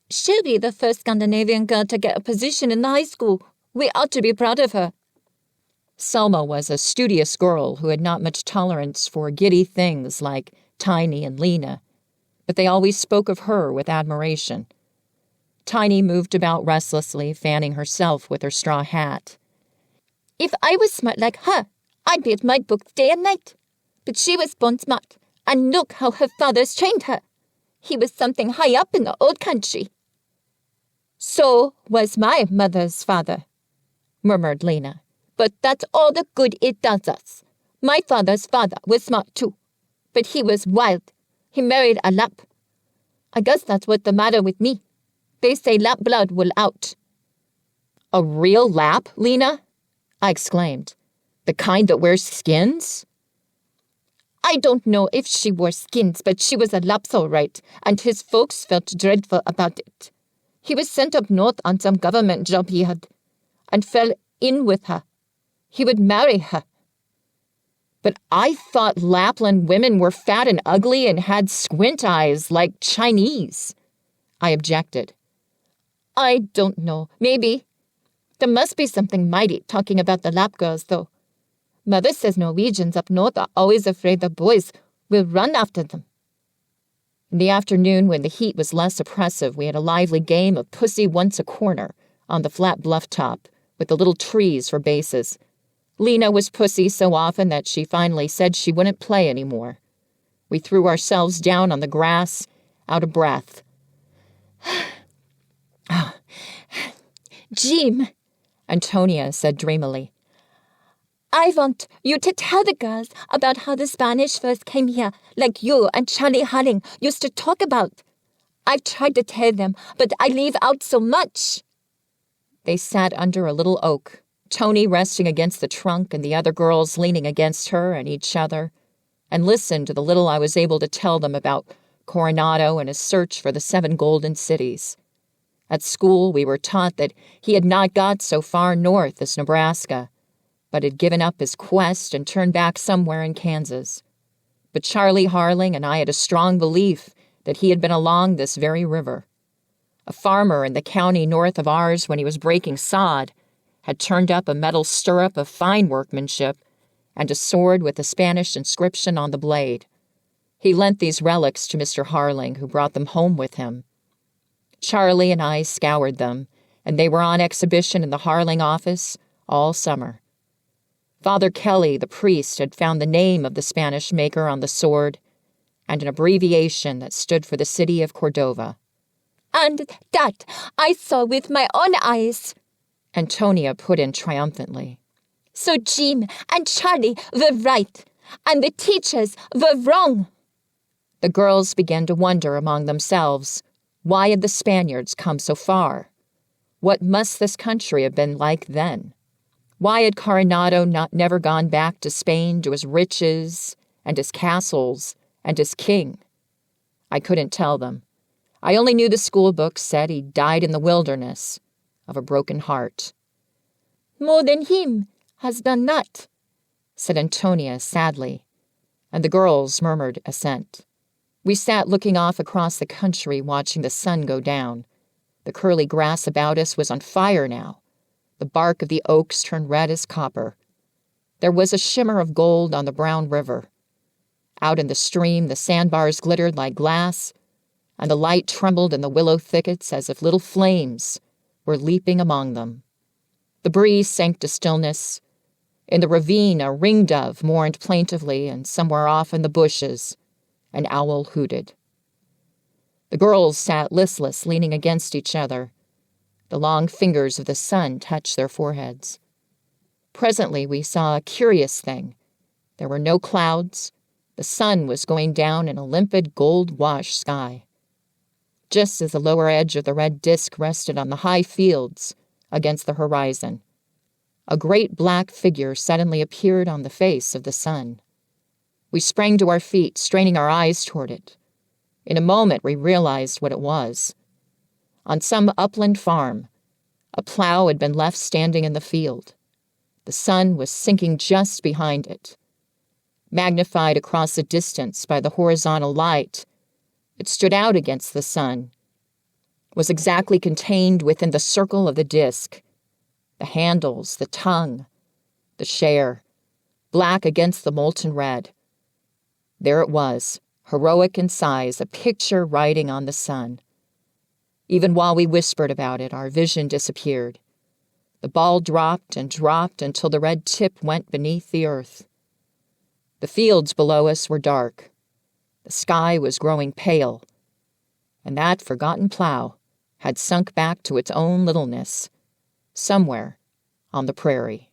She'll be the first Scandinavian girl to get a position in the high school. We ought to be proud of her." Selma was a studious girl who had not much tolerance for giddy things like Tiny and Lena, but they always spoke of her with admiration. Tiny moved about restlessly, fanning herself with her straw hat. "If I was smart like her, I'd be at my books day and night. But she was born smart, and look how her father's trained her. He was something high up in the old country." "So was my mother's father," murmured Lena. "But that's all the good it does us. My father's father was smart too, but he was wild. He married a Lapp. I guess that's what's the matter with me. They say Lapp blood will out." "A real Lapp, Lena?" I exclaimed. "The kind that wears skins?" "I don't know if she wore skins, but she was a Lapp all right, and his folks felt dreadful about it. He was sent up north on some government job he had, and fell in with her. He would marry her." "But I thought Lapland women were fat and ugly and had squint eyes like Chinese," I objected. "I don't know. Maybe. There must be something mighty talking about the Lapp girls, though. Mother says Norwegians up north are always afraid the boys will run after them." In the afternoon, when the heat was less oppressive, we had a lively game of Pussy Once a Corner on the flat bluff top, with the little trees for bases. Lena was Pussy so often that she finally said she wouldn't play anymore. We threw ourselves down on the grass, out of breath. "Jim," Antonia said dreamily, "I want you to tell the girls about how the Spanish first came here, like you and Charlie Harling used to talk about. I've tried to tell them, but I leave out so much." They sat under a little oak, Tony resting against the trunk and the other girls leaning against her and each other, and listened to the little I was able to tell them about Coronado and his search for the 7 golden cities. At school, we were taught that he had not got so far north as Nebraska, but had given up his quest and turned back somewhere in Kansas. But Charlie Harling and I had a strong belief that he had been along this very river. A farmer in the county north of ours, when he was breaking sod, had turned up a metal stirrup of fine workmanship and a sword with a Spanish inscription on the blade. He lent these relics to Mr. Harling, who brought them home with him. Charlie and I scoured them, and they were on exhibition in the Harling office all summer. Father Kelly, the priest, had found the name of the Spanish maker on the sword and an abbreviation that stood for the city of Cordova. "And that I saw with my own eyes," Antonia put in triumphantly. So Jim and Charlie were right, and the teachers were wrong. The girls began to wonder among themselves, why had the Spaniards come so far? What must this country have been like then? Why had Coronado never gone back to Spain to his riches and his castles and his king? I couldn't tell them. I only knew the school book said he died in the wilderness of a broken heart. More than him has done that, said Antonia sadly, and the girls murmured assent. We sat looking off across the country, watching the sun go down. The curly grass about us was on fire now. The bark of the oaks turned red as copper. There was a shimmer of gold on the brown river. Out in the stream, the sandbars glittered like glass, and the light trembled in the willow thickets as if little flames were leaping among them. The breeze sank to stillness. In the ravine, a ringdove mourned plaintively, and somewhere off in the bushes, an owl hooted. The girls sat listless, leaning against each other. The long fingers of the sun touched their foreheads. Presently, we saw a curious thing. There were no clouds. The sun was going down in a limpid, gold-washed sky. Just as the lower edge of the red disk rested on the high fields against the horizon, a great black figure suddenly appeared on the face of the sun. We sprang to our feet, straining our eyes toward it. In a moment, we realized what it was. On some upland farm, a plow had been left standing in the field. The sun was sinking just behind it. Magnified across the distance by the horizontal light, it stood out against the sun, was exactly contained within the circle of the disk. The handles, the tongue, the share, black against the molten red. There it was, heroic in size, a picture riding on the sun. Even while we whispered about it, our vision disappeared. The ball dropped and dropped until the red tip went beneath the earth. The fields below us were dark. The sky was growing pale, and that forgotten plow had sunk back to its own littleness, somewhere on the prairie.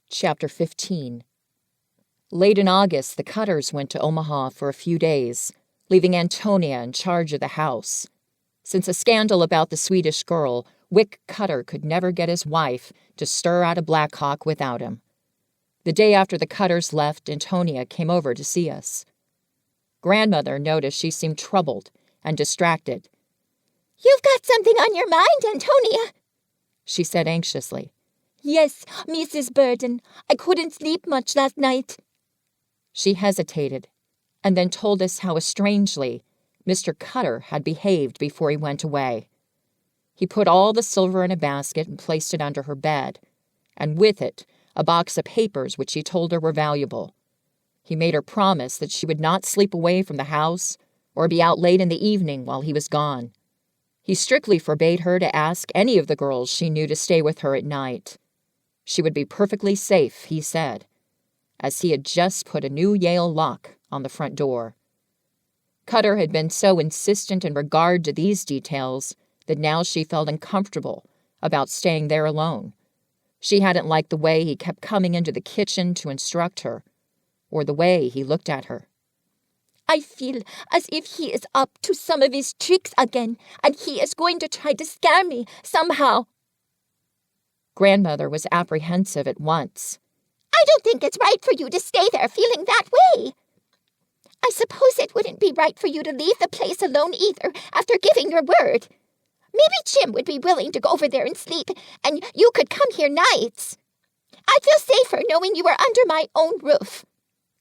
Chapter 15. Late in August, the Cutters went to Omaha for a few days, leaving Antonia in charge of the house. Since a scandal about the Swedish girl, Wick Cutter could never get his wife to stir out of Blackhawk without him. The day after the Cutters left, Antonia came over to see us. Grandmother noticed she seemed troubled and distracted. "You've got something on your mind, Antonia," she said anxiously. "Yes, Mrs. Burden. I couldn't sleep much last night." She hesitated, and then told us how strangely Mr. Cutter had behaved before he went away. He put all the silver in a basket and placed it under her bed, and with it a box of papers which he told her were valuable. He made her promise that she would not sleep away from the house or be out late in the evening while he was gone. He strictly forbade her to ask any of the girls she knew to stay with her at night. She would be perfectly safe, he said, as he had just put a new Yale lock on the front door. Cutter had been so insistent in regard to these details that now she felt uncomfortable about staying there alone. She hadn't liked the way he kept coming into the kitchen to instruct her, or the way he looked at her. "I feel as if he is up to some of his tricks again, and he is going to try to scare me somehow." Grandmother was apprehensive at once. "I don't think it's right for you to stay there feeling that way. I suppose it wouldn't be right for you to leave the place alone either after giving your word. Maybe Jim would be willing to go over there and sleep, and you could come here nights. I'd feel safer knowing you were under my own roof.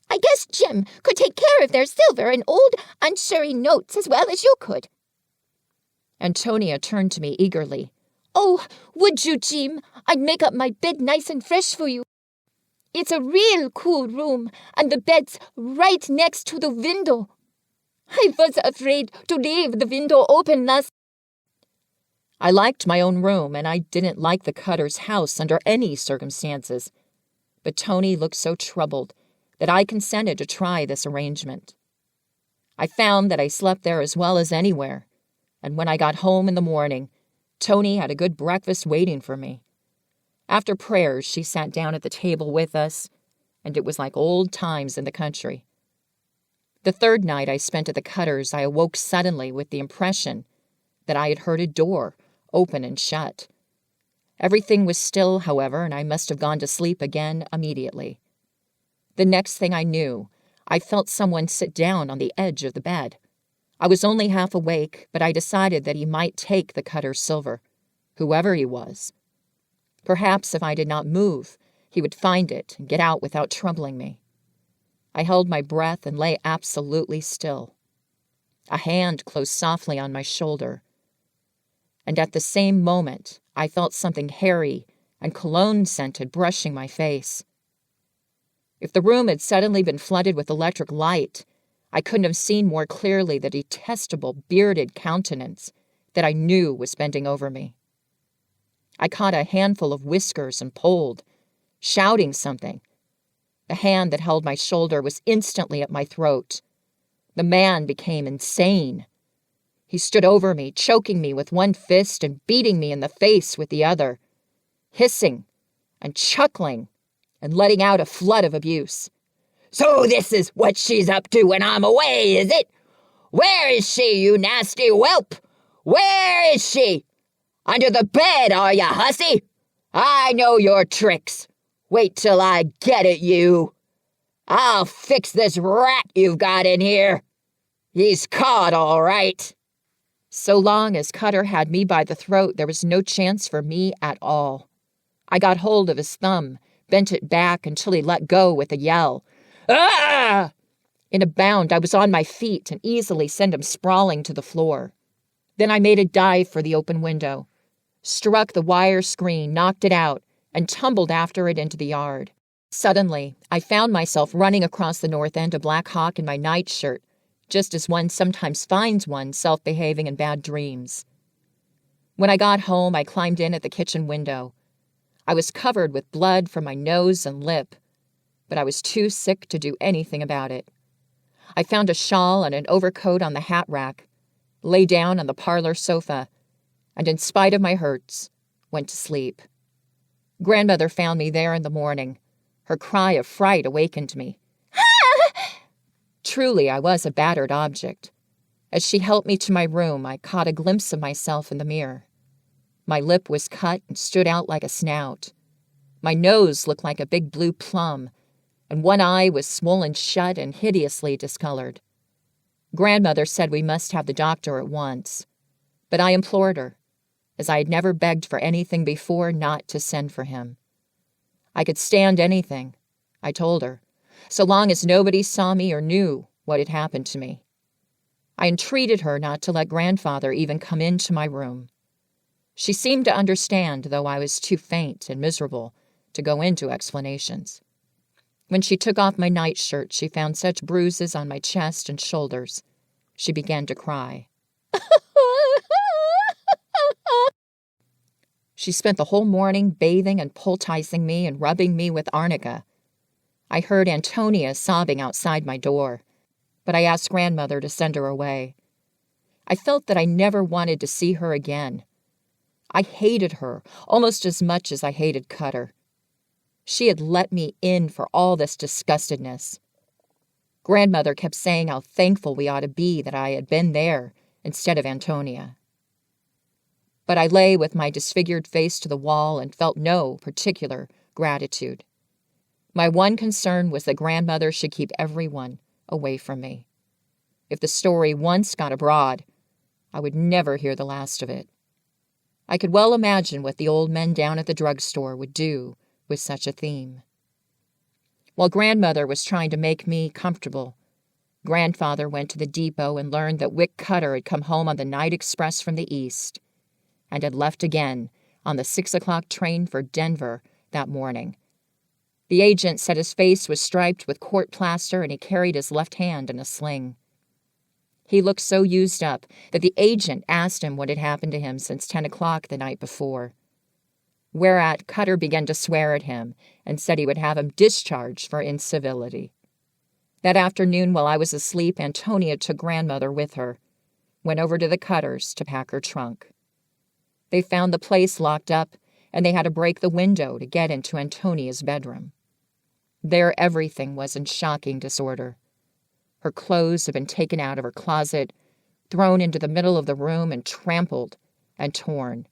I guess Jim could take care of their silver and old unsurry notes as well as you could." Antonia turned to me eagerly. "Oh, would you, Jim? I'd make up my bed nice and fresh for you. It's a real cool room, and the bed's right next to the window. I was afraid to leave the window open last." I liked my own room, and I didn't like the Cutter's house under any circumstances. But Tony looked so troubled that I consented to try this arrangement. I found that I slept there as well as anywhere, and when I got home in the morning, Tony had a good breakfast waiting for me. After prayers, she sat down at the table with us, and it was like old times in the country. The third night I spent at the Cutters, I awoke suddenly with the impression that I had heard a door open and shut. Everything was still, however, and I must have gone to sleep again immediately. The next thing I knew, I felt someone sit down on the edge of the bed. I was only half awake, but I decided that he might take the Cutter's silver, whoever he was. Perhaps if I did not move, he would find it and get out without troubling me. I held my breath and lay absolutely still. A hand closed softly on my shoulder, and at the same moment, I felt something hairy and cologne-scented brushing my face. If the room had suddenly been flooded with electric light, I couldn't have seen more clearly the detestable, bearded countenance that I knew was bending over me. I caught a handful of whiskers and pulled, shouting something. The hand that held my shoulder was instantly at my throat. The man became insane. He stood over me, choking me with one fist and beating me in the face with the other, hissing and chuckling and letting out a flood of abuse. So this is what she's up to when I'm away, is it? Where is she, you nasty whelp? Where is she? Under the bed, are ya, hussy? I know your tricks. Wait till I get at you. I'll fix this rat you've got in here. He's caught, all right. So long as Cutter had me by the throat, there was no chance for me at all. I got hold of his thumb, bent it back until he let go with a yell. Ah! In a bound, I was on my feet and easily sent him sprawling to the floor. Then I made a dive for the open window, struck the wire screen, knocked it out, and tumbled after it into the yard. Suddenly, I found myself running across the north end of Black Hawk in my nightshirt, just as one sometimes finds oneself behaving in bad dreams. When I got home, I climbed in at the kitchen window. I was covered with blood from my nose and lip, but I was too sick to do anything about it. I found a shawl and an overcoat on the hat rack, lay down on the parlor sofa, and in spite of my hurts, went to sleep. Grandmother found me there in the morning. Her cry of fright awakened me. Truly, I was a battered object. As she helped me to my room, I caught a glimpse of myself in the mirror. My lip was cut and stood out like a snout. My nose looked like a big blue plum, and one eye was swollen shut and hideously discolored. Grandmother said we must have the doctor at once, but I implored her, as I had never begged for anything before, not to send for him. I could stand anything, I told her, so long as nobody saw me or knew what had happened to me. I entreated her not to let Grandfather even come into my room. She seemed to understand, though I was too faint and miserable to go into explanations. When she took off my nightshirt, she found such bruises on my chest and shoulders. She began to cry. She spent the whole morning bathing and poulticing me and rubbing me with arnica. I heard Antonia sobbing outside my door, but I asked Grandmother to send her away. I felt that I never wanted to see her again. I hated her almost as much as I hated Cutter. She had let me in for all this disgustedness. Grandmother kept saying how thankful we ought to be that I had been there instead of Antonia. But I lay with my disfigured face to the wall and felt no particular gratitude. My one concern was that Grandmother should keep everyone away from me. If the story once got abroad, I would never hear the last of it. I could well imagine what the old men down at the drugstore would do with such a theme. While Grandmother was trying to make me comfortable, Grandfather went to the depot and learned that Wick Cutter had come home on the night express from the east and had left again on the 6 o'clock train for Denver that morning. The agent said his face was striped with court plaster and he carried his left hand in a sling. He looked so used up that the agent asked him what had happened to him since 10 o'clock the night before, whereat Cutter began to swear at him and said he would have him discharged for incivility. That afternoon, while I was asleep, Antonia took Grandmother with her, went over to the Cutters to pack her trunk. They found the place locked up, and they had to break the window to get into Antonia's bedroom. There, everything was in shocking disorder. Her clothes had been taken out of her closet, thrown into the middle of the room, and trampled and torn.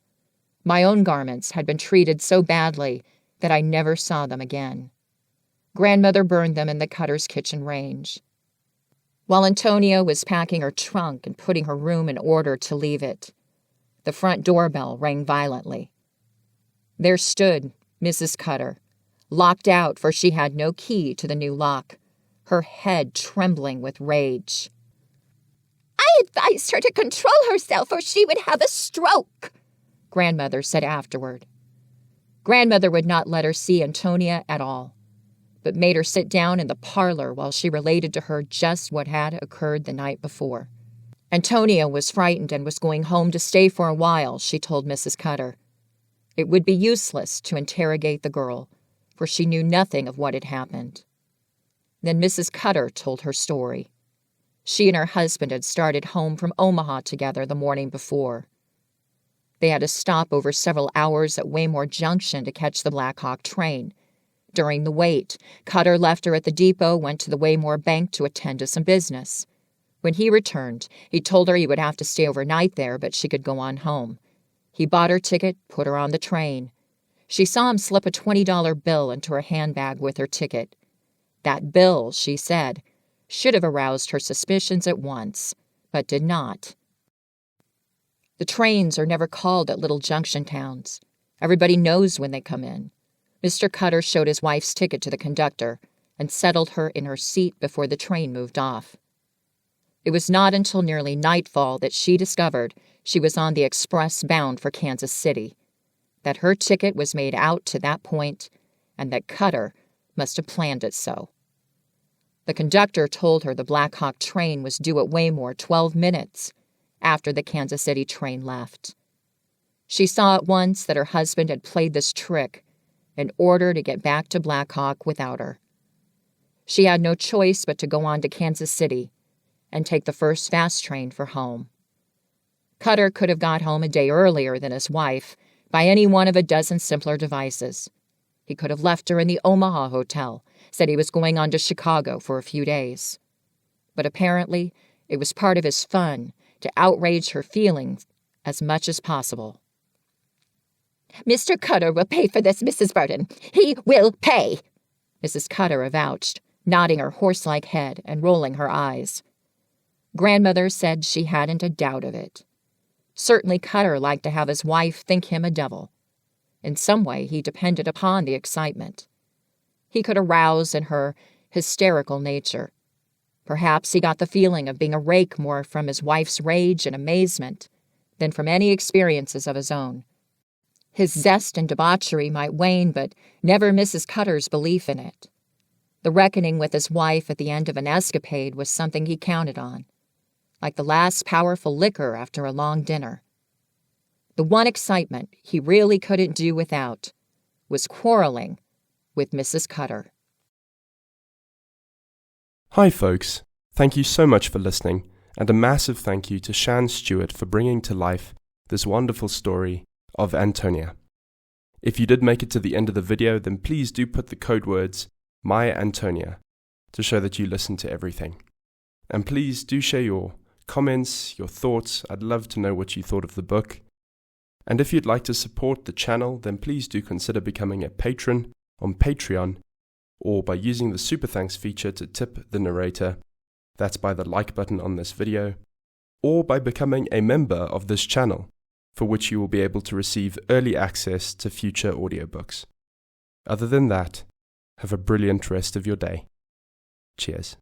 My own garments had been treated so badly that I never saw them again. Grandmother burned them in the Cutter's kitchen range. While Antonia was packing her trunk and putting her room in order to leave it, the front doorbell rang violently. There stood Mrs. Cutter, locked out for she had no key to the new lock, her head trembling with rage. "I advised her to control herself or she would have a stroke," Grandmother said afterward. Grandmother would not let her see Antonia at all, but made her sit down in the parlor while she related to her just what had occurred the night before. Antonia was frightened and was going home to stay for a while, she told Mrs. Cutter. It would be useless to interrogate the girl, for she knew nothing of what had happened. Then Mrs. Cutter told her story. She and her husband had started home from Omaha together the morning before. They had to stop over several hours at Waymore Junction to catch the Black Hawk train. During the wait, Cutter left her at the depot, went to the Waymore Bank to attend to some business. When he returned, he told her he would have to stay overnight there, but she could go on home. He bought her ticket, put her on the train. She saw him slip a $20 bill into her handbag with her ticket. That bill, she said, should have aroused her suspicions at once, but did not. The trains are never called at little junction towns. Everybody knows when they come in. Mr. Cutter showed his wife's ticket to the conductor and settled her in her seat before the train moved off. It was not until nearly nightfall that she discovered she was on the express bound for Kansas City, that her ticket was made out to that point, and that Cutter must have planned it so. The conductor told her the Black Hawk train was due at Waymore 12 minutes after the Kansas City train left. She saw at once that her husband had played this trick in order to get back to Black Hawk without her. She had no choice but to go on to Kansas City and take the first fast train for home. Cutter could have got home a day earlier than his wife by any one of a dozen simpler devices. He could have left her in the Omaha hotel, said he was going on to Chicago for a few days. But apparently, it was part of his fun to outrage her feelings as much as possible. "Mr. Cutter will pay for this, Mrs. Burton. He will pay," Mrs. Cutter avouched, nodding her horse-like head and rolling her eyes. Grandmother said she hadn't a doubt of it. Certainly Cutter liked to have his wife think him a devil. In some way he depended upon the excitement. He could arouse in her hysterical nature. Perhaps he got the feeling of being a rake more from his wife's rage and amazement than from any experiences of his own. His zest and debauchery might wane, but never Mrs. Cutter's belief in it. The reckoning with his wife at the end of an escapade was something he counted on, like the last powerful liquor after a long dinner. The one excitement he really couldn't do without was quarreling with Mrs. Cutter. Hi folks, thank you so much for listening, and a massive thank you to Schann Stewart for bringing to life this wonderful story of Antonia. If you did make it to the end of the video, then please do put the code words MyAntonia to show that you listened to everything. And please do share your comments, your thoughts. I'd love to know what you thought of the book. And if you'd like to support the channel, then please do consider becoming a patron on Patreon, or by using the Super Thanks feature to tip the narrator. That's by the like button on this video, or by becoming a member of this channel, for which you will be able to receive early access to future audiobooks. Other than that, have a brilliant rest of your day. Cheers.